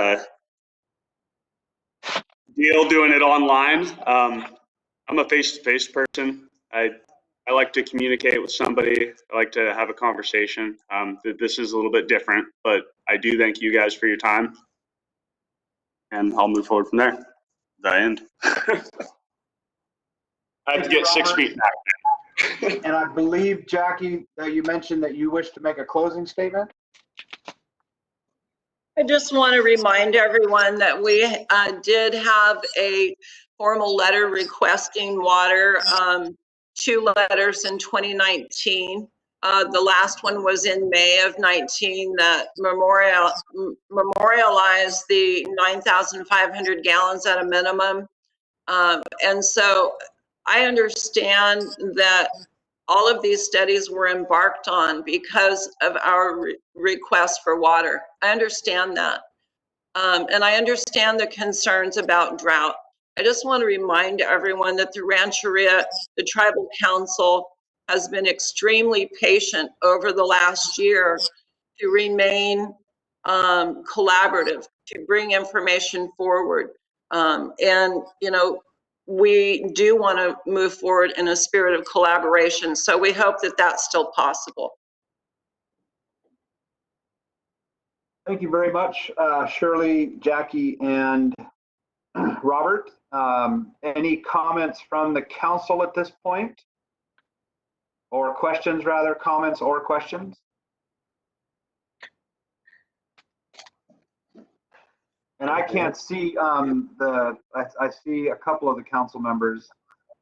Speaker 19: deal doing it online. I'm a face-to-face person. I like to communicate with somebody. I like to have a conversation. This is a little bit different, but I do thank you guys for your time. And I'll move forward from there. Diane. I have to get 6 feet back.
Speaker 4: And I believe, Jackie, that you mentioned that you wish to make a closing statement.
Speaker 18: I just want to remind everyone that we did have a formal letter requesting water, 2 letters in 2019. The last one was in May of 19 that memorialized the 9,500 gallons at a minimum. And so I understand that all of these studies were embarked on because of our request for water. I understand that. And I understand the concerns about drought. I just want to remind everyone that the Rancheria, the tribal council, has been extremely patient over the last year to remain collaborative, to bring information forward. And, you know, we do want to move forward in a spirit of collaboration. So we hope that that's still possible.
Speaker 4: Thank you very much, Shirley, Jackie, and Robert. Any comments from the council at this point? Or questions, rather, comments or questions? And I can't see I see a couple of the council members.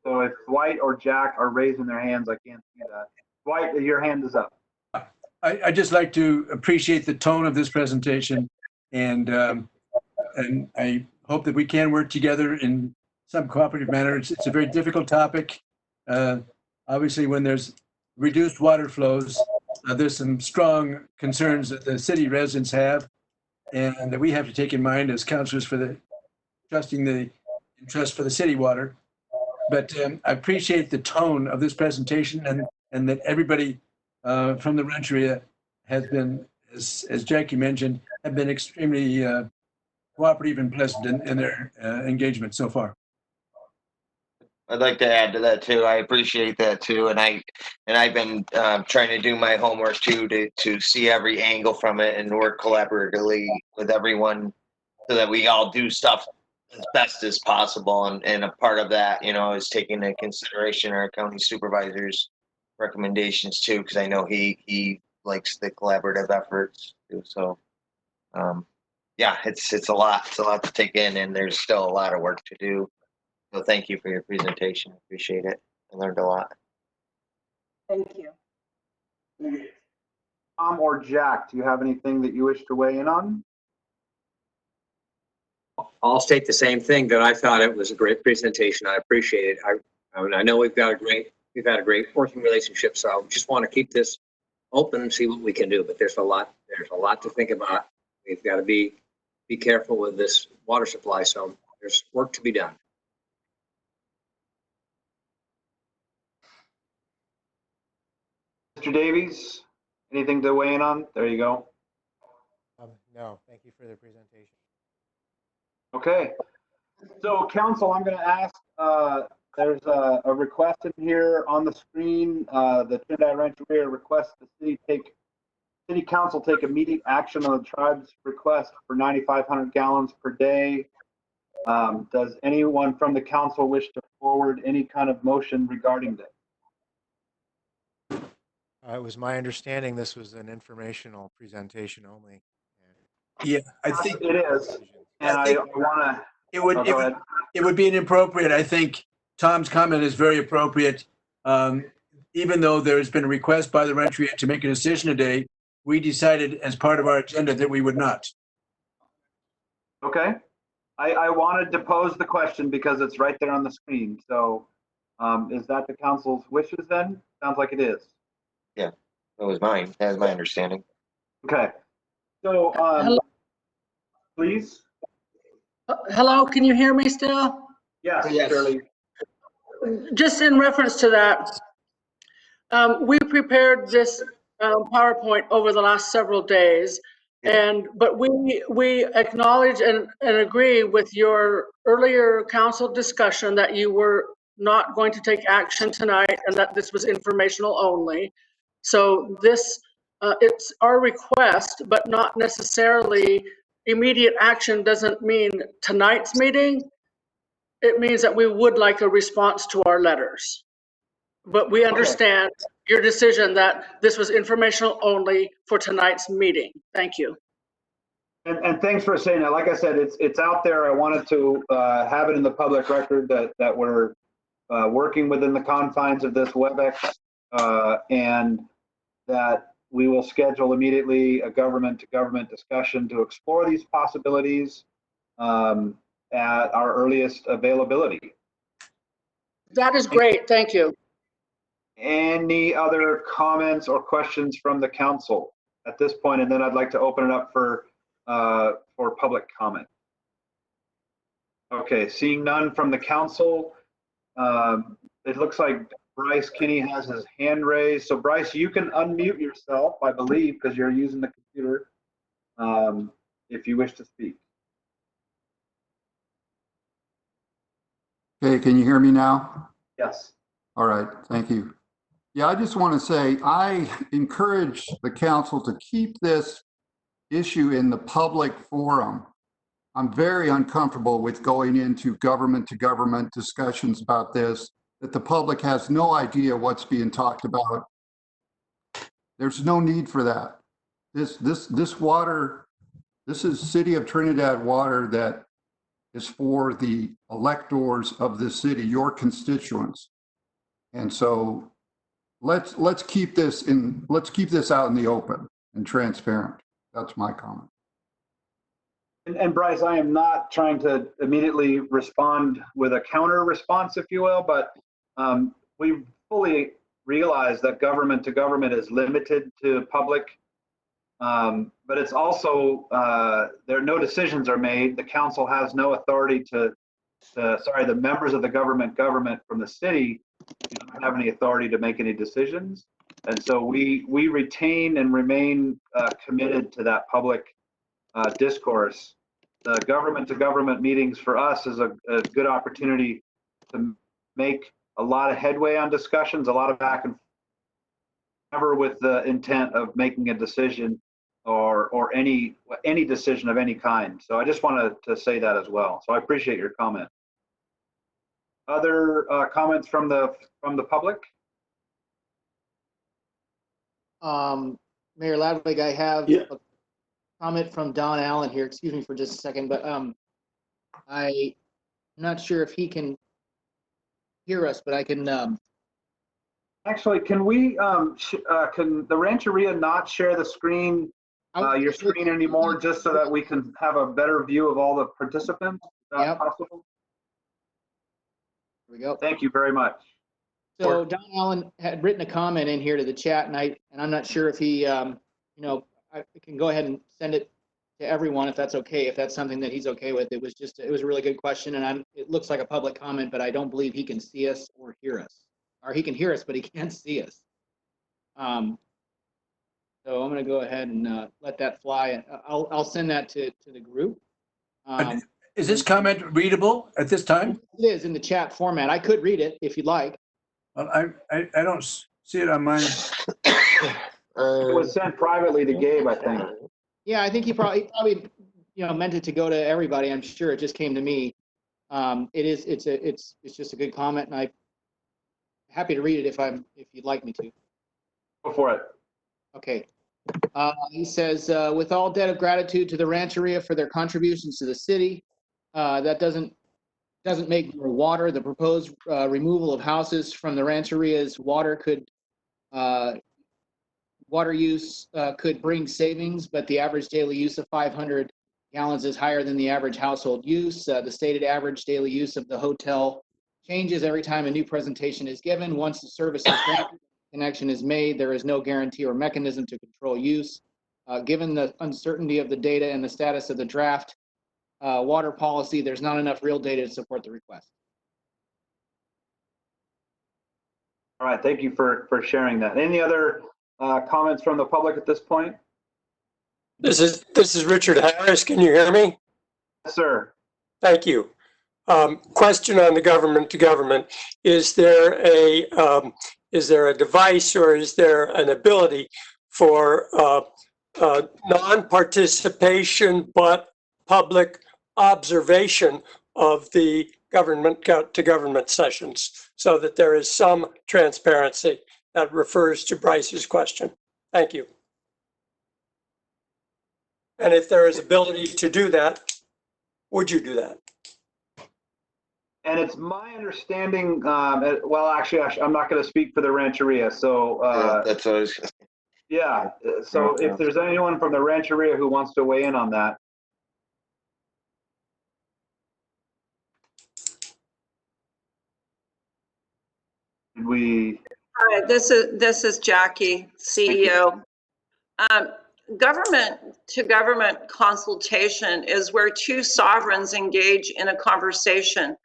Speaker 4: So if Dwight or Jack are raising their hands, I can't see that. Dwight, your hand is up.
Speaker 1: I just like to appreciate the tone of this presentation, and I hope that we can work together in some cooperative manner. It's a very difficult topic. Obviously, when there's reduced water flows, there's some strong concerns that the city residents have, and that we have to take in mind as councilors for the trust for the city water. But I appreciate the tone of this presentation, and that everybody from the Rancheria has been, as Jackie mentioned, have been extremely cooperative and pleasant in their engagement so far.
Speaker 7: I'd like to add to that too. I appreciate that too, and I've been trying to do my homework too to see every angle from it and work collaboratively with everyone so that we all do stuff as best as possible. And a part of that, you know, is taking into consideration our county supervisor's recommendations too, because I know he likes the collaborative efforts too. So, yeah, it's a lot to take in, and there's still a lot of work to do. So thank you for your presentation. Appreciate it. I learned a lot.
Speaker 18: Thank you.
Speaker 4: Tom or Jack, do you have anything that you wish to weigh in on?
Speaker 5: I'll state the same thing, that I thought it was a great presentation. I appreciate it. I know we've had a great working relationship, so I just want to keep this open and see what we can do. But there's a lot to think about. We've got to be careful with this water supply. So there's work to be done.
Speaker 4: Mr. Davies, anything to weigh in on? There you go.
Speaker 3: No, thank you for the presentation.
Speaker 4: Okay. So council, I'm going to ask, there's a request in here on the screen. The Trinidad Rancheria requests the city council take immediate action on the tribe's request for 9,500 gallons per day. Does anyone from the council wish to forward any kind of motion regarding this?
Speaker 3: It was my understanding this was an informational presentation only.
Speaker 1: Yeah, I think
Speaker 4: it is. And I want to.
Speaker 1: It would be inappropriate. I think Tom's comment is very appropriate. Even though there's been a request by the Rancheria to make a decision today, we decided as part of our agenda that we would not.
Speaker 4: Okay. I wanted to pose the question because it's right there on the screen. So is that the council's wishes then? Sounds like it is.
Speaker 7: Yeah, that was mine. That was my understanding.
Speaker 4: Okay. So
Speaker 11: Hello?
Speaker 4: please.
Speaker 11: Hello, can you hear me still?
Speaker 4: Yes, Shirley.
Speaker 11: Just in reference to that, we prepared this PowerPoint over the last several days, but we acknowledge and agree with your earlier council discussion that you were not going to take action tonight and that this was informational only. So this, it's our request, but not necessarily immediate action doesn't mean tonight's meeting. it means that we would like a response to our letters. But we understand your decision that this was informational only for tonight's meeting. Thank you.
Speaker 4: And thanks for saying that. Like I said, it's out there. I wanted to have it in the public record that we're working within the confines of this WebEx, and that we will schedule immediately a government-to-government discussion to explore these possibilities at our earliest availability.
Speaker 11: That is great. Thank you.
Speaker 4: Any other comments or questions from the council at this point? And then I'd like to open it up for public comment. Okay, seeing none from the council, it looks like Bryce Kinney has his hand raised. So Bryce, you can unmute yourself, I believe, because you're using the computer, if you wish to speak.
Speaker 8: Okay, can you hear me now?
Speaker 4: Yes.
Speaker 8: All right, thank you. Yeah, I just want to say I encourage the council to keep this issue in the public forum. I'm very uncomfortable with going into government-to-government discussions about this, that the public has no idea what's being talked about. There's no need for that. This water, this is City of Trinidad water that is for the electors of this city, your constituents. And so let's keep this out in the open and transparent. That's my comment.
Speaker 4: And Bryce, I am not trying to immediately respond with a counter response, if you will, but we fully realize that government to government is limited to public, but it's also, no decisions are made. The council has no authority the members of the government from the city don't have any authority to make any decisions. And so we retain and remain committed to that public discourse. The government-to-government meetings for us is a good opportunity to make a lot of headway on discussions, a lot of back and forth, never with the intent of making a decision or any decision of any kind. So I just wanted to say that as well. So I appreciate your comment. Other comments from the public?
Speaker 2: Mayor Ladwig, I have a comment from Don Allen here. Excuse me for just a second, but I'm not sure if he can hear us, but I can.
Speaker 4: Actually, can we, can the Rancheria not share the screen, your screen anymore, just so that we can have a better view of all the participants? Is that possible?
Speaker 2: Here we go.
Speaker 4: Thank you very much.
Speaker 2: So Don Allen had written a comment in here to the chat, and I'm not sure if he, I can go ahead and send it to everyone if that's okay, if that's something that he's okay with. It was a really good question, and it looks like a public comment, but I don't believe he can see us or hear us. Or he can hear us, but he can't see us. So I'm going to go ahead and let that fly. I'll send that to the group.
Speaker 1: Is this comment readable at this time?
Speaker 2: It is in the chat format. I could read it if you'd like.
Speaker 1: Well, I don't see it on mine.
Speaker 4: It was sent privately to Gabe, I think.
Speaker 2: Yeah, I think he probably meant it to go to everybody. I'm sure it just came to me. It's just a good comment, and I'm happy to read it if you'd like me to.
Speaker 4: Go for it.
Speaker 2: Okay. He says, with all debt of gratitude to the Rancheria for their contributions to the city, that doesn't make more water. The proposed removal of houses from the Rancheria's water use could bring savings, but the average daily use of 500 gallons is higher than the average household use. The stated average daily use of the hotel changes every time a new presentation is given. Once the service is granted, connection is made, there is no guarantee or mechanism to control use. Given the uncertainty of the data and the status of the draft water policy, there's not enough real data to support the request.
Speaker 4: All right, thank you for sharing that. Any other comments from the public at this point?
Speaker 16: This is Richard Harris. Can you hear me?
Speaker 4: Yes, sir.
Speaker 16: Thank you. Question on the government to government. Is there a device or is there an ability for non-participation but public observation of the government to government sessions so that there is some transparency. That refers to Bryce's question. Thank you. And if there is ability to do that, would you do that?
Speaker 4: And it's my understanding, well, actually, I'm not going to speak for the Rancheria. So
Speaker 7: that's what I was.
Speaker 4: Yeah. So if there's anyone from the Rancheria who wants to weigh in on that.
Speaker 18: Hi, this is Jackie, CEO. Government to government consultation is where two sovereigns engage in a conversation.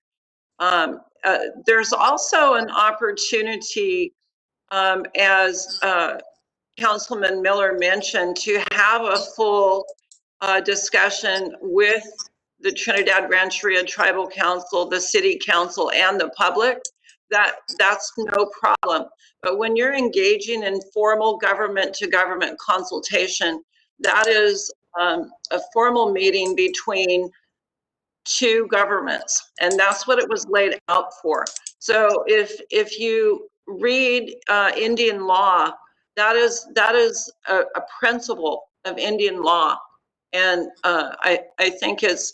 Speaker 18: There's also an opportunity, as Councilman Miller mentioned, to have a full discussion with the Trinidad Rancheria Tribal Council, the City Council, and the public. That's no problem. But when you're engaging in formal government to government consultation, that is a formal meeting between two governments, and that's what it was laid out for. So if you read Indian law, that is a principle of Indian law, and I think it's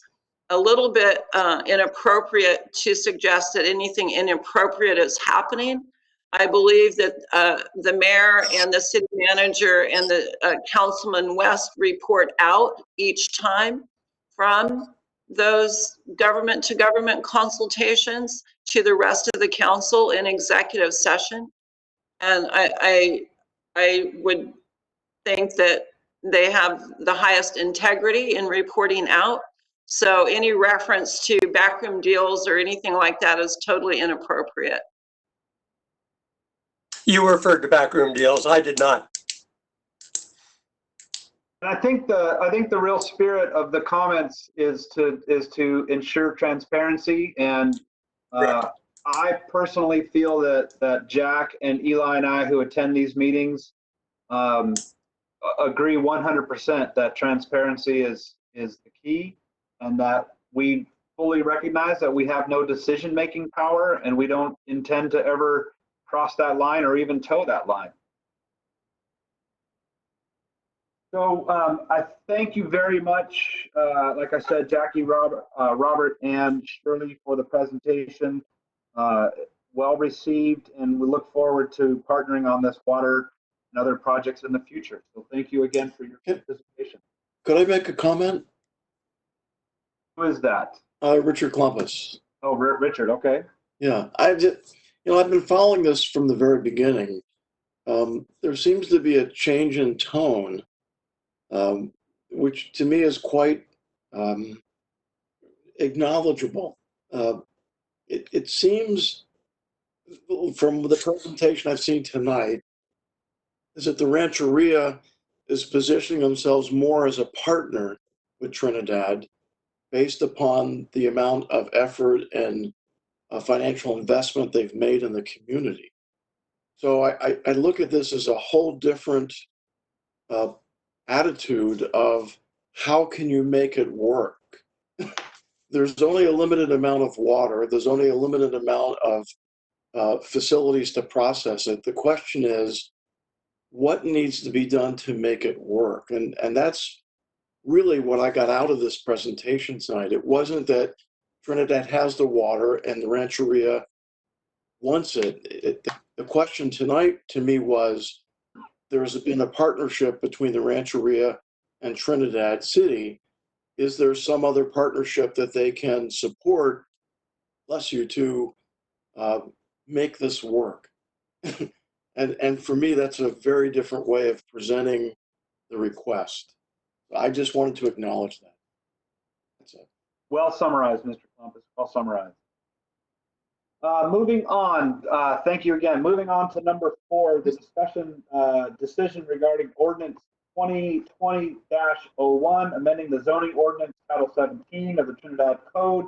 Speaker 18: a little bit inappropriate to suggest that anything inappropriate is happening. I believe that the mayor and the city manager and the Councilman West report out each time from those government to government consultations to the rest of the council in executive session. And I would think that they have the highest integrity in reporting out. So any reference to backroom deals or anything like that is totally inappropriate.
Speaker 16: You referred to backroom deals. I did not.
Speaker 4: And I think the real spirit of the comments is to ensure transparency. And I personally feel that Jack and Eli and I, who attend these meetings, agree 100% that transparency is the key, and that we fully recognize that we have no decision-making power, and we don't intend to ever cross that line or even toe that line. So I thank you very much, like I said, Jackie, Robert, and Shirley for the presentation. Well received, and we look forward to partnering on this water and other projects in the future. So thank you again for your participation.
Speaker 15: Could I make a comment?
Speaker 4: Who is that?
Speaker 15: Richard Klumpus.
Speaker 4: Oh, Richard, okay.
Speaker 15: Yeah, I've been following this from the very beginning. There seems to be a change in tone, which to me is quite acknowledgeable. It seems from the presentation I've seen tonight is that the Rancheria is positioning themselves more as a partner with Trinidad based upon the amount of effort and financial investment they've made in the community. So I look at this as a whole different attitude of how can you make it work? There's only a limited amount of water. There's only a limited amount of facilities to process it. The question is, what needs to be done to make it work? And that's really what I got out of this presentation tonight. It wasn't that Trinidad has the water and the Rancheria wants it. The question tonight to me was, there's been a partnership between the Rancheria and Trinidad City. Is there some other partnership that they can support, bless you, to make this work? And for me, that's a very different way of presenting the request. I just wanted to acknowledge that. That's it.
Speaker 4: Well summarized, Mr. Klumpus, well summarized. Moving on, thank you again. Moving on to number 4, the decision regarding Ordinance 2020-01, amending the zoning ordinance Title 17 of the Trinidad Code,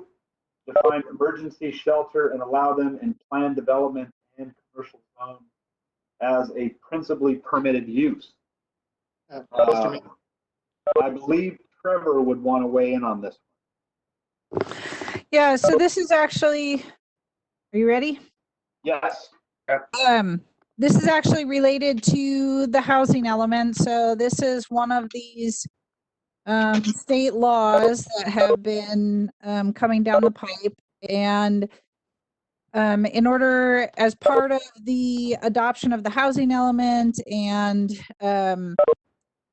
Speaker 4: define emergency shelter and allow them in planned development and commercial zones as a principally permitted use. I believe Trevor would want to weigh in on this one.
Speaker 9: Yeah, so this is actually, are you ready?
Speaker 4: Yes.
Speaker 9: This is actually related to the housing element. So this is one of these state laws that have been coming down the pipe. And in order, as part of the adoption of the housing element and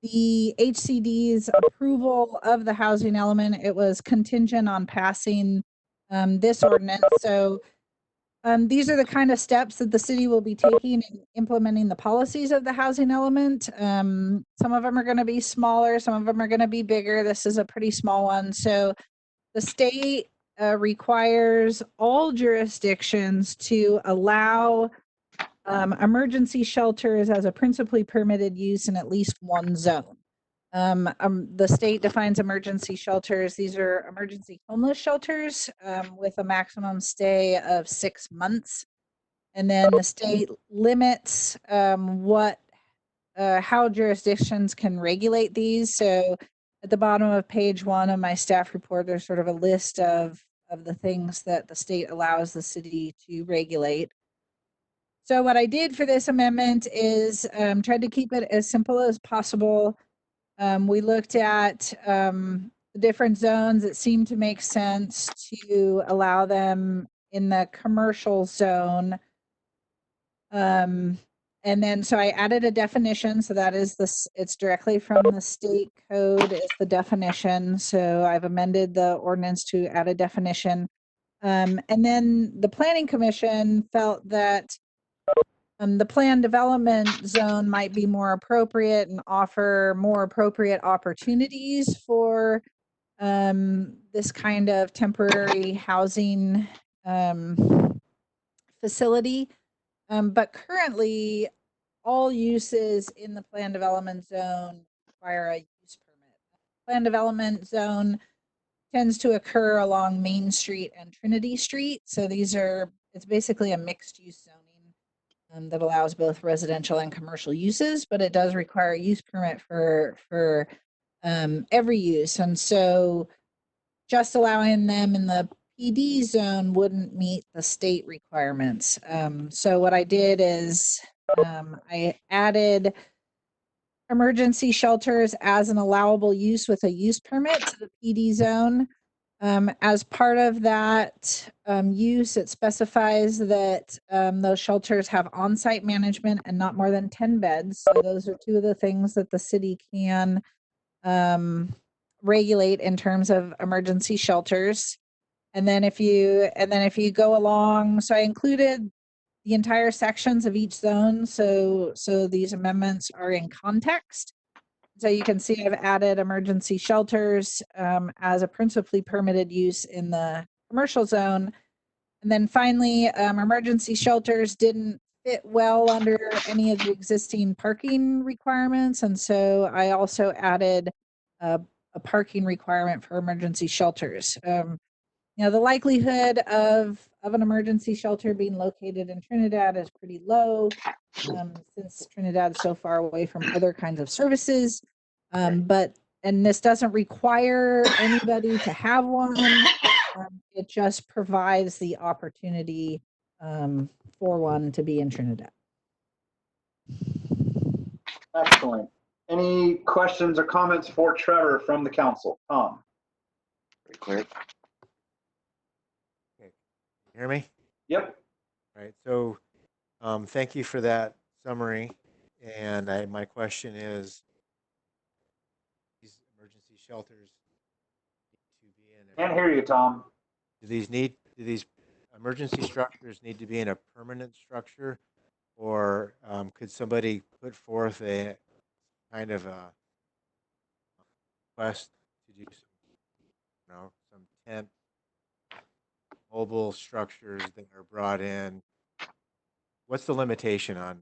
Speaker 9: the HCD's approval of the housing element, it was contingent on passing this ordinance. So these are the kind of steps that the city will be taking in implementing the policies of the housing element. Some of them are going to be smaller, some of them are going to be bigger. This is a pretty small one. So the state requires all jurisdictions to allow emergency shelters as a principally permitted use in at least one zone. The state defines emergency shelters. These are emergency homeless shelters with a maximum stay of 6 months. And then the state limits how jurisdictions can regulate these. So at the bottom of page 1 of my staff report, there's sort of a list of the things that the state allows the city to regulate. So what I did for this amendment is tried to keep it as simple as possible. We looked at the different zones. It seemed to make sense to allow them in the commercial zone. And then so I added a definition. So that is this, it's directly from the state code is the definition. So I've amended the ordinance to add a definition. And then the Planning Commission felt that the planned development zone might be more appropriate and offer more appropriate opportunities for this kind of temporary housing facility. But currently, all uses in the planned development zone require a use permit. Planned development zone tends to occur along Main Street and Trinity Street. So it's basically a mixed use zoning that allows both residential and commercial uses, but it does require a use permit for every use. And so just allowing them in the PD zone wouldn't meet the state requirements. So what I did is I added emergency shelters as an allowable use with a use permit to the PD zone. As part of that use, it specifies that those shelters have on-site management and not more than 10 beds. So those are two of the things that the city can regulate in terms of emergency shelters. And then if you go along, so I included the entire sections of each zone. So these amendments are in context. So you can see I've added emergency shelters as a principally permitted use in the commercial zone. And then finally, emergency shelters didn't fit well under any of the existing parking requirements. And so I also added a parking requirement for emergency shelters. The likelihood of an emergency shelter being located in Trinidad is pretty low since Trinidad's so far away from other kinds of services. And this doesn't require anybody to have one. It just provides the opportunity for one to be in Trinidad.
Speaker 4: Excellent. Any questions or comments for Trevor from the council? Tom?
Speaker 3: Very clear. Okay. You hear me?
Speaker 4: Yep.
Speaker 3: All right. So thank you for that summary. And my question is, these emergency shelters need to be in
Speaker 4: Can't hear you, Tom.
Speaker 3: Do these emergency structures need to be in a permanent structure, or could somebody put forth a kind of a request to do some tent mobile structures that are brought in? What's the limitation on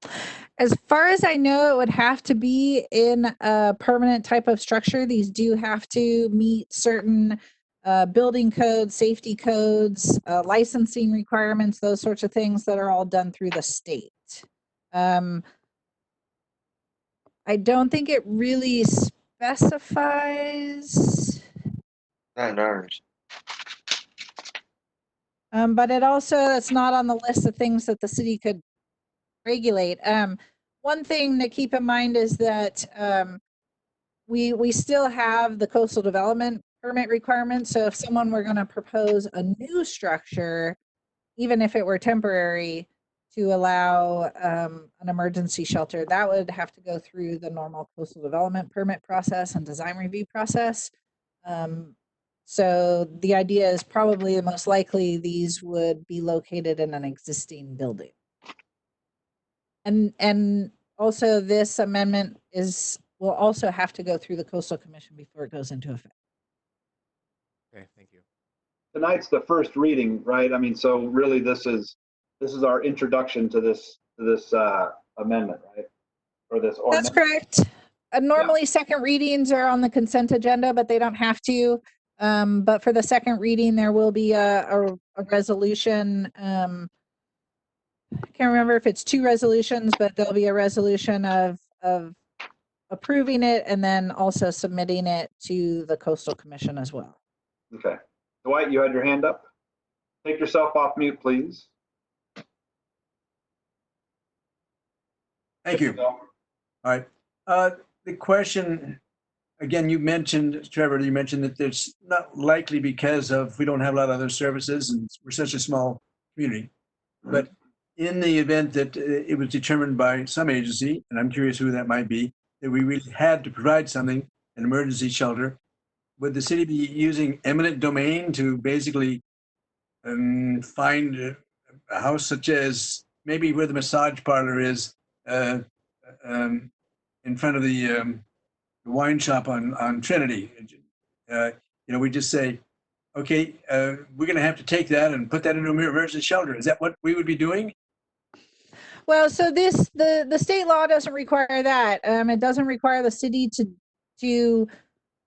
Speaker 3: what?
Speaker 9: As far as I know, it would have to be in a permanent type of structure. These do have to meet certain building codes, safety codes, licensing requirements, those sorts of things that are all done through the state. I don't think it really specifies.
Speaker 7: Not in ours.
Speaker 9: But it's not on the list of things that the city could regulate. One thing to keep in mind is that we still have the coastal development permit requirements. So if someone were going to propose a new structure, even if it were temporary, to allow an emergency shelter, that would have to go through the normal coastal development permit process and design review process. So the idea is probably the most likely these would be located in an existing building. And also this amendment will also have to go through the Coastal Commission before it goes into effect.
Speaker 3: Okay, thank you.
Speaker 4: Tonight's the first reading, right? I mean, so really this is our introduction to this amendment, right? Or this ordinance.
Speaker 9: That's correct. Normally second readings are on the consent agenda, but they don't have to. But for the second reading, there will be a resolution. I can't remember if it's 2 resolutions, but there'll be a resolution of approving it and then also submitting it to the Coastal Commission as well.
Speaker 4: Okay. Dwight, you had your hand up. Take yourself off mute, please.
Speaker 1: Thank you. All right. The question, again, Trevor, you mentioned that there's not likely because we don't have a lot of other services and we're such a small community. But in the event that it was determined by some agency, and I'm curious who that might be, that we really had to provide something, an emergency shelter, would the city be using eminent domain to basically find a house such as maybe where the massage parlor is in front of the wine shop on Trinity? We just say, okay, we're going to have to take that and put that into an emergency shelter. Is that what we would be doing?
Speaker 9: Well, so the state law doesn't require that. It doesn't require the city to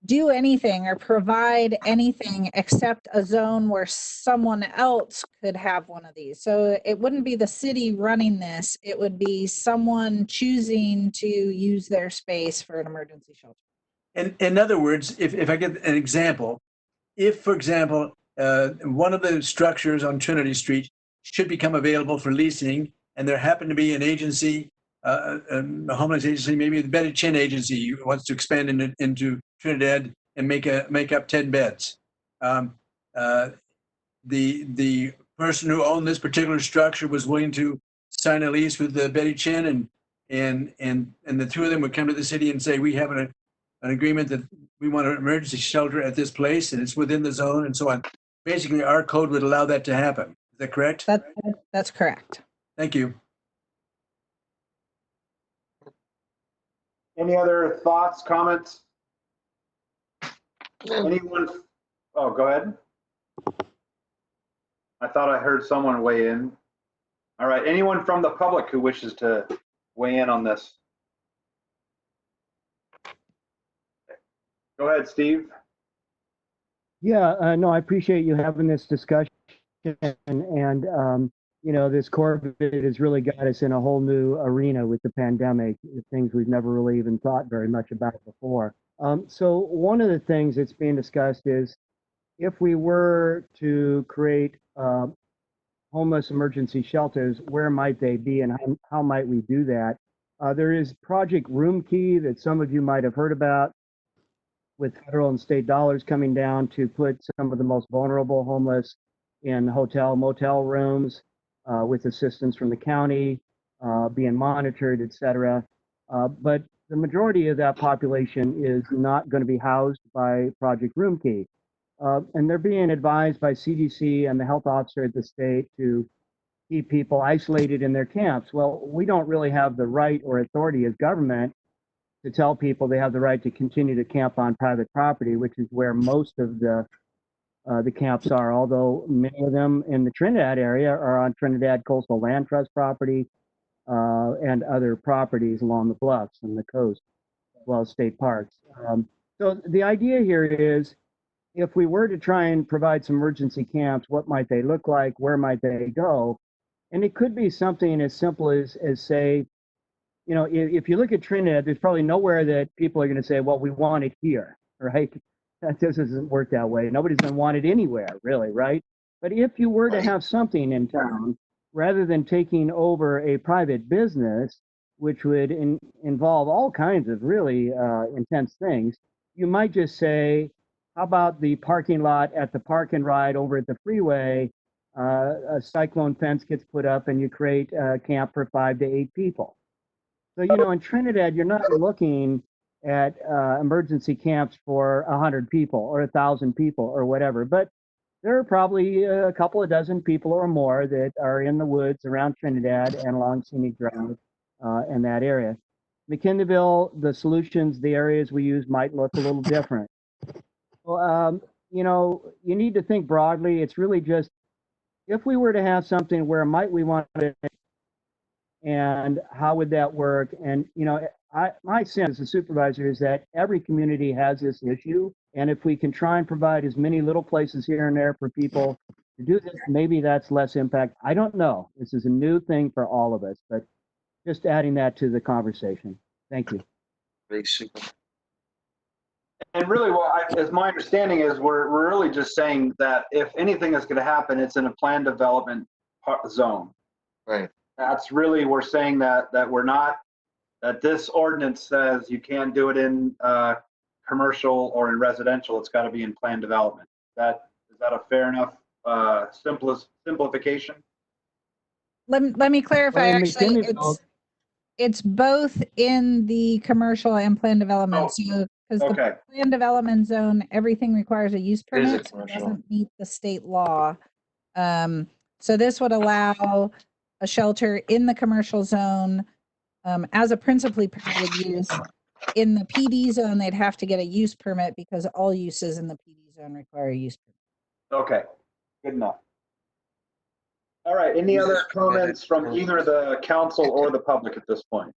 Speaker 9: do anything or provide anything except a zone where someone else could have one of these. So it wouldn't be the city running this. It would be someone choosing to use their space for an emergency shelter.
Speaker 1: And in other words, if I get an example, if, for example, one of the structures on Trinity Street should become available for leasing, and there happened to be an agency, a homeless agency, maybe the Betty Chin agency who wants to expand into Trinidad and make up 10 beds. The person who owned this particular structure was willing to sign a lease with the Betty Chin, and the two of them would come to the city and say, we have an agreement that we want an emergency shelter at this place and it's within the zone and so on. Basically, our code would allow that to happen. Is that correct?
Speaker 9: That's correct.
Speaker 1: Thank you.
Speaker 4: Any other thoughts, comments? Anyone? Oh, go ahead. I thought I heard someone weigh in. All right. Anyone from the public who wishes to weigh in on this? Go ahead, Steve.
Speaker 17: Yeah, no, I appreciate you having this discussion. And this COVID has really got us in a whole new arena with the pandemic, things we've never really even thought very much about before. So one of the things that's being discussed is if we were to create homeless emergency shelters, where might they be and how might we do that? There is Project Room Key that some of you might have heard about, with federal and state dollars coming down to put some of the most vulnerable homeless in hotel, motel rooms with assistance from the county, being monitored, et cetera. But the majority of that population is not going to be housed by Project Room Key. And they're being advised by CDC and the health officer at the state to keep people isolated in their camps. Well, we don't really have the right or authority as government to tell people they have the right to continue to camp on private property, which is where most of the camps are, although many of them in the Trinidad area are on Trinidad Coastal Land Trust property and other properties along the bluffs and the coast, as well as state parks. So the idea here is, if we were to try and provide some emergency camps, what might they look like? Where might they go? And it could be something as simple as say, if you look at Trinidad, there's probably nowhere that people are going to say, well, we want it here, right? That just doesn't work that way. Nobody's going to want it anywhere, really, right? But if you were to have something in town, rather than taking over a private business, which would involve all kinds of really intense things, you might just say, how about the parking lot at the park and ride over at the freeway? A cyclone fence gets put up and you create a camp for 5 to 8 people. So, you know, in Trinidad, you're not looking at emergency camps for 100 people or 1,000 people or whatever, but there are probably a couple of dozen people or more that are in the woods around Trinidad and along Scenic Drive in that area. McKinleyville, the solutions, the areas we use might look a little different. Well, you know, you need to think broadly. It's really just, if we were to have something, where might we want it, and how would that work? And, you know, my sense as a supervisor is that every community has this issue. And if we can try and provide as many little places here and there for people to do this, maybe that's less impact. I don't know. This is a new thing for all of us, but just adding that to the conversation. Thank you.
Speaker 7: Very super.
Speaker 4: And really, as my understanding is, we're really just saying that if anything is going to happen, it's in a planned development zone.
Speaker 7: Right.
Speaker 4: That's really, we're saying that we're not, that this ordinance says you can't do it in commercial or in residential. It's got to be in planned development. Is that a fair enough simplification?
Speaker 9: Let me clarify.
Speaker 17: Well,
Speaker 9: Actually, it's both in the commercial and planned development. So, because the planned development zone, everything requires a use permit, so it doesn't meet the state law. So this would allow a shelter in the commercial zone as a principally permitted use. In the PD zone, they'd have to get a use permit because all uses in the PD zone require a use permit.
Speaker 4: Okay, good enough. All right, any other comments from either the council or the public at this point?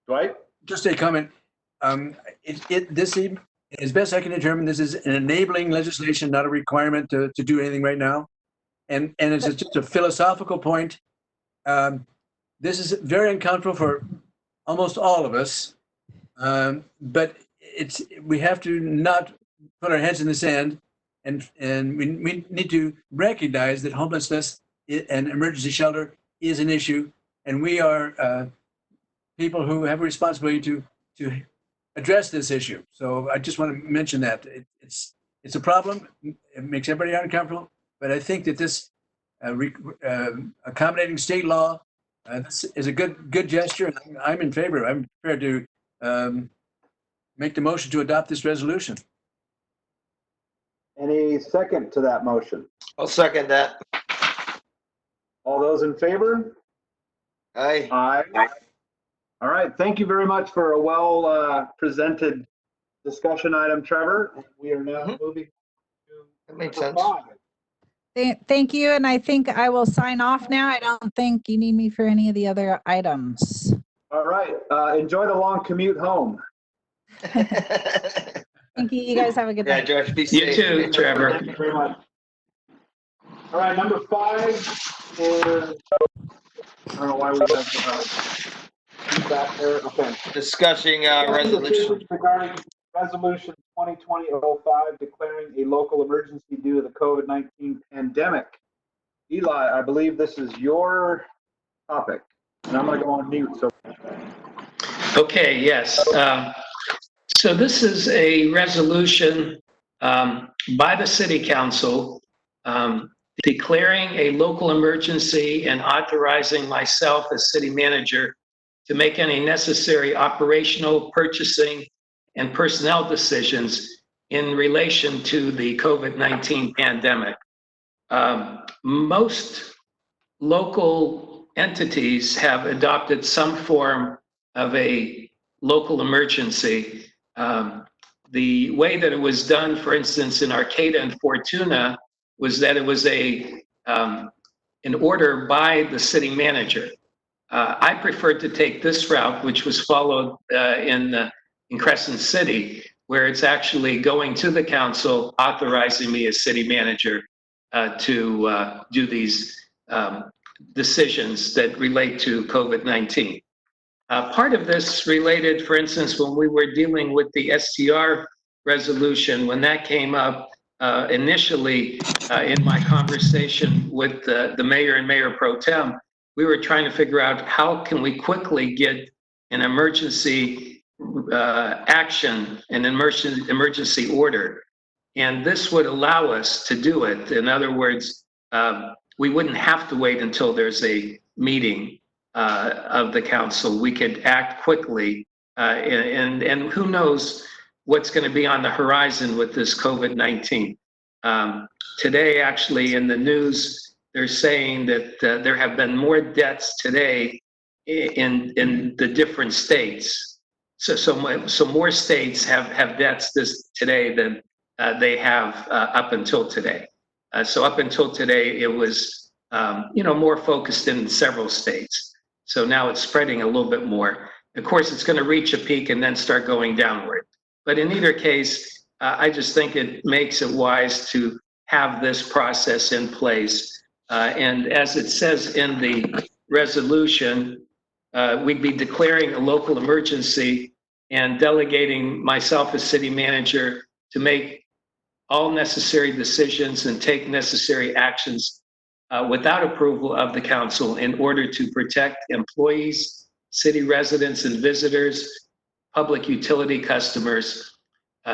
Speaker 4: Dwight?
Speaker 1: Just a comment. As best I can determine, this is an enabling legislation, not a requirement to do anything right now. And it's just a philosophical point. This is very uncomfortable for almost all of us, but we have to not put our heads in the sand, and we need to recognize that homelessness and emergency shelter is an issue, and we are people who have a responsibility to address this issue. So I just want to mention that it's a problem. It makes everybody uncomfortable, but I think that this accommodating state law this is a good gesture, and I'm in favor. I'm prepared to make the motion to adopt this resolution.
Speaker 4: Any second to that motion?
Speaker 7: I'll second that.
Speaker 4: All those in favor?
Speaker 7: Aye.
Speaker 4: Aye. All right. Thank you very much for a well presented discussion item, Trevor. We are now moving to
Speaker 7: that makes sense.
Speaker 4: 5.
Speaker 9: Thank you, and I think I will sign off now. I don't think you need me for any of the other items.
Speaker 4: All right. Enjoy the long commute home.
Speaker 9: Thank you. You guys have a good night.
Speaker 7: Yeah, Josh, be safe.
Speaker 6: You too, Trevor.
Speaker 4: Thank you very much. All right, number 5 is, I don't know why we have feedback there. Okay.
Speaker 7: Discussing resolution.
Speaker 4: Regarding resolution 2020-05 declaring a local emergency due to the COVID-19 pandemic. Eli, I believe this is your topic, and I'm going to go on mute. So.
Speaker 6: Okay, yes. So this is a resolution by the City Council declaring a local emergency and authorizing myself as city manager to make any necessary operational, purchasing, and personnel decisions in relation to the COVID-19 pandemic. Most local entities have adopted some form of a local emergency. The way that it was done, for instance, in Arcata and Fortuna, was that it was an order by the city manager. I preferred to take this route, which was followed in Crescent City, where it's actually going to the council, authorizing me as city manager to do these decisions that relate to COVID-19. Part of this related, for instance, when we were dealing with the STR resolution, when that came up, initially, in my conversation with the mayor and mayor pro tem, we were trying to figure out how can we quickly get an emergency action, an emergency order. And this would allow us to do it. In other words, we wouldn't have to wait until there's a meeting of the council. We could act quickly, and who knows what's going to be on the horizon with this COVID-19. Today, actually, in the news, they're saying that there have been more deaths today in the different states. So more states have deaths today than they have up until today. So up until today, it was more focused in several states. So now it's spreading a little bit more. Of course, it's going to reach a peak and then start going downward. But in either case, I just think it makes it wise to have this process in place. And as it says in the resolution, we'd be declaring a local emergency and delegating myself as city manager to make all necessary decisions and take necessary actions without approval of the council in order to protect employees, city residents and visitors, public utility customers,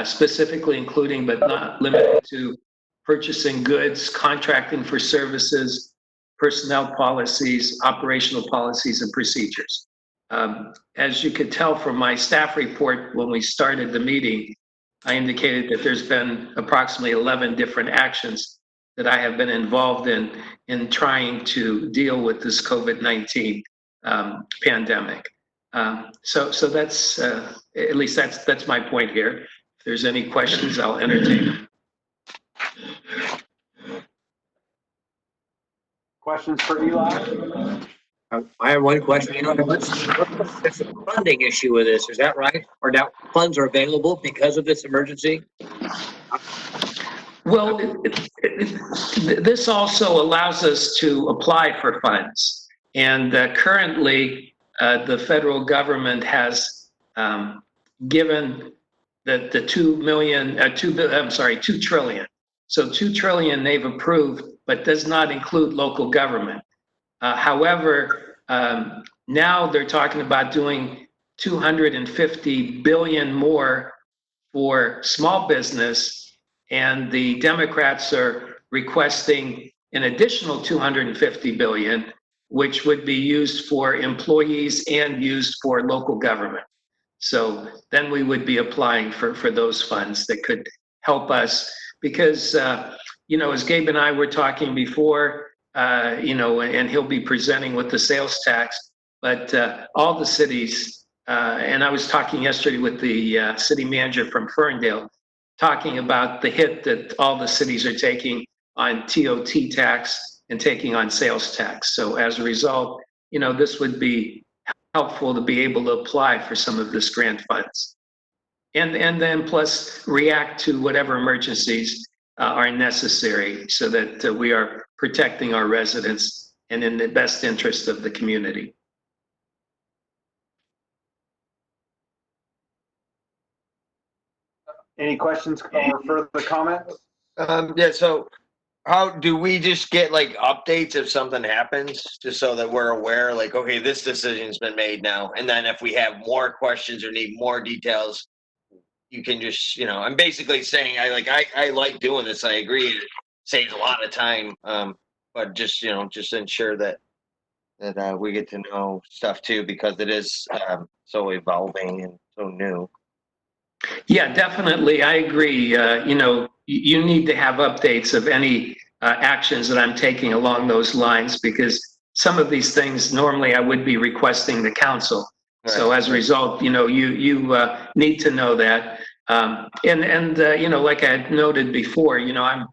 Speaker 6: specifically including but not limited to purchasing goods, contracting for services, personnel policies, operational policies, and procedures. As you could tell from my staff report when we started the meeting, I indicated that there's been approximately 11 different actions that I have been involved in trying to deal with this COVID-19 pandemic. So that's at least that's my point here. If there's any questions, I'll entertain them.
Speaker 4: Questions for Eli?
Speaker 5: I have one question. You know, there's a funding issue with this. Is that right? Or now funds are available because of this emergency?
Speaker 6: Well, this also allows us to apply for funds. And currently, the federal government has given the 2 trillion. So 2 trillion they've approved, but does not include local government. However, now they're talking about doing 250 billion more for small business, and the Democrats are requesting an additional 250 billion, which would be used for employees and used for local government. So then we would be applying for those funds that could help us because, as Gabe and I were talking before, and he'll be presenting with the sales tax, but all the cities, and I was talking yesterday with the city manager from Ferndale, talking about the hit that all the cities are taking on TOT tax and taking on sales tax. So as a result, this would be helpful to be able to apply for some of this grant funds. And then plus react to whatever emergencies are necessary so that we are protecting our residents and in the best interest of the community.
Speaker 4: Any questions or further comments?
Speaker 7: Yeah, so how do we just get like updates if something happens, just so that we're aware, like, okay, this decision's been made now, and then if we have more questions or need more details, you can just, I'm basically saying I like doing this. I agree, it saves a lot of time, but just ensure that we get to know stuff too, because it is so evolving and so new.
Speaker 6: Yeah, definitely. I agree. You need to have updates of any actions that I'm taking along those lines, because some of these things normally I would be requesting the council. Right. So as a result, you need to know that. Like I had noted before, I'm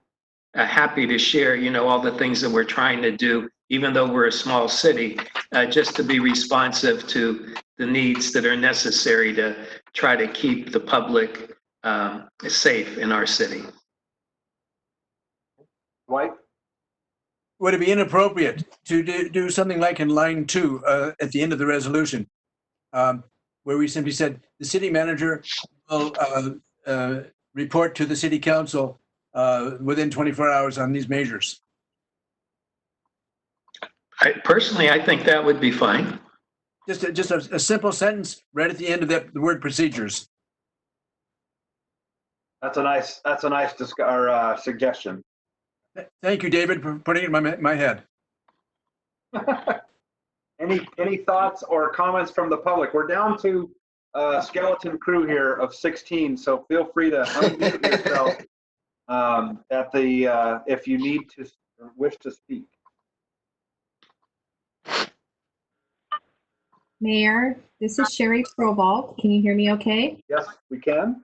Speaker 6: happy to share, all the things that we're trying to do, even though we're a small city, just to be responsive to the needs that are necessary to try to keep the public safe in our city.
Speaker 4: White?
Speaker 1: Would it be inappropriate to do something like in line 2 at the end of the resolution, where we simply said the city manager will report to the city council within 24 hours on these measures.
Speaker 6: Personally, I think that would be fine.
Speaker 1: Just a simple sentence right at the end of the word procedures.
Speaker 4: That's a nice suggestion.
Speaker 1: Thank you, David, for putting it in my head.
Speaker 4: Any thoughts or comments from the public? We're down to a skeleton crew here of 16, so feel free to unmute yourself if you need to or wish to speak.
Speaker 13: Mayor, this is Sherry Provalt. Can you hear me okay?
Speaker 4: Yes, we can.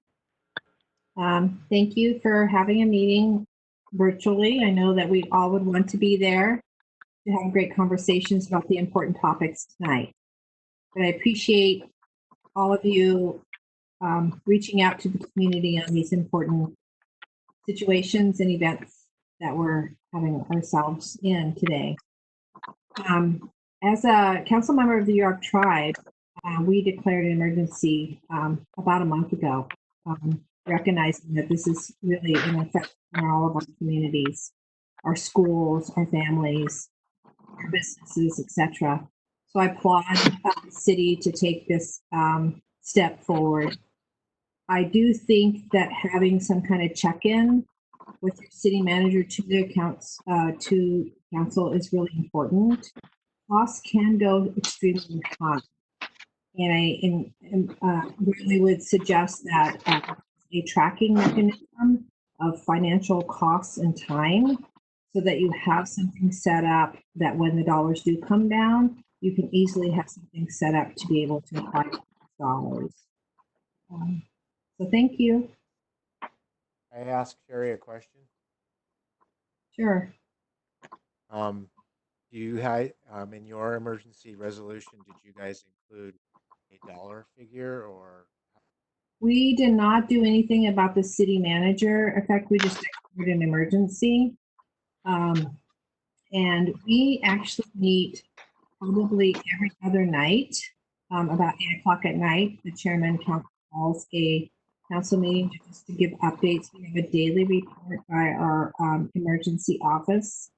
Speaker 13: Thank you for having a meeting virtually. I know that we all would want to be there to have great conversations about the important topics tonight. But I appreciate all of you reaching out to the community on these important situations and events that we're having ourselves in today. As a council member of the York Tribe, we declared an emergency about a month ago, recognizing that this is really an effect on all of our communities, our schools, our families, our businesses, etc. So I applaud the city to take this step forward. I do think that having some kind of check-in with your city manager to the accounts to council is really important. Costs can go extremely high, and I really would suggest that a tracking mechanism of financial costs and time, so that you have something set up that when the dollars do come down, you can easily have something set up to be able to apply those dollars. So thank you.
Speaker 3: I ask Sherry a question.
Speaker 13: Sure.
Speaker 3: Do you have, in your emergency resolution, did you guys include a dollar figure or?
Speaker 13: We did not do anything about the city manager. In fact, we just declared an emergency. And we actually meet probably every other night, about 8 o'clock at night. The chairman calls a council meeting just to give updates. We have a daily report by our emergency office,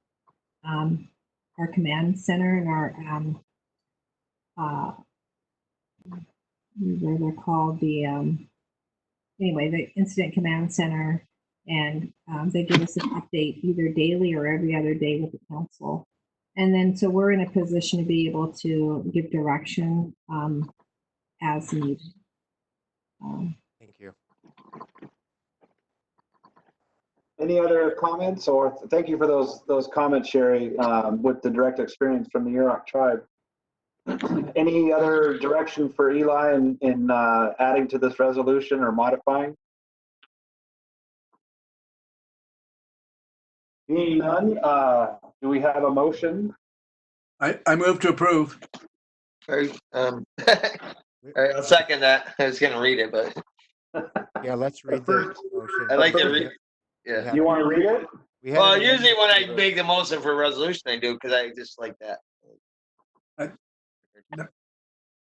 Speaker 13: our command center, and our where they're called the anyway, the incident command center, and they give us an update either daily or every other day with the council. And then so we're in a position to be able to give direction as needed.
Speaker 3: Thank you.
Speaker 4: Any other comments, or thank you for those comments, Sherry, with the direct experience from the Yurok tribe. Any other direction for Eli in adding to this resolution or modifying? Being none, do we have a motion?
Speaker 1: I move to approve.
Speaker 7: All right, I'll second that. I was gonna read it, but
Speaker 3: Yeah, let's read the motion.
Speaker 7: I like to read. Yeah.
Speaker 4: You want to read it?
Speaker 7: Well, usually when I make the motion for a resolution, I do because I just like that.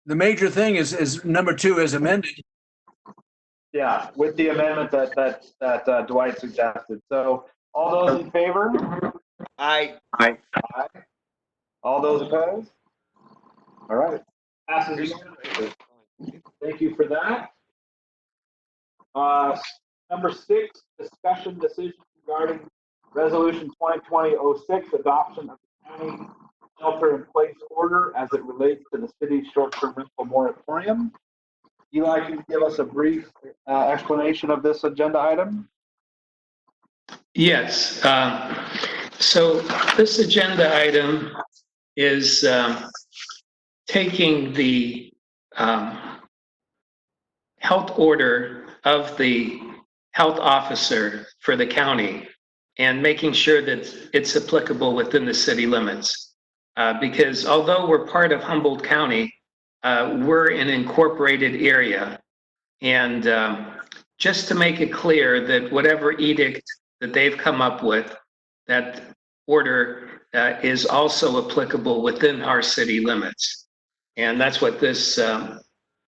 Speaker 1: The major thing is number 2 is amended.
Speaker 4: Yeah, with the amendment that Dwight suggested. So all those in favor?
Speaker 7: Aye.
Speaker 4: Aye. All those opposed? All right. Passes unanimously. Thank you for that. Number 6, discussion decision regarding resolution 2020-06, adoption of the county shelter-in-place order as it relates to the city's short-term rental moratorium. Eli, can you give us a brief explanation of this agenda item?
Speaker 6: Yes. So this agenda item is taking the health order of the health officer for the county and making sure that it's applicable within the city limits. Because although we're part of Humboldt County, we're an incorporated area. And just to make it clear that whatever edict that they've come up with, that order is also applicable within our city limits. And that's what this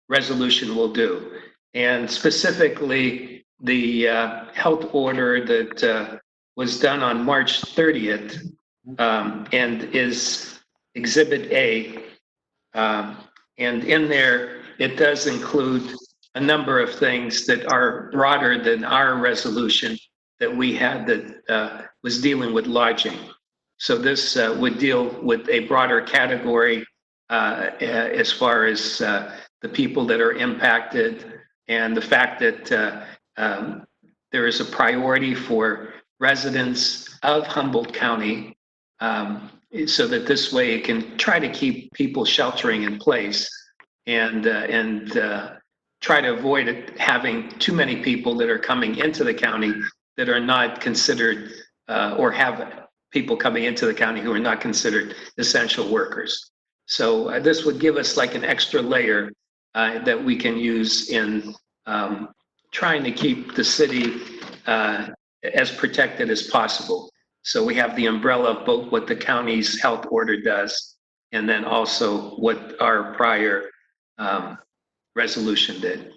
Speaker 6: resolution will do. And specifically, the health order that was done on March 30th and is Exhibit A. And in there, it does include a number of things that are broader than our resolution that we had that was dealing with lodging. So this would deal with a broader category as far as the people that are impacted and the fact that there is a priority for residents of Humboldt County so that this way it can try to keep people sheltering in place and try to avoid having too many people that are coming into the county that are not considered or have people coming into the county who are not considered essential workers. So this would give us like an extra layer that we can use in trying to keep the city as protected as possible. So we have the umbrella of both what the county's health order does and then also what our prior resolution did.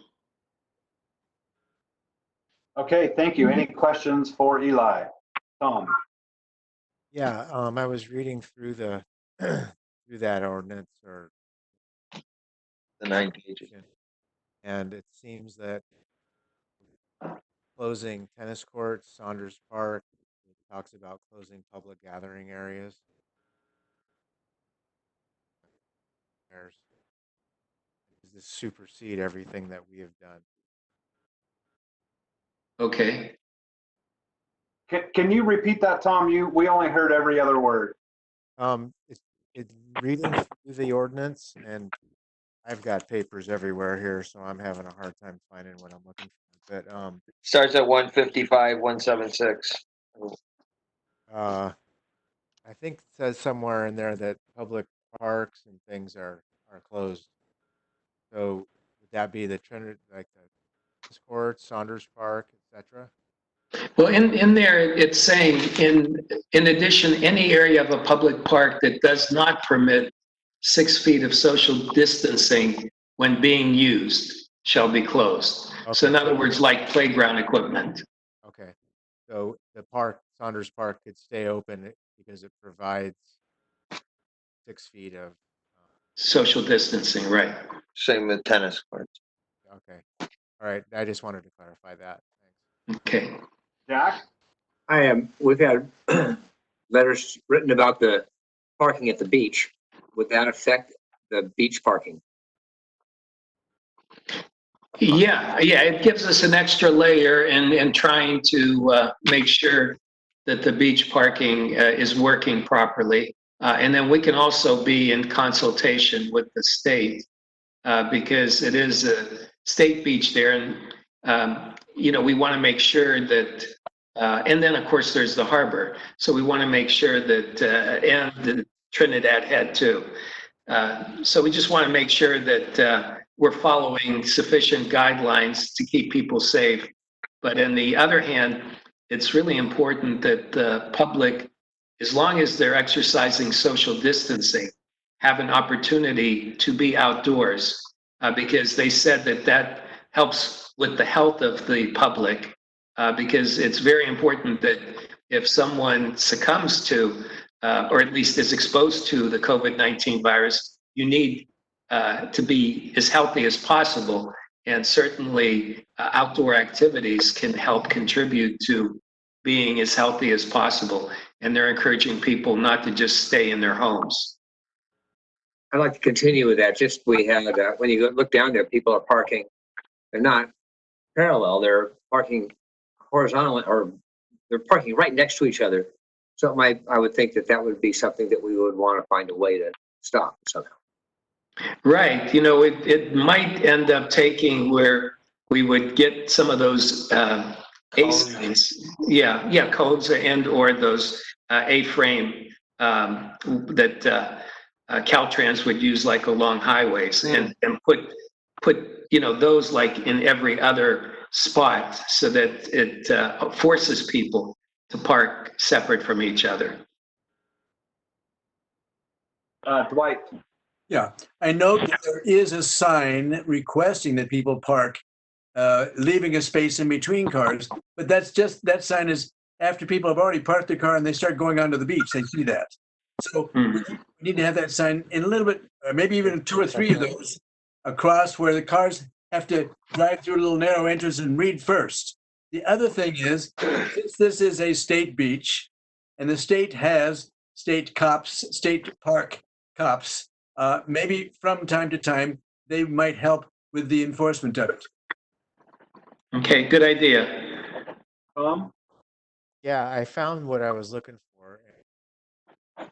Speaker 4: Okay, thank you. Any questions for Eli? Tom?
Speaker 3: Yeah, I was reading through the through that ordinance or
Speaker 7: The 9 pages.
Speaker 3: and it seems that closing tennis courts, Saunders Park, it talks about closing public gathering areas. Does this supersede everything that we have done?
Speaker 6: Okay.
Speaker 4: Can you repeat that, Tom? We only heard every other word.
Speaker 3: It's reading through the ordinance, and I've got papers everywhere here, so I'm having a hard time finding what I'm looking for. But
Speaker 7: Starts at 155, 176.
Speaker 3: I think it says somewhere in there that public parks and things are closed. So would that be the Trinidad, like the tennis courts, Saunders Park, etc.?
Speaker 6: Well, in there, it's saying in addition, any area of a public park that does not permit 6 feet of social distancing when being used shall be closed. Okay. So in other words, like playground equipment.
Speaker 3: Okay. So the park, Saunders Park, could stay open because it provides 6 feet of
Speaker 6: social distancing, right?
Speaker 7: Same with tennis courts.
Speaker 3: Okay. All right. I just wanted to clarify that. Thanks.
Speaker 6: Okay.
Speaker 4: Jack?
Speaker 5: We've had letters written about the parking at the beach. Would that affect the beach parking?
Speaker 6: Yeah, it gives us an extra layer in trying to make sure that the beach parking is working properly. And then we can also be in consultation with the state because it is a state beach there. And, we want to make sure that, and then of course there's the harbor. So we want to make sure that, and the Trinidad Head too. So we just want to make sure that we're following sufficient guidelines to keep people safe. But on the other hand, it's really important that the public, as long as they're exercising social distancing, have an opportunity to be outdoors because they said that helps with the health of the public because it's very important that if someone succumbs to or at least is exposed to the COVID-19 virus, you need to be as healthy as possible. And certainly outdoor activities can help contribute to being as healthy as possible. And they're encouraging people not to just stay in their homes.
Speaker 5: I'd like to continue with that. Just we had, when you look down there, people are parking. They're not parallel. They're parking horizontally, or they're parking right next to each other. So I would think that would be something that we would want to find a way to stop somehow.
Speaker 6: Right. It might end up taking where we would get some of those A signs. Yeah, codes and or those A-frame that Caltrans would use like along highways and put those like in every other spot so that it forces people to park separate from each other.
Speaker 4: Dwight?
Speaker 1: Yeah, I note that there is a sign requesting that people park leaving a space in between cars. But that sign is after people have already parked their car and they start going onto the beach, they see that. So we need to have that sign in a little bit, maybe even 2 or 3 of those across where the cars have to drive through a little narrow entrance and read first. The other thing is, since this is a state beach and the state has state cops, state park cops, maybe from time to time, they might help with the enforcement of it.
Speaker 6: Okay, good idea.
Speaker 3: Yeah, I found what I was looking for. It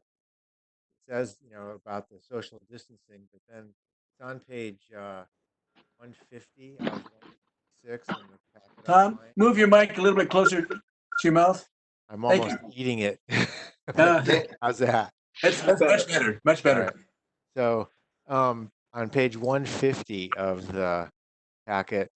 Speaker 3: says, about the social distancing, but then it's on page 150 of 156 in the packet
Speaker 1: Tom,
Speaker 3: online.
Speaker 1: move your mic a little bit closer to your mouth.
Speaker 3: I'm almost eating it. How's that?
Speaker 1: That's much better. Much better.
Speaker 3: All right. So on page 150 of the packet,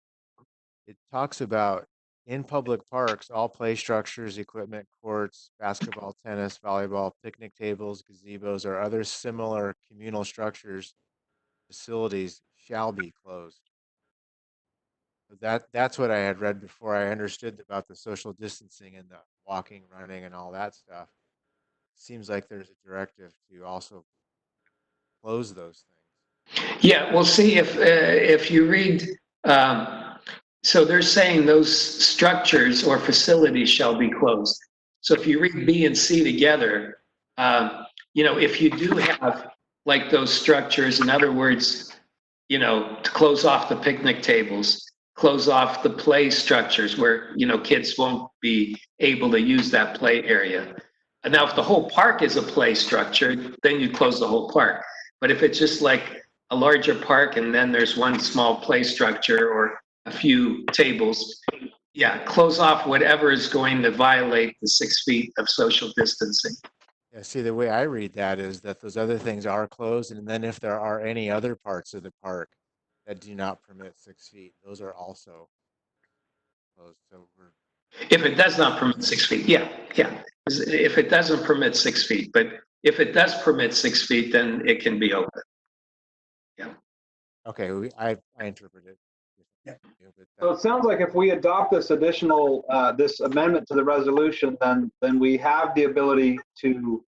Speaker 3: it talks about in public parks, all play structures, equipment, courts, basketball, tennis, volleyball, picnic tables, gazebos, or other similar communal structures, facilities shall be closed. That's what I had read before. I understood about the social distancing and the walking, running, and all that stuff. Seems like there's a directive to also close those things.
Speaker 6: Yeah, we'll see if you read, so they're saying those structures or facilities shall be closed. So if you read B and C together, if you do have like those structures, in other words, to close off the picnic tables, close off the play structures where, kids won't be able to use that play area. And now if the whole park is a play structure, then you close the whole park. But if it's just like a larger park and then there's one small play structure or a few tables, yeah, close off whatever is going to violate the 6 feet of social distancing.
Speaker 3: Yeah, see, the way I read that is that those other things are closed, and then if there are any other parts of the park that do not permit 6 feet, those are also closed. So
Speaker 6: if it does not permit 6 feet, yeah. If it doesn't permit 6 feet, but if it does permit 6 feet, then it can be open. Yeah.
Speaker 3: Okay, I interpret it.
Speaker 1: Yeah.
Speaker 4: So it sounds like if we adopt this additional, this amendment to the resolution, then we have the ability to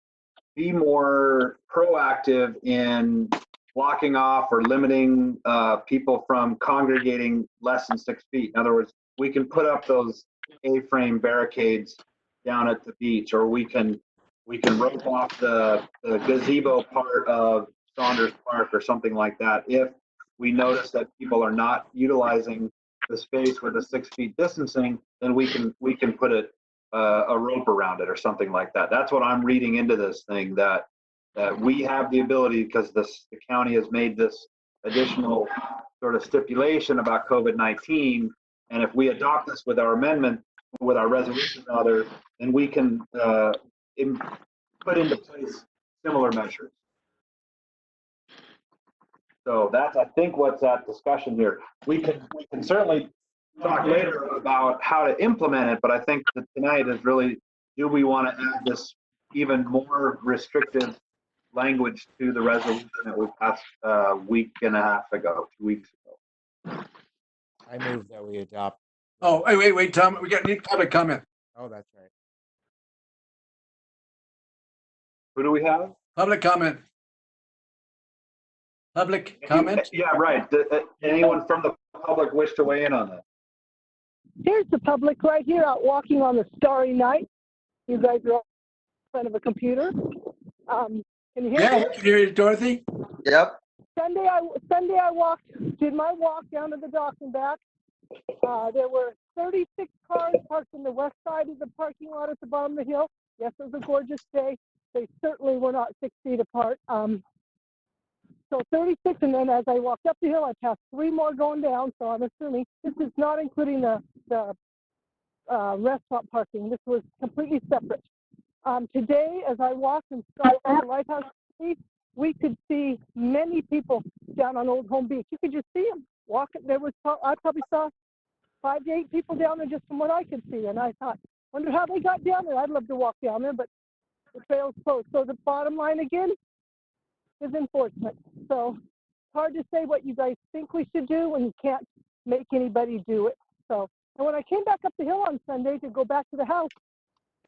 Speaker 4: be more proactive in blocking off or limiting people from congregating less than 6 feet. In other words, we can put up those A-frame barricades down at the beach, or we can rope off the gazebo part of Saunders Park or something like that if we notice that people are not utilizing the space with the 6 feet distancing, then we can put a rope around it or something like that. That's what I'm reading into this thing, that we have the ability, because the county has made this additional sort of stipulation about COVID-19, and if we adopt this with our amendment, with our resolution rather, then we can put into place similar measures. So that's, I think, what's at discussion here. We can certainly talk later about how to implement it, but I think that tonight is really, do we want to add this even more restrictive language to the resolution that we passed a week and a half ago, 2 weeks ago?
Speaker 3: I move that we adopt.
Speaker 1: Oh, wait, Tom, we need public comment.
Speaker 3: Oh, that's right.
Speaker 4: Who do we have?
Speaker 1: Public comment. Public comment?
Speaker 4: Yeah, right. Anyone from the public wish to weigh in on that?
Speaker 10: Here's the public right here out walking on the starry night. You guys are all in front of a computer. Can you hear me?
Speaker 1: Yeah, we can hear you, Dorothy.
Speaker 7: Yep.
Speaker 10: Sunday I did my walk down to the dock and back. There were 36 cars parked in the west side of the parking lot at the bottom of the hill. Yes, it was a gorgeous day. They certainly were not 6 feet apart. So 36, and then as I walked up the hill, I passed 3 more going down. So I'm assuming this is not including the restaurant parking. This was completely separate. Today, as I walked and stopped at the lighthouse, we could see many people down on Old Home Beach. You could just see them walking. I probably saw 5 to 8 people down there just from what I could see. And I thought, wonder how they got down there. I'd love to walk down there, but the trail's closed. So the bottom line again is enforcement. So it's hard to say what you guys think we should do when you can't make anybody do it. So, and when I came back up the hill on Sunday to go back to the house,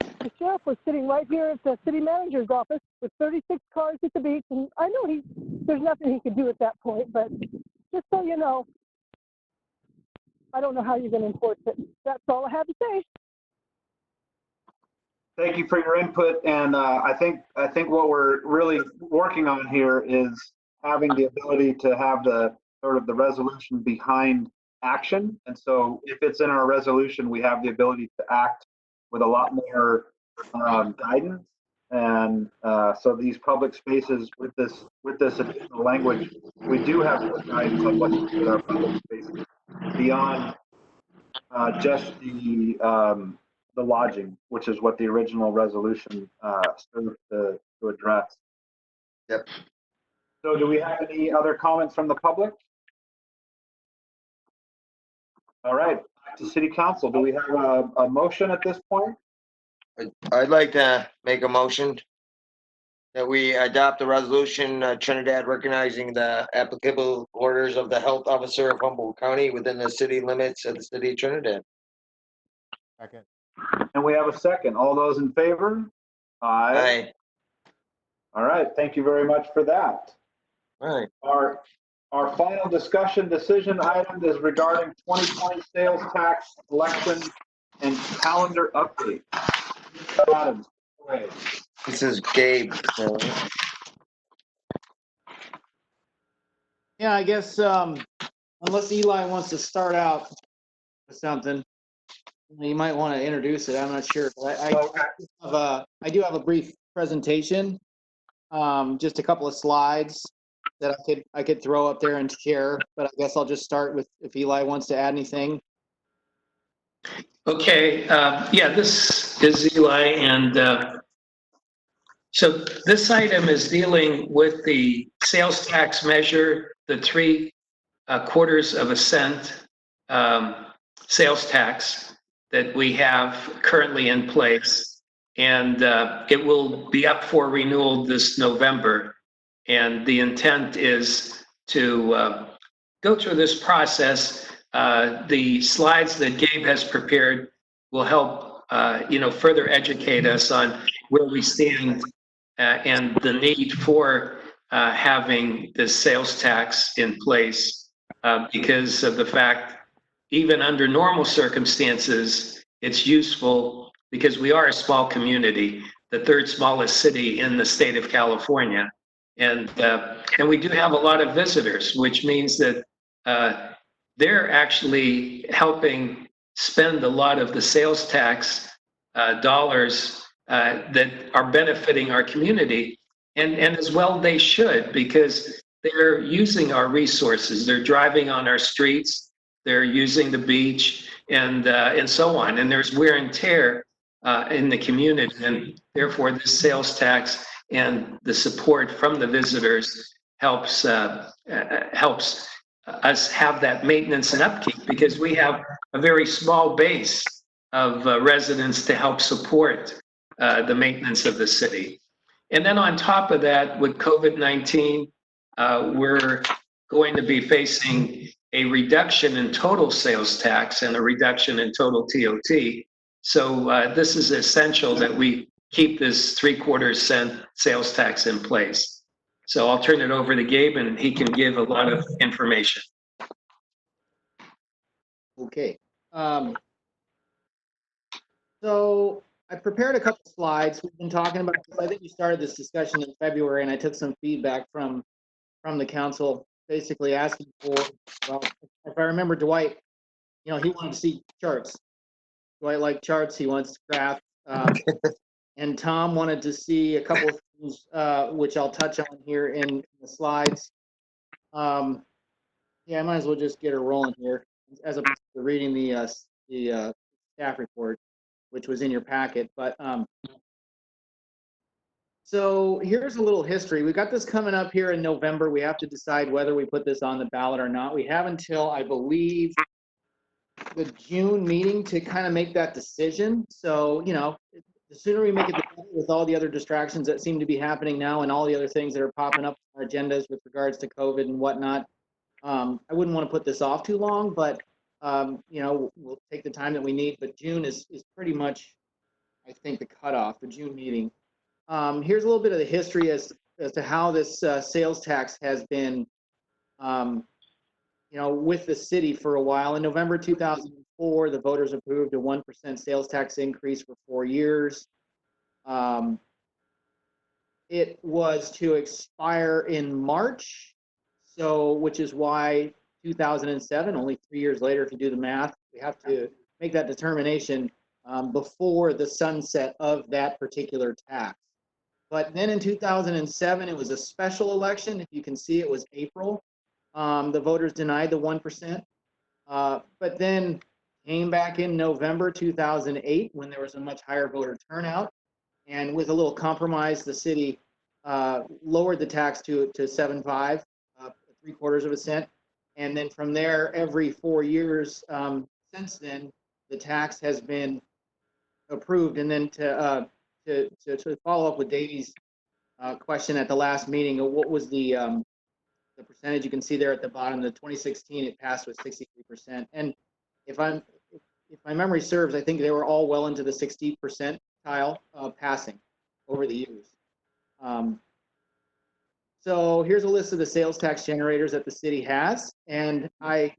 Speaker 10: the sheriff was sitting right here at the city manager's office with 36 cars at the beach, and I know there's nothing he could do at that point, but just so you know, I don't know how you're going to enforce it. That's all I have to say.
Speaker 4: Thank you for your input, and I think what we're really working on here is having the ability to have the sort of the resolution behind action. And so if it's in our resolution, we have the ability to act with a lot more guidance. And so these public spaces with this additional language, we do have more guidance on what to do with our public spaces beyond just the lodging, which is what the original resolution served to address.
Speaker 7: Yep.
Speaker 4: So do we have any other comments from the public? All right, back to City Council. Do we have a motion at this point?
Speaker 7: I'd like to make a motion that we adopt the resolution, Trinidad recognizing the applicable orders of the health officer of Humboldt County within the city limits of the city of Trinidad.
Speaker 3: Second.
Speaker 4: And we have a second. All those in favor?
Speaker 7: Aye.
Speaker 4: All right, thank you very much for that.
Speaker 7: All right.
Speaker 4: Our final discussion decision item is regarding 2020 sales tax collection and calendar update. Adams, go ahead.
Speaker 7: This is Gabe.
Speaker 2: Yeah, I guess unless Eli wants to start out with something, you might want to introduce it. I'm not sure. But I do have a brief presentation, just a couple of slides that I could throw up there and share. But I guess I'll just start with if Eli wants to add anything.
Speaker 6: Okay, yeah, this is Eli, and so this item is dealing with the sales tax measure, the 3/4 of a cent sales tax that we have currently in place, and it will be up for renewal this November. And the intent is to go through this process. The slides that Gabe has prepared will help, further educate us on where we stand and the need for having this sales tax in place because of the fact, even under normal circumstances, it's useful because we are a small community, the third smallest city in the state of California. And we do have a lot of visitors, which means that they're actually helping spend a lot of the sales tax dollars that are benefiting our community. And as well they should, because they're using our resources. They're driving on our streets, they're using the beach, and so on. And there's wear and tear in the community. And therefore, this sales tax and the support from the visitors helps us have that maintenance and upkeep, because we have a very small base of residents to help support the maintenance of the city. And then on top of that, with COVID-19, we're going to be facing a reduction in total sales tax and a reduction in total TOT. So this is essential that we keep this 3/4 cent sales tax in place. So I'll turn it over to Gabe, and he can give a lot of information.
Speaker 2: Okay. So I prepared a couple slides. We've been talking about this. I think we started this discussion in February, and I took some feedback from the council, basically asking for, well, if I remember Dwight, he wanted to see charts. Dwight liked charts. He wants to craft. And Tom wanted to see a couple of things, which I'll touch on here in the slides. Yeah, I might as well just get her rolling here, as opposed to reading the staff report, which was in your packet. But so here's a little history. We got this coming up here in November. We have to decide whether we put this on the ballot or not. We have until, I believe, the June meeting to kind of make that decision. So, the sooner we make it, the better, with all the other distractions that seem to be happening now and all the other things that are popping up on our agendas with regards to COVID and whatnot. I wouldn't want to put this off too long, but we'll take the time that we need, but June is pretty much, I think, the cutoff, the June meeting. Here's a little bit of the history as to how this sales tax has been, with the city for a while. In November 2004, the voters approved a 1% sales tax increase for 4 years. It was to expire in March, which is why 2007, only 3 years later, if you do the math, we have to make that determination before the sunset of that particular tax. But then in 2007, it was a special election. If you can see, it was April. The voters denied the 1%, but then came back in November 2008 when there was a much higher voter turnout. And with a little compromise, the city lowered the tax to 7.5, 3/4 of a cent. And then from there, every 4 years since then, the tax has been approved. And then to follow up with Davey's question at the last meeting, what was the percentage? You can see there at the bottom, the 2016, it passed with 63%. And if my memory serves, I think they were all well into the 60% passing over the years. So here's a list of the sales tax generators that the city has, and I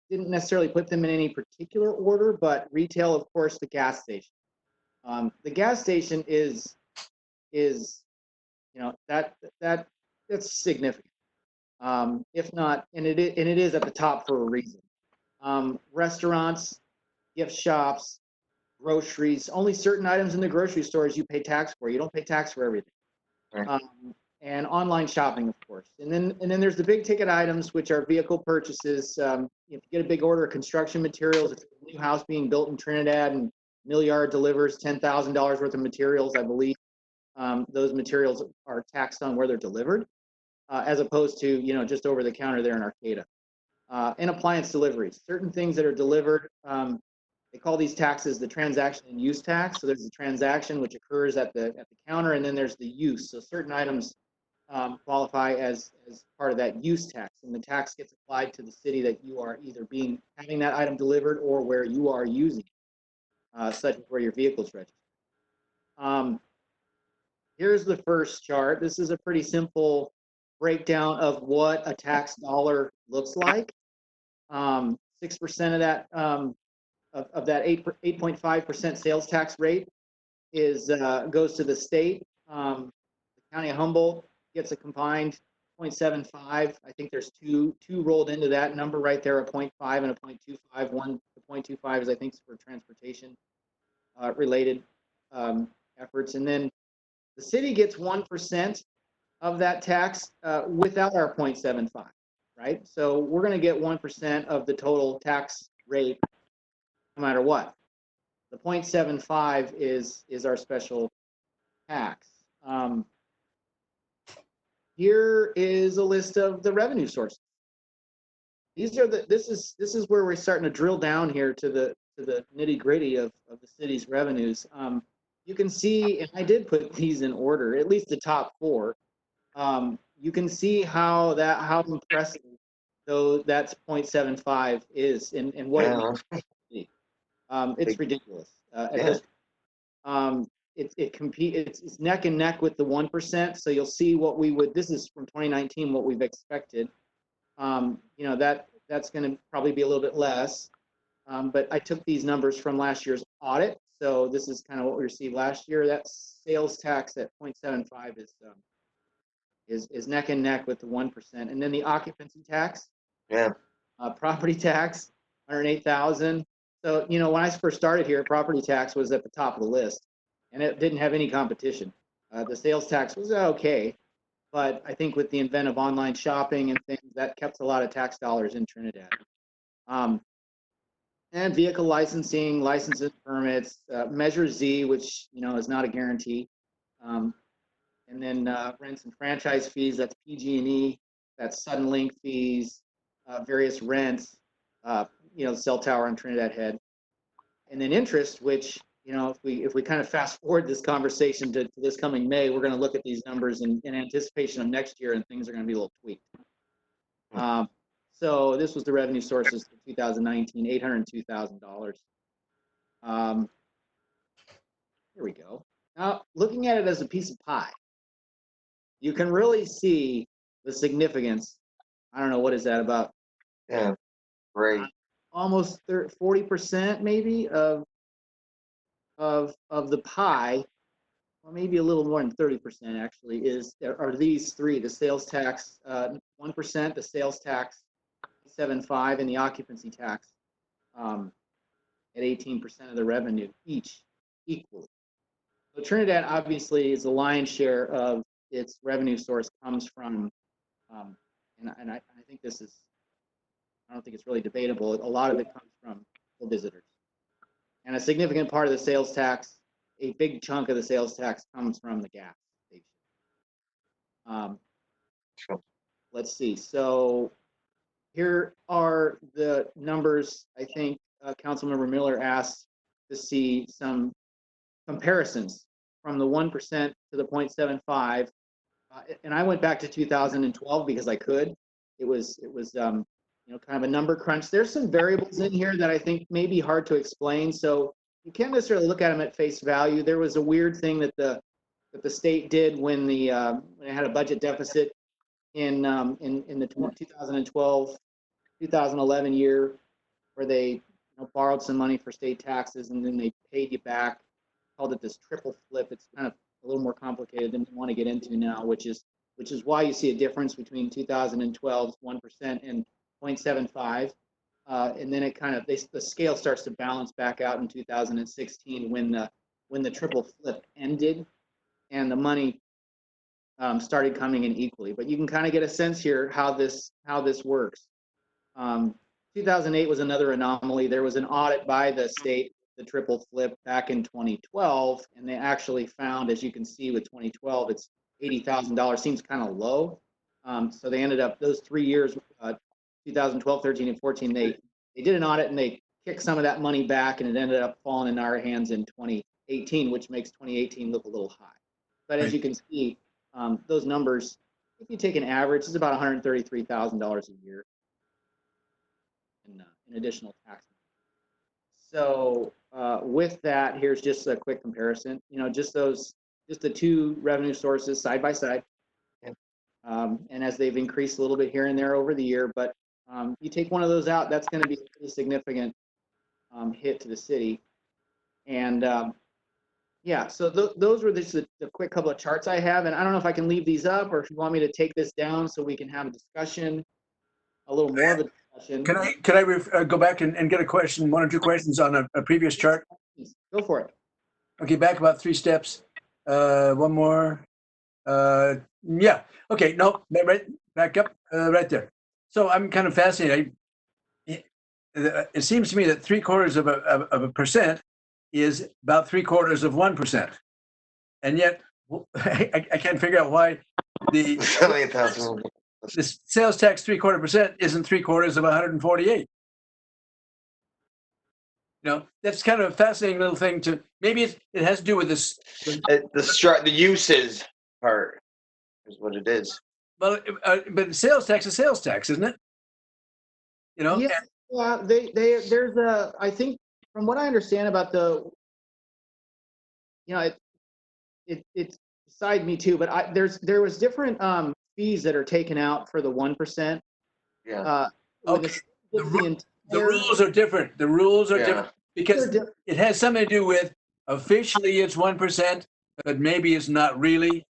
Speaker 2: didn't necessarily put them in any particular order, but retail, of course, the gas station. The gas station is that's significant. If not, and it is at the top for a reason. Restaurants, gift shops, groceries, only certain items in the grocery stores you pay tax for. You don't pay tax for everything. Right. And online shopping, of course. And then there's the big ticket items, which are vehicle purchases. If you get a big order of construction materials, if it's a new house being built in Trinidad and Milliard delivers $10,000 worth of materials, I believe those materials are taxed on where they're delivered, as opposed to just over the counter there in Arcata. And appliance deliveries, certain things that are delivered. They call these taxes the transaction and use tax. So there's the transaction which occurs at the counter, and then there's the use. So certain items qualify as part of that use tax, and the tax gets applied to the city that you are either having that item delivered or where you are using it, such as where your vehicle's registered. Here's the first chart. This is a pretty simple breakdown of what a tax dollar looks like. 6% of that of that 8.5% sales tax rate goes to the state. The county of Humboldt gets a combined 0.75. I think there's two rolled into that number right there, a 0.5 and a 0.25. The 0.25 is, I think, for transportation related efforts. And then the city gets 1% of that tax without our 0.75, right? So we're going to get 1% of the total tax rate no matter what. The 0.75 is our special tax. Here is a list of the revenue sources. These are this is where we're starting to drill down here to the nitty gritty of the city's revenues. You can see, and I did put these in order, at least the top four. You can see how impressive though that's 0.75 is and what it means to the city. It's ridiculous. It's neck and neck with the 1%. So you'll see this is from 2019, what we've expected. That's going to probably be a little bit less. But I took these numbers from last year's audit. So this is kind of what we received last year. That sales tax at 0.75 is neck and neck with the 1%. And then the occupancy tax, property tax, 108,000. So, when I first started here, property tax was at the top of the list, and it didn't have any competition. The sales tax was okay, but I think with the advent of online shopping and things, that kept a lot of tax dollars in Trinidad. And vehicle licensing, licenses, permits, Measure Z, which, is not a guarantee. And then rents and franchise fees, that's PG&E, that's sudden link fees, various rents, cell tower on Trinidad Head. And then interest, which, if we kind of fast forward this conversation to this coming May, we're going to look at these numbers in anticipation of next year, and things are going to be a little tweaked. So this was the revenue sources for 2019, $802,000. Here we go. Now, looking at it as a piece of pie, you can really see the significance. I don't know, what is that, about
Speaker 7: Yeah, right.
Speaker 2: almost 40% maybe of the pie, or maybe a little more than 30% actually, are these three: the sales tax 1%, the sales tax 7.5, and the occupancy tax at 18% of the revenue, each equally. So Trinidad obviously is the lion's share of its revenue source comes from, and I think this is, I don't think it's really debatable. A lot of it comes from the visitors, and a significant part of the sales tax, a big chunk of the sales tax, comes from the gas station. Let's see. So here are the numbers. I think Councilmember Miller asked to see some comparisons from the 1% to the 0.75, and I went back to 2012 because I could. It was kind of a number crunch. There's some variables in here that I think may be hard to explain, so you can't necessarily look at them at face value. There was a weird thing that the state did when they had a budget deficit in the 2012 2011 year, where they borrowed some money for state taxes and then they paid you back. Called it this triple flip. It's kind of a little more complicated than we want to get into now, which is why you see a difference between 2012's 1% and 0.75, and then it kind of the scale starts to balance back out in 2016 when the triple flip ended and the money started coming in equally. But you can kind of get a sense here how this works. 2008 was another anomaly. There was an audit by the state, the triple flip, back in 2012, and they actually found, as you can see with 2012, it's $80,000. Seems kind of low. So they ended up, those 3 years, 2012, 13, and 14, they did an audit and they kicked some of that money back, and it ended up falling in our hands in 2018, which makes 2018 look a little high. But as you can see, those numbers, if you take an average, it's about $133,000 a year in additional tax. So with that, here's just a quick comparison. Just the two revenue sources side by side, and as they've increased a little bit here and there over the year. But you take one of those out, that's going to be a pretty significant hit to the city. And yeah, so those were just the quick couple of charts I have, and I don't know if I can leave these up or if you want me to take this down so we can have a discussion, a little more of a discussion.
Speaker 1: Can I go back and get a question, one or two questions on a previous chart?
Speaker 2: Go for it.
Speaker 1: Okay, back about 3 steps. One more. Yeah. Okay. No, right. Back up. Right there. So I'm kind of fascinated. It seems to me that 0.75% is about 0.75%, and yet I can't figure out why the sales tax 0.75% isn't 0.75 of 148. That's kind of a fascinating little thing to. Maybe it has to do with this.
Speaker 7: The uses part is what it is.
Speaker 1: Well, but sales tax is sales tax, isn't it?
Speaker 2: Yeah. There's a. I think from what I understand about it's beside me too. But there was different fees that are taken out for the 1%.
Speaker 7: Yeah.
Speaker 1: Okay. The rules are different. The rules are different because it has something to do with officially it's 1%, but maybe it's not really.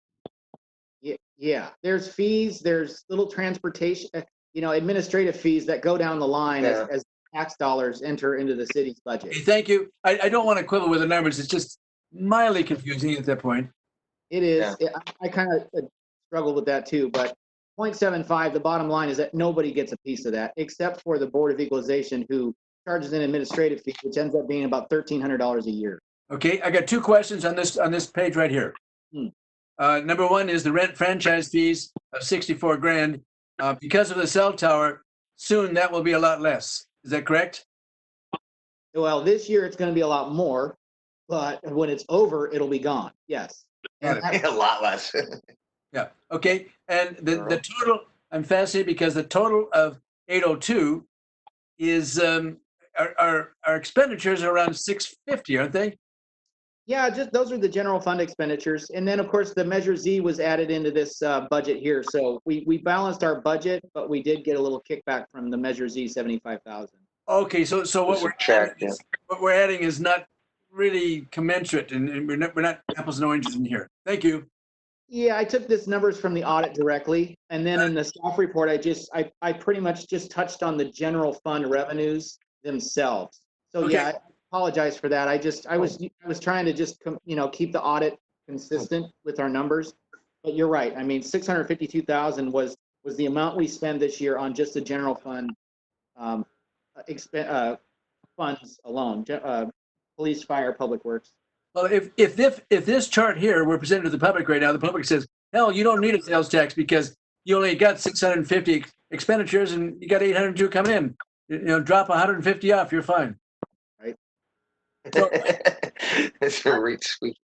Speaker 2: Yeah. There's fees. There's little transportation, administrative fees that go down the line as tax dollars enter into the city's budget.
Speaker 1: Okay, thank you. I don't want to quibble with the numbers. It's just mildly confusing at that point.
Speaker 2: It is. Yeah. I kind of struggle with that too, but 0.75, the bottom line is that nobody gets a piece of that except for the Board of Equalization, who charges an administrative fee, which ends up being about $1,300 a year.
Speaker 1: Okay, I got 2 questions on this page right here. Number one is the rent franchise fees of 64 grand. Because of the cell tower, soon that will be a lot less. Is that correct?
Speaker 2: Well, this year it's going to be a lot more, but when it's over, it'll be gone. Yes.
Speaker 7: A lot less.
Speaker 1: Yeah. Okay. And the total, I'm fascinated because the total of 802 is our expenditures are around 650, aren't they?
Speaker 2: Yeah, just those are the general fund expenditures. And then, of course, the Measure Z was added into this budget here. So we balanced our budget, but we did get a little kickback from the Measure Z 75,000.
Speaker 1: Okay, so what we're adding is not really commensurate, and we're not apples and oranges in here. Thank you.
Speaker 2: Yeah, I took this numbers from the audit directly, and then in the staff report, I pretty much just touched on the general fund revenues themselves. So
Speaker 1: Okay.
Speaker 2: yeah, I apologize for that. I was trying to just keep the audit consistent with our numbers. But you're right. I mean, 652,000 was the amount we spend this year on just the general fund funds alone. Police, fire, public works.
Speaker 1: Well, if this chart here were presented to the public right now, the public says, hell, you don't need a sales tax because you only got 650 expenditures and you got 802 coming in. Drop 150 off, you're fine.
Speaker 2: Right.
Speaker 1: So,
Speaker 7: It's a reach squeak.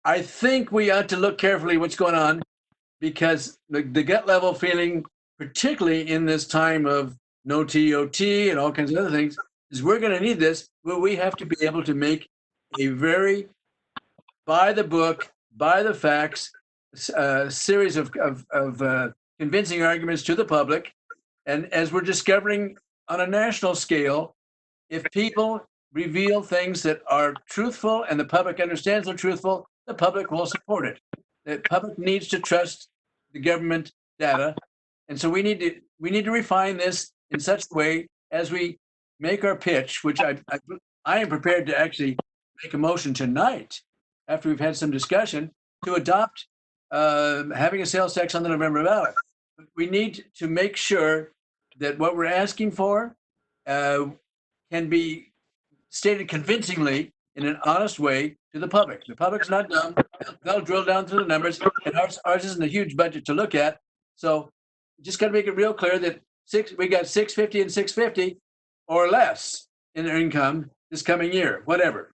Speaker 1: I think we ought to look carefully what's going on, because the gut level feeling, particularly in this time of no TOT and all kinds of other things, is we're going to need this, but we have to be able to make a very by the book, by the facts, series of convincing arguments to the public. And as we're discovering on a national scale, if people reveal things that are truthful and the public understands they're truthful, the public will support it. The public needs to trust the government data. And so we need to refine this in such a way as we make our pitch, which I am prepared to actually make a motion tonight after we've had some discussion to adopt having a sales tax on the November ballot. We need to make sure that what we're asking for can be stated convincingly in an honest way to the public. The public's not dumb. They'll drill down through the numbers, and ours isn't a huge budget to look at. So just got to make it real clear that we got 650 and 650 or less in their income this coming year, whatever.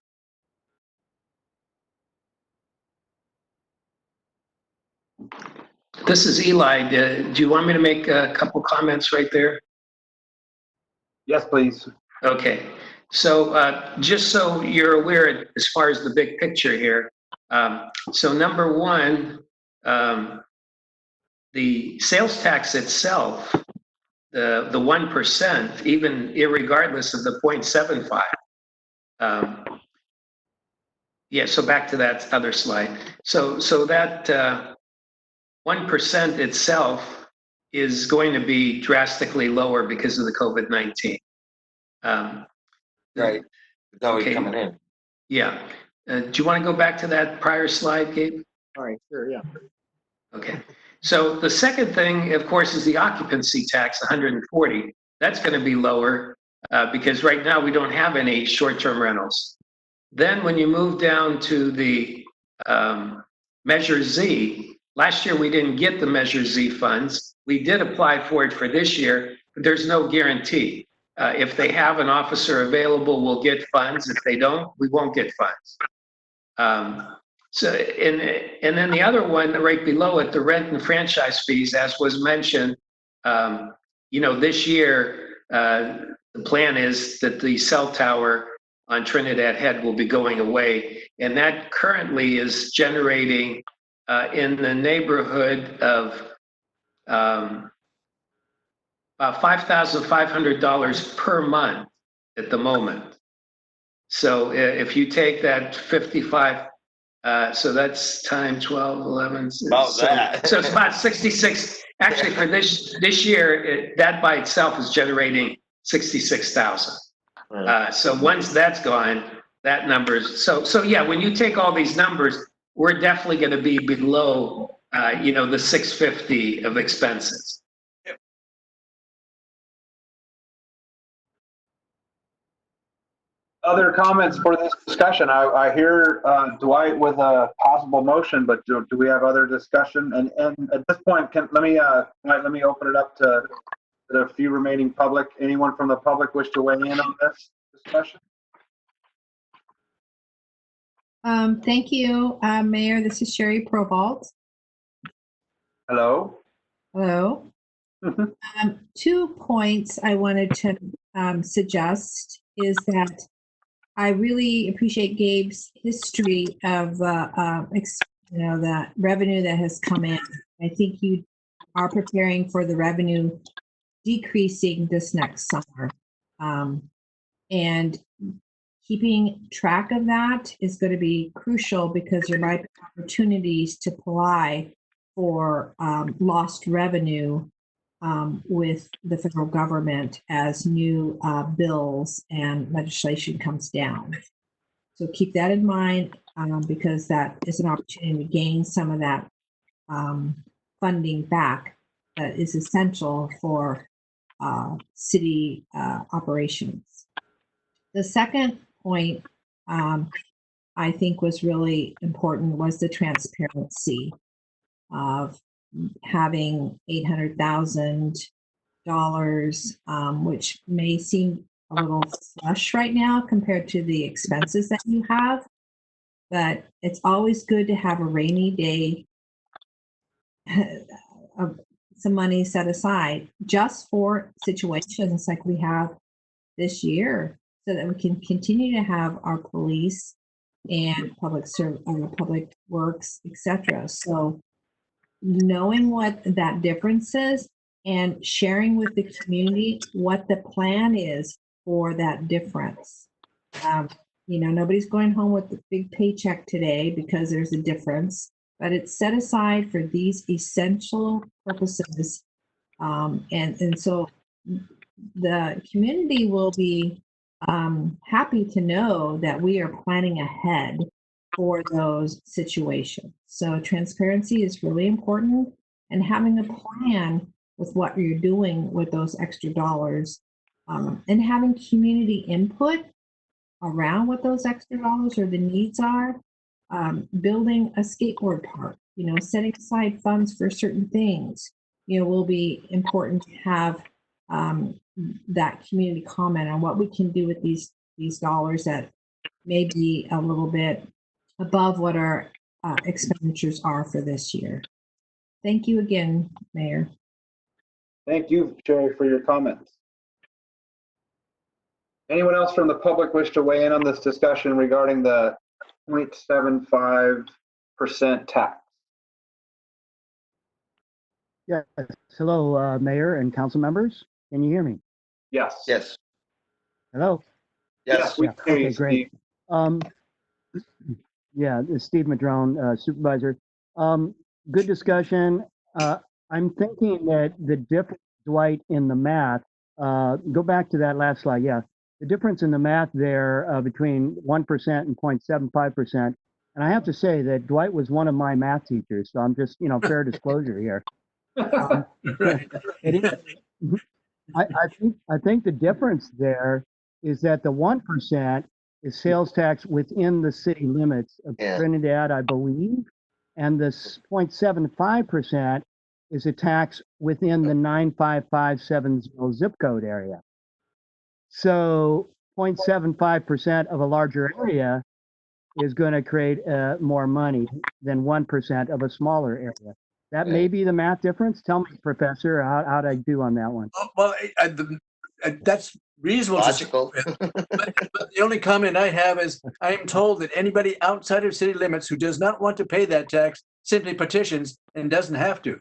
Speaker 6: This is Eli. Do you want me to make a couple comments right there?
Speaker 4: Yes, please.
Speaker 6: Okay. So just so you're aware, as far as the big picture here, so number one, the sales tax itself, the 1%, even irregardless of the 0.75. Yeah, so back to that other slide. So that 1% itself is going to be drastically lower because of the COVID-19.
Speaker 7: Right. It's always
Speaker 6: Okay.
Speaker 7: coming in.
Speaker 6: Yeah. Do you want to go back to that prior slide, Gabe?
Speaker 2: All right, sure, yeah.
Speaker 6: Okay. So the second thing, of course, is the occupancy tax, 140. That's going to be lower because right now we don't have any short-term rentals. Then when you move down to the Measure Z, last year we didn't get the Measure Z funds. We did apply for it for this year, but there's no guarantee. If they have an officer available, we'll get funds. If they don't, we won't get funds. And then the other one right below it, the rent and franchise fees, as was mentioned, this year, the plan is that the cell tower on Trinidad Head will be going away. And that currently is generating in the neighborhood of about $5,500 per month at the moment. So if you take that 55, so that's time 12, 11.
Speaker 7: About that.
Speaker 6: So it's about 66. Actually, for this year, that by itself is generating 66,000. So once that's gone, that number's so yeah. When you take all these numbers, we're definitely going to be below, the 650 of expenses.
Speaker 4: Other comments for this discussion? I hear Dwight with a possible motion, but do we have other discussion? And at this point, let me open it up to the few remaining public. Anyone from the public wish to weigh in on this discussion?
Speaker 13: Thank you, Mayor. This is Sherry Provault.
Speaker 4: Hello.
Speaker 13: Hello. 2 points I wanted to suggest is that I really appreciate Gabe's history of that revenue that has come in. I think you are preparing for the revenue decreasing this next summer. And keeping track of that is going to be crucial because there might be opportunities to apply for lost revenue with the federal government as new bills and legislation comes down. So keep that in mind because that is an opportunity to gain some of that funding back that is essential for city operations. The second point I think was really important was the transparency of having $800,000, which may seem a little flush right now compared to the expenses that you have, but it's always good to have a rainy day, some money set aside just for situations like we have this year, so that we can continue to have our police and public works, etc. So knowing what that difference is and sharing with the community what the plan is for that difference. Nobody's going home with a big paycheck today because there's a difference, but it's set aside for these essential purposes. And so the community will be happy to know that we are planning ahead for those situations. So transparency is really important, and having a plan with what you're doing with those extra dollars, and having community input around what those extra dollars or the needs are. Building a skateboard park, setting aside funds for certain things, will be important to have that community comment on what we can do with these dollars that may be a little bit above what our expenditures are for this year. Thank you again, Mayor.
Speaker 4: Thank you, Sherry, for your comments. Anyone else from the public wish to weigh in on this discussion regarding the 0.75% tax?
Speaker 17: Yes. Hello, Mayor and council members. Can you hear me?
Speaker 4: Yes.
Speaker 7: Yes.
Speaker 17: Hello?
Speaker 7: Yes.
Speaker 4: We
Speaker 17: Yeah.
Speaker 4: can hear you,
Speaker 17: Okay, great. Yeah, this is Steve Madrone, supervisor. Good discussion. I'm thinking that the difference, Dwight, in the math, go back to that last slide. Yeah. The difference in the math there between 1% and 0.75%. And I have to say that Dwight was one of my math teachers. So I'm just, fair disclosure here.
Speaker 1: Right.
Speaker 17: I think the difference there is that the 1% is sales tax within the city limits of Trinidad, I believe, and the 0.75% is a tax within the 95570 zip code area. So 0.75% of a larger area is going to create more money than 1% of a smaller area. That may be the math difference. Tell me, Professor, how'd I do on that one?
Speaker 1: Well, that's reasonable.
Speaker 7: Logical.
Speaker 1: But the only comment I have is I am told that anybody outside of city limits who does not want to pay that tax simply petitions and doesn't have to.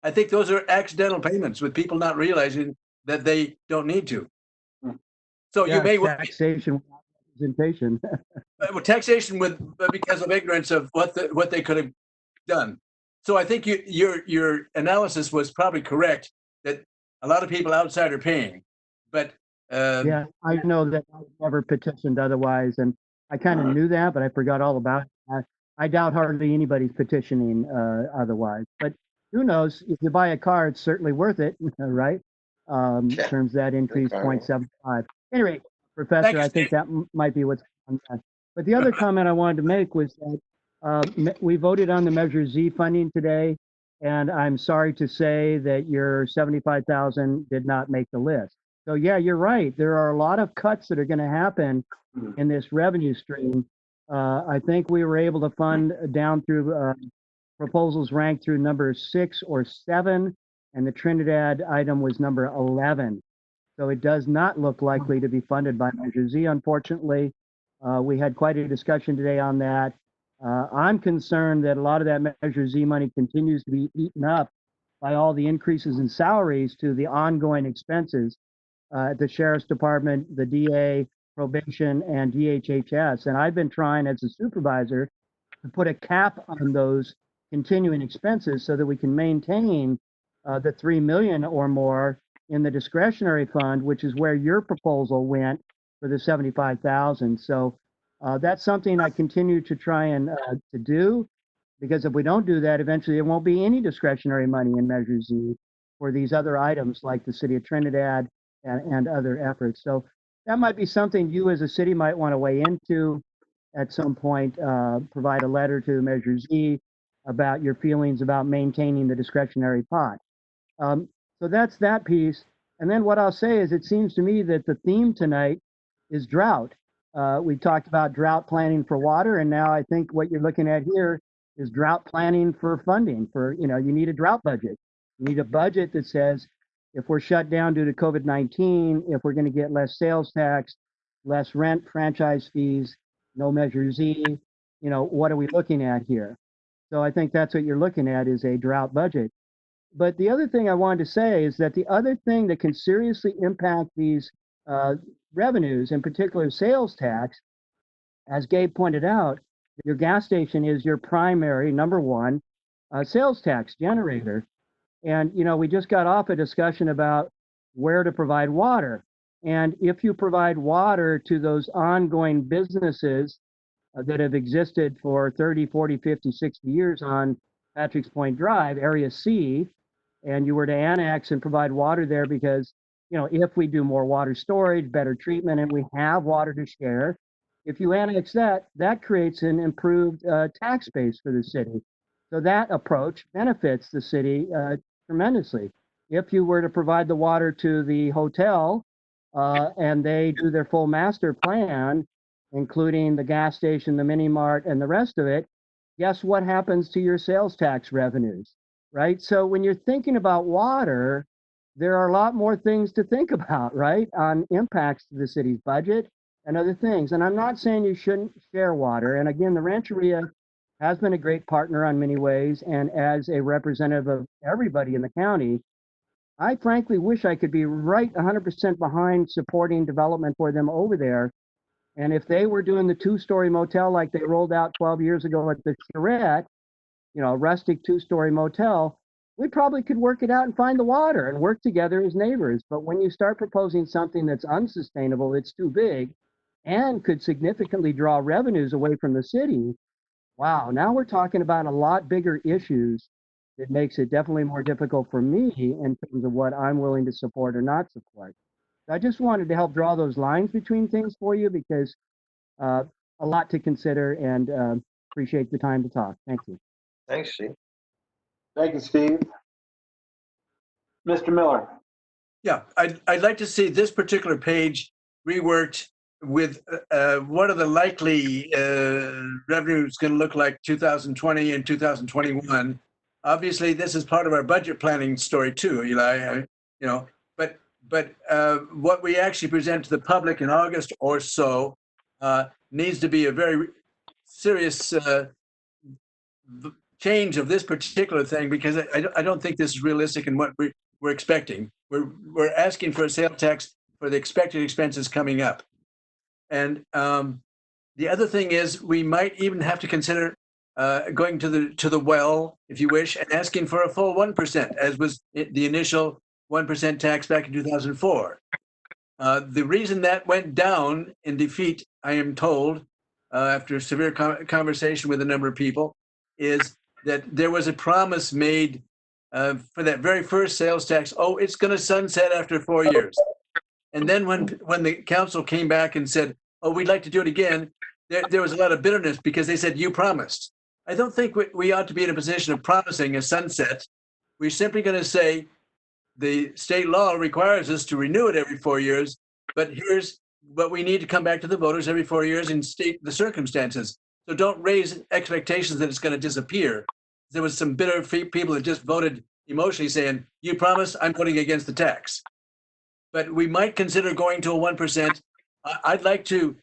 Speaker 1: I think those are accidental payments with people not realizing that they don't need to. So you may
Speaker 17: taxation representation.
Speaker 1: Well, taxation because of ignorance of what they could have done. So I think your analysis was probably correct that a lot of people outside are paying, but
Speaker 17: yeah, I know that I never petitioned otherwise, and I kind of knew that, but I forgot all about it. I doubt hardly anybody's petitioning otherwise. But who knows? If you buy a car, it's certainly worth it, right? In terms of that increase 0.75. Anyway, Professor, I think that might be what's on that. But the other comment I wanted to make was that we voted on the Measure Z funding today, and I'm sorry to say that your 75,000 did not make the list. So yeah, you're right. There are a lot of cuts that are going to happen in this revenue stream. I think we were able to fund down through proposals ranked through number 6 or 7, and the Trinidad item was number 11. So it does not look likely to be funded by Measure Z, unfortunately. We had quite a discussion today on that. I'm concerned that a lot of that Measure Z money continues to be eaten up by all the increases in salaries to the ongoing expenses at the Sheriff's Department, the DA, probation, and DHHS. And I've been trying as a supervisor to put a cap on those continuing expenses so that we can maintain the 3 million or more in the discretionary fund, which is where your proposal went for the 75,000. So that's something I continue to try and to do, because if we don't do that, eventually there won't be any discretionary money in Measure Z for these other items like the City of Trinidad and other efforts. So that might be something you as a city might want to weigh into at some point, provide a letter to Measure Z about your feelings about maintaining the discretionary pot. So that's that piece. And then what I'll say is it seems to me that the theme tonight is drought. We talked about drought planning for water, and now I think what you're looking at here is drought planning for funding for, you need a drought budget. You need a budget that says if we're shut down due to COVID-19, if we're going to get less sales tax, less rent, franchise fees, no Measure Z, what are we looking at here? So I think that's what you're looking at is a drought budget. But the other thing I wanted to say is that the other thing that can seriously impact these revenues, in particular sales tax, as Gabe pointed out, your gas station is your primary, number one, sales tax generator. And, we just got off a discussion about where to provide water. And if you provide water to those ongoing businesses that have existed for 30, 40, 50, 60 years on Patrick's Point Drive, Area C, and you were to annex and provide water there because, if we do more water storage, better treatment, and we have water to share, if you annex that, that creates an improved tax base for the city. So that approach benefits the city tremendously. If you were to provide the water to the hotel and they do their full master plan, including the gas station, the mini mart, and the rest of it, guess what happens to your sales tax revenues, right? So when you're thinking about water, there are a lot more things to think about, right, on impacts to the city's budget and other things. And I'm not saying you shouldn't share water. And again, the Rancheria has been a great partner on many ways. And as a representative of everybody in the county, I frankly wish I could be right 100% behind supporting development for them over there. And if they were doing the 2-story motel like they rolled out 12 years ago at the Charette, a rustic 2-story motel, we probably could work it out and find the water and work together as neighbors. But when you start proposing something that's unsustainable, it's too big, and could significantly draw revenues away from the city, wow, now we're talking about a lot bigger issues that makes it definitely more difficult for me in terms of what I'm willing to support or not support. So I just wanted to help draw those lines between things for you because a lot to consider, and appreciate the time to talk. Thank you.
Speaker 7: Thanks, Steve.
Speaker 4: Thank you, Steve. Mr. Miller.
Speaker 1: Yeah, I'd like to see this particular page reworked with what are the likely revenues going to look like 2020 and 2021. Obviously, this is part of our budget planning story too, Eli. But what we actually present to the public in August or so needs to be a very serious change of this particular thing, because I don't think this is realistic in what we're expecting. We're asking for a sales tax for the expected expenses coming up. And the other thing is we might even have to consider going to the well, if you wish, and asking for a full 1%, as was the initial 1% tax back in 2004. The reason that went down in defeat, I am told, after severe conversation with a number of people, is that there was a promise made for that very first sales tax. Oh, it's going to sunset after 4 years. And then when the council came back and said, oh, we'd like to do it again, there was a lot of bitterness because they said, you promised. I don't think we ought to be in a position of promising a sunset. We're simply going to say the state law requires us to renew it every 4 years, but here's what we need to come back to the voters every 4 years and state the circumstances. So don't raise expectations that it's going to disappear. There was some bitter people that just voted emotionally saying, you promise I'm putting against the tax. But we might consider going to a 1%. I'd like to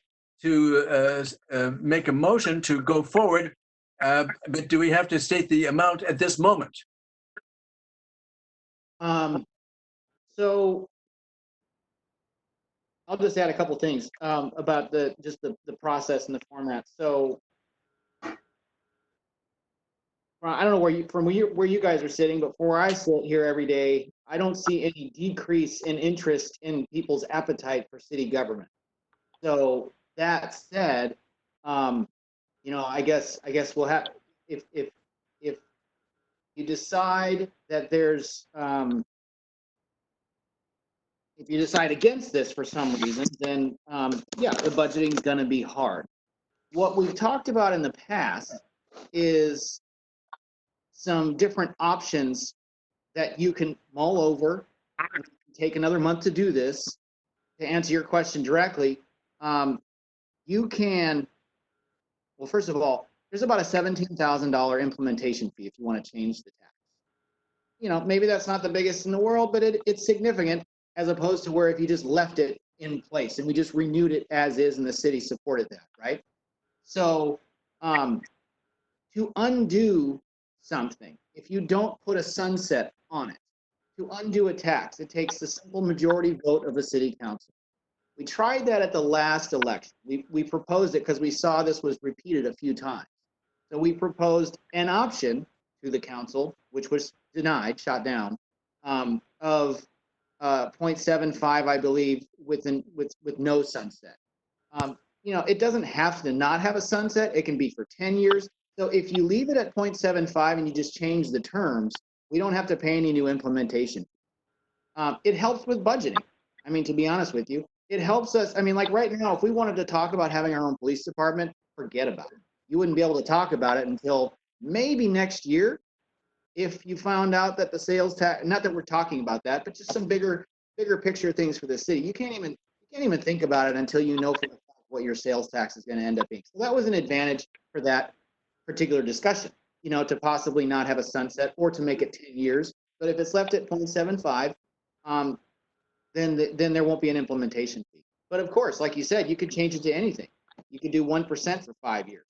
Speaker 1: make a motion to go forward, but do we have to state the amount at this moment?
Speaker 2: So I'll just add a couple things about the process and the format. So I don't know where you guys are sitting, but where I sit here every day, I don't see any decrease in interest in people's appetite for city government. So that said, you know, I guess we'll have, if you decide that there's if you decide against this for some reason, then yeah, the budgeting is going to be hard. What we've talked about in the past is some different options that you can mull over. Take another month to do this. To answer your question directly, you can, well, first of all, there's about a $17,000 implementation fee if you want to change the tax. You know, maybe that's not the biggest in the world, but it's significant, as opposed to where if you just left it in place and we just renewed it as is and the city supported that, right? So to undo something, if you don't put a sunset on it, to undo a tax, it takes the simple majority vote of the city council. We tried that at the last election. We proposed it because we saw this was repeated a few times. So we proposed an option to the council, which was denied, shot down, of 0.75, I believe, with no sunset. You know, it doesn't have to not have a sunset. It can be for 10 years. So if you leave it at 0.75 and you just change the terms, we don't have to pay any new implementation. It helps with budgeting. I mean, to be honest with you, it helps us. I mean, like right now, if we wanted to talk about having our own police department, forget about it. You wouldn't be able to talk about it until maybe next year, if you found out that the sales tax, not that we're talking about that, but just some bigger picture things for the city. You can't even think about it until you know for what your sales tax is going to end up being. So that was an advantage for that particular discussion, you know, to possibly not have a sunset or to make it 10 years. But if it's left at 0.75, then there won't be an implementation fee. But of course, like you said, you could change it to anything. You could do 1% for 5 years.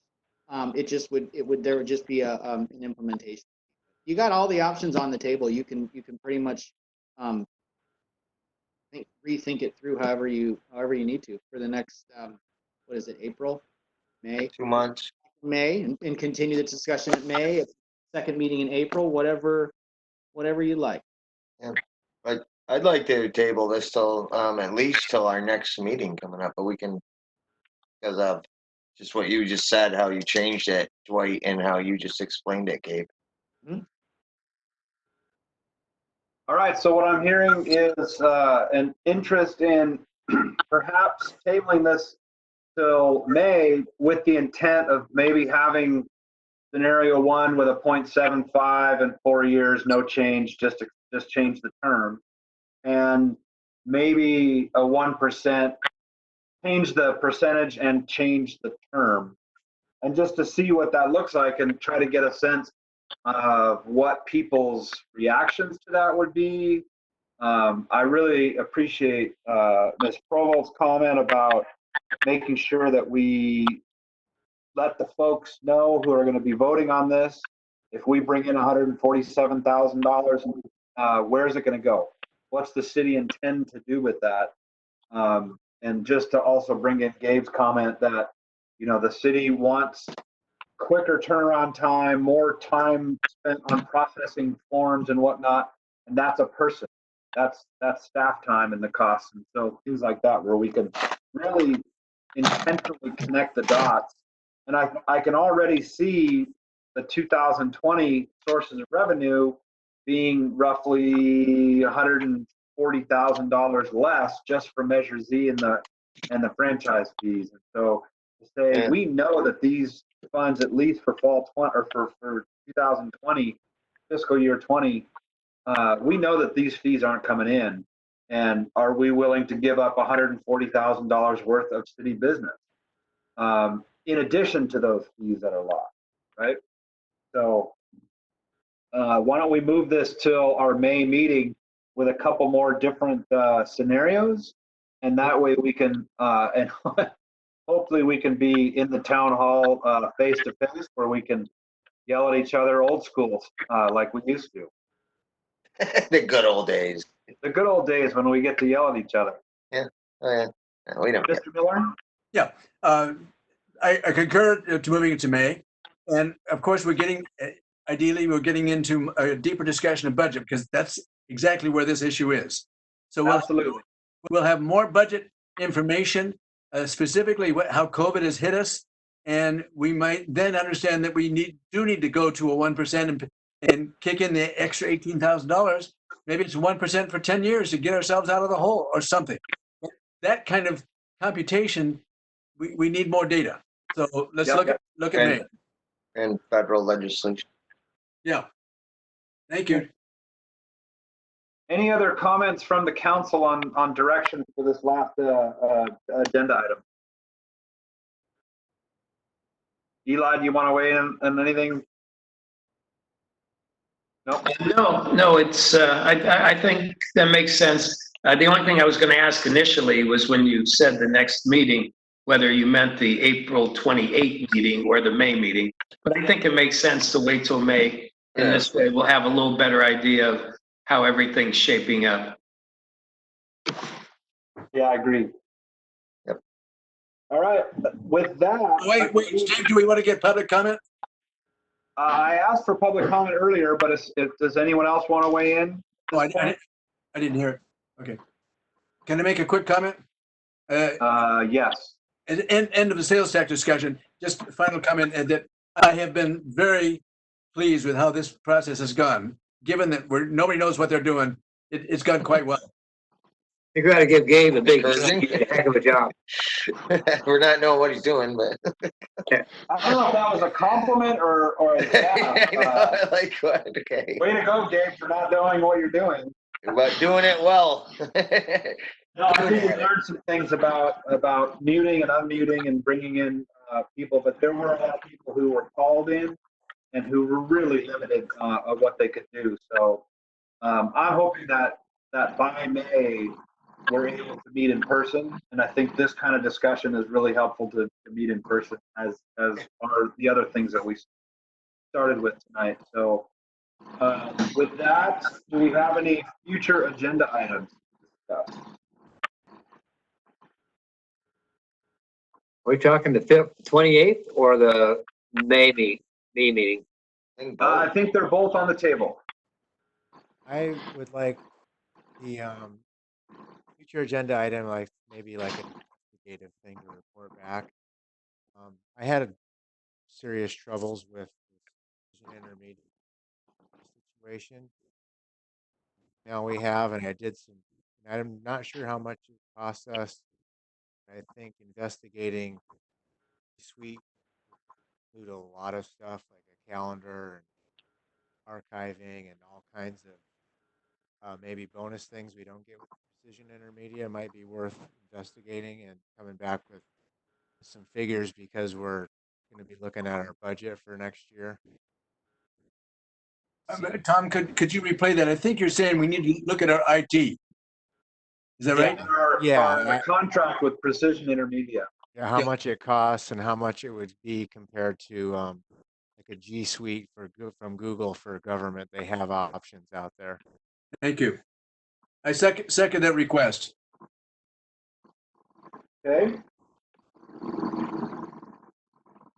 Speaker 2: There would just be an implementation. You got all the options on the table. You can pretty much rethink it through however you need to for the next what is it, April, May?
Speaker 7: 2 months.
Speaker 2: May, and continue the discussion at May, second meeting in April, whatever you like.
Speaker 7: Yeah, but I'd like to table this till at least till our next meeting coming up, but we can, because of just what you just said, how you changed it, Dwight, and how you just explained it, Gabe.
Speaker 4: All right, so what I'm hearing is an interest in perhaps tabling this till May with the intent of maybe having scenario one with a 0.75 and 4 years, no change, just change the term, and maybe a 1%, change the percentage and change the term, and just to see what that looks like and try to get a sense of what people's reactions to that would be. I really appreciate Ms. Provost's comment about making sure that we let the folks know who are going to be voting on this. If we bring in $147,000, where's it going to go? What's the city intend to do with that? And just to also bring in Gabe's comment that, you know, the city wants quicker turnaround time, more time spent on processing forms and whatnot, and that's a person. That's staff time and the costs, and so things like that, where we can really intentionally connect the dots. And I can already see the 2020 sources of revenue being roughly $140,000 less just for Measure Z and the franchise fees. And so to say, we know that these funds, at least for fall 20 or for 2020, fiscal year 20, we know that these fees aren't coming in. And are we willing to give up $140,000 worth of city business in addition to those fees that are lost, right? So why don't we move this till our May meeting with a couple more different scenarios, and that way we can and hopefully we can be in the town hall face to face where we can yell at each other old school like we used to.
Speaker 7: The good old days.
Speaker 4: The good old days when we get to yell at each other.
Speaker 7: Yeah. Oh, yeah. No, we don't.
Speaker 4: Mr. Miller?
Speaker 1: Yeah, I concur to moving it to May. And of course, ideally, we're getting into a deeper discussion of budget because that's exactly where this issue is. So
Speaker 4: Absolutely.
Speaker 1: we'll have more budget information, specifically how COVID has hit us. And we might then understand that we do need to go to a 1% and kick in the extra $18,000. Maybe it's 1% for 10 years to get ourselves out of the hole or something. That kind of computation, we need more data. So let's look at May.
Speaker 7: And federal legislation.
Speaker 1: Yeah. Thank you.
Speaker 4: Any other comments from the council on direction for this last agenda item? Eli, do you want to weigh in on anything?
Speaker 6: No, it's, I think that makes sense. The only thing I was going to ask initially was when you said the next meeting, whether you meant the April 28th meeting or the May meeting. But I think it makes sense to wait till May. And this way we'll have a little better idea of how everything's shaping up.
Speaker 4: Yeah, I agree.
Speaker 7: Yep.
Speaker 4: All right. With that.
Speaker 1: Wait, Steve, do we want to get public comment?
Speaker 4: I asked for public comment earlier, but does anyone else want to weigh in?
Speaker 1: Oh, I didn't hear it. Okay. Can I make a quick comment?
Speaker 4: Yes.
Speaker 1: At the end of the sales tax discussion, just a final comment that I have been very pleased with how this process has gone. Given that nobody knows what they're doing, it's gone quite well.
Speaker 5: You got to give Gabe a heck of a job.
Speaker 7: We're not knowing what he's doing, but
Speaker 4: I don't know if that was a compliment or a yeah.
Speaker 7: I know, like what? Okay.
Speaker 4: Way to go, Gabe, for not knowing what you're doing.
Speaker 7: But doing it well.
Speaker 4: No, I think we learned some things about muting and unmuting and bringing in people, but there were a lot of people who were called in and who were really limited of what they could do. So I'm hoping that by May we're able to meet in person, and I think this kind of discussion is really helpful to meet in person, as are the other things that we started with tonight. So with that, do we have any future agenda items to discuss?
Speaker 5: Are we talking the 28th or the May meeting?
Speaker 4: I think they're both on the table.
Speaker 3: I would like the future agenda item, like maybe like an investigative thing to report back. I had serious troubles with the intermediate situation. Now we have, and I did some, and I'm not sure how much it cost us. I think investigating suite include a lot of stuff like a calendar and archiving and all kinds of maybe bonus things we don't get with precision intermedia. Might be worth investigating and coming back with some figures because we're going to be looking at our budget for next year.
Speaker 1: Tom, could you replay that? I think you're saying we need to look at our IT. Is that right?
Speaker 4: Our contract with Precision Intermedia.
Speaker 3: Yeah, how much it costs and how much it would be compared to like a G Suite from Google for government. They have options out there.
Speaker 1: Thank you. I second that request.
Speaker 4: Okay.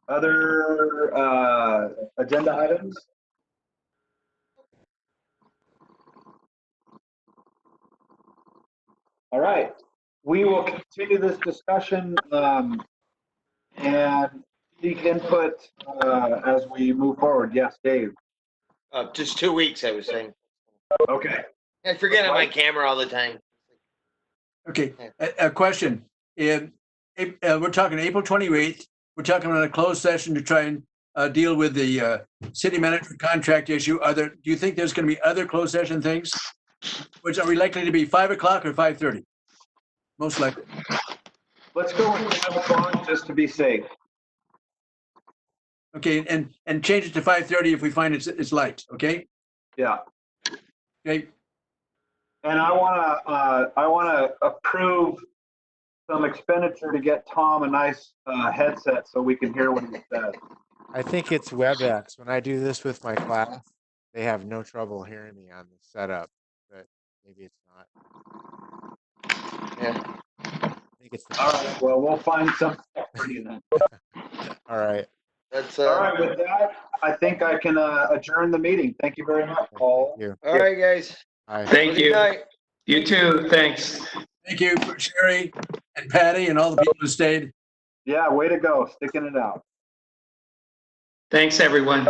Speaker 4: Other agenda items? All right. We will continue this discussion and seek input as we move forward. Yes, Dave.
Speaker 7: Just 2 weeks, I was saying.
Speaker 4: Okay.
Speaker 7: I forget on my camera all the time.
Speaker 1: Okay. A question. We're talking April 28th. We're talking about a closed session to try and deal with the city manager contract issue. Do you think there's going to be other closed session things? Which are we likely to be 5 o'clock or 5:30? Most likely.
Speaker 4: Let's go with 5 o'clock just to be safe.
Speaker 1: Okay, and change it to 5:30 if we find it's light. Okay.
Speaker 4: Yeah.
Speaker 1: Okay.
Speaker 4: And I wanna approve some expenditure to get Tom a nice headset so we can hear what he says.
Speaker 3: I think it's WebEx. When I do this with my class, they have no trouble hearing me on the setup, but maybe it's not.
Speaker 7: Yeah.
Speaker 3: I think it's the
Speaker 4: All right, well, we'll find something for you then.
Speaker 3: All right.
Speaker 7: That's
Speaker 4: All right, with that, I think I can adjourn the meeting. Thank you very much, Paul.
Speaker 3: Thank you.
Speaker 7: All right, guys.
Speaker 3: Bye.
Speaker 6: Thank
Speaker 7: Good
Speaker 6: you.
Speaker 7: night.
Speaker 6: You too. Thanks.
Speaker 1: Thank you for Sherry and Patty and all the people who stayed.
Speaker 4: Yeah, way to go, sticking it out.
Speaker 6: Thanks, everyone.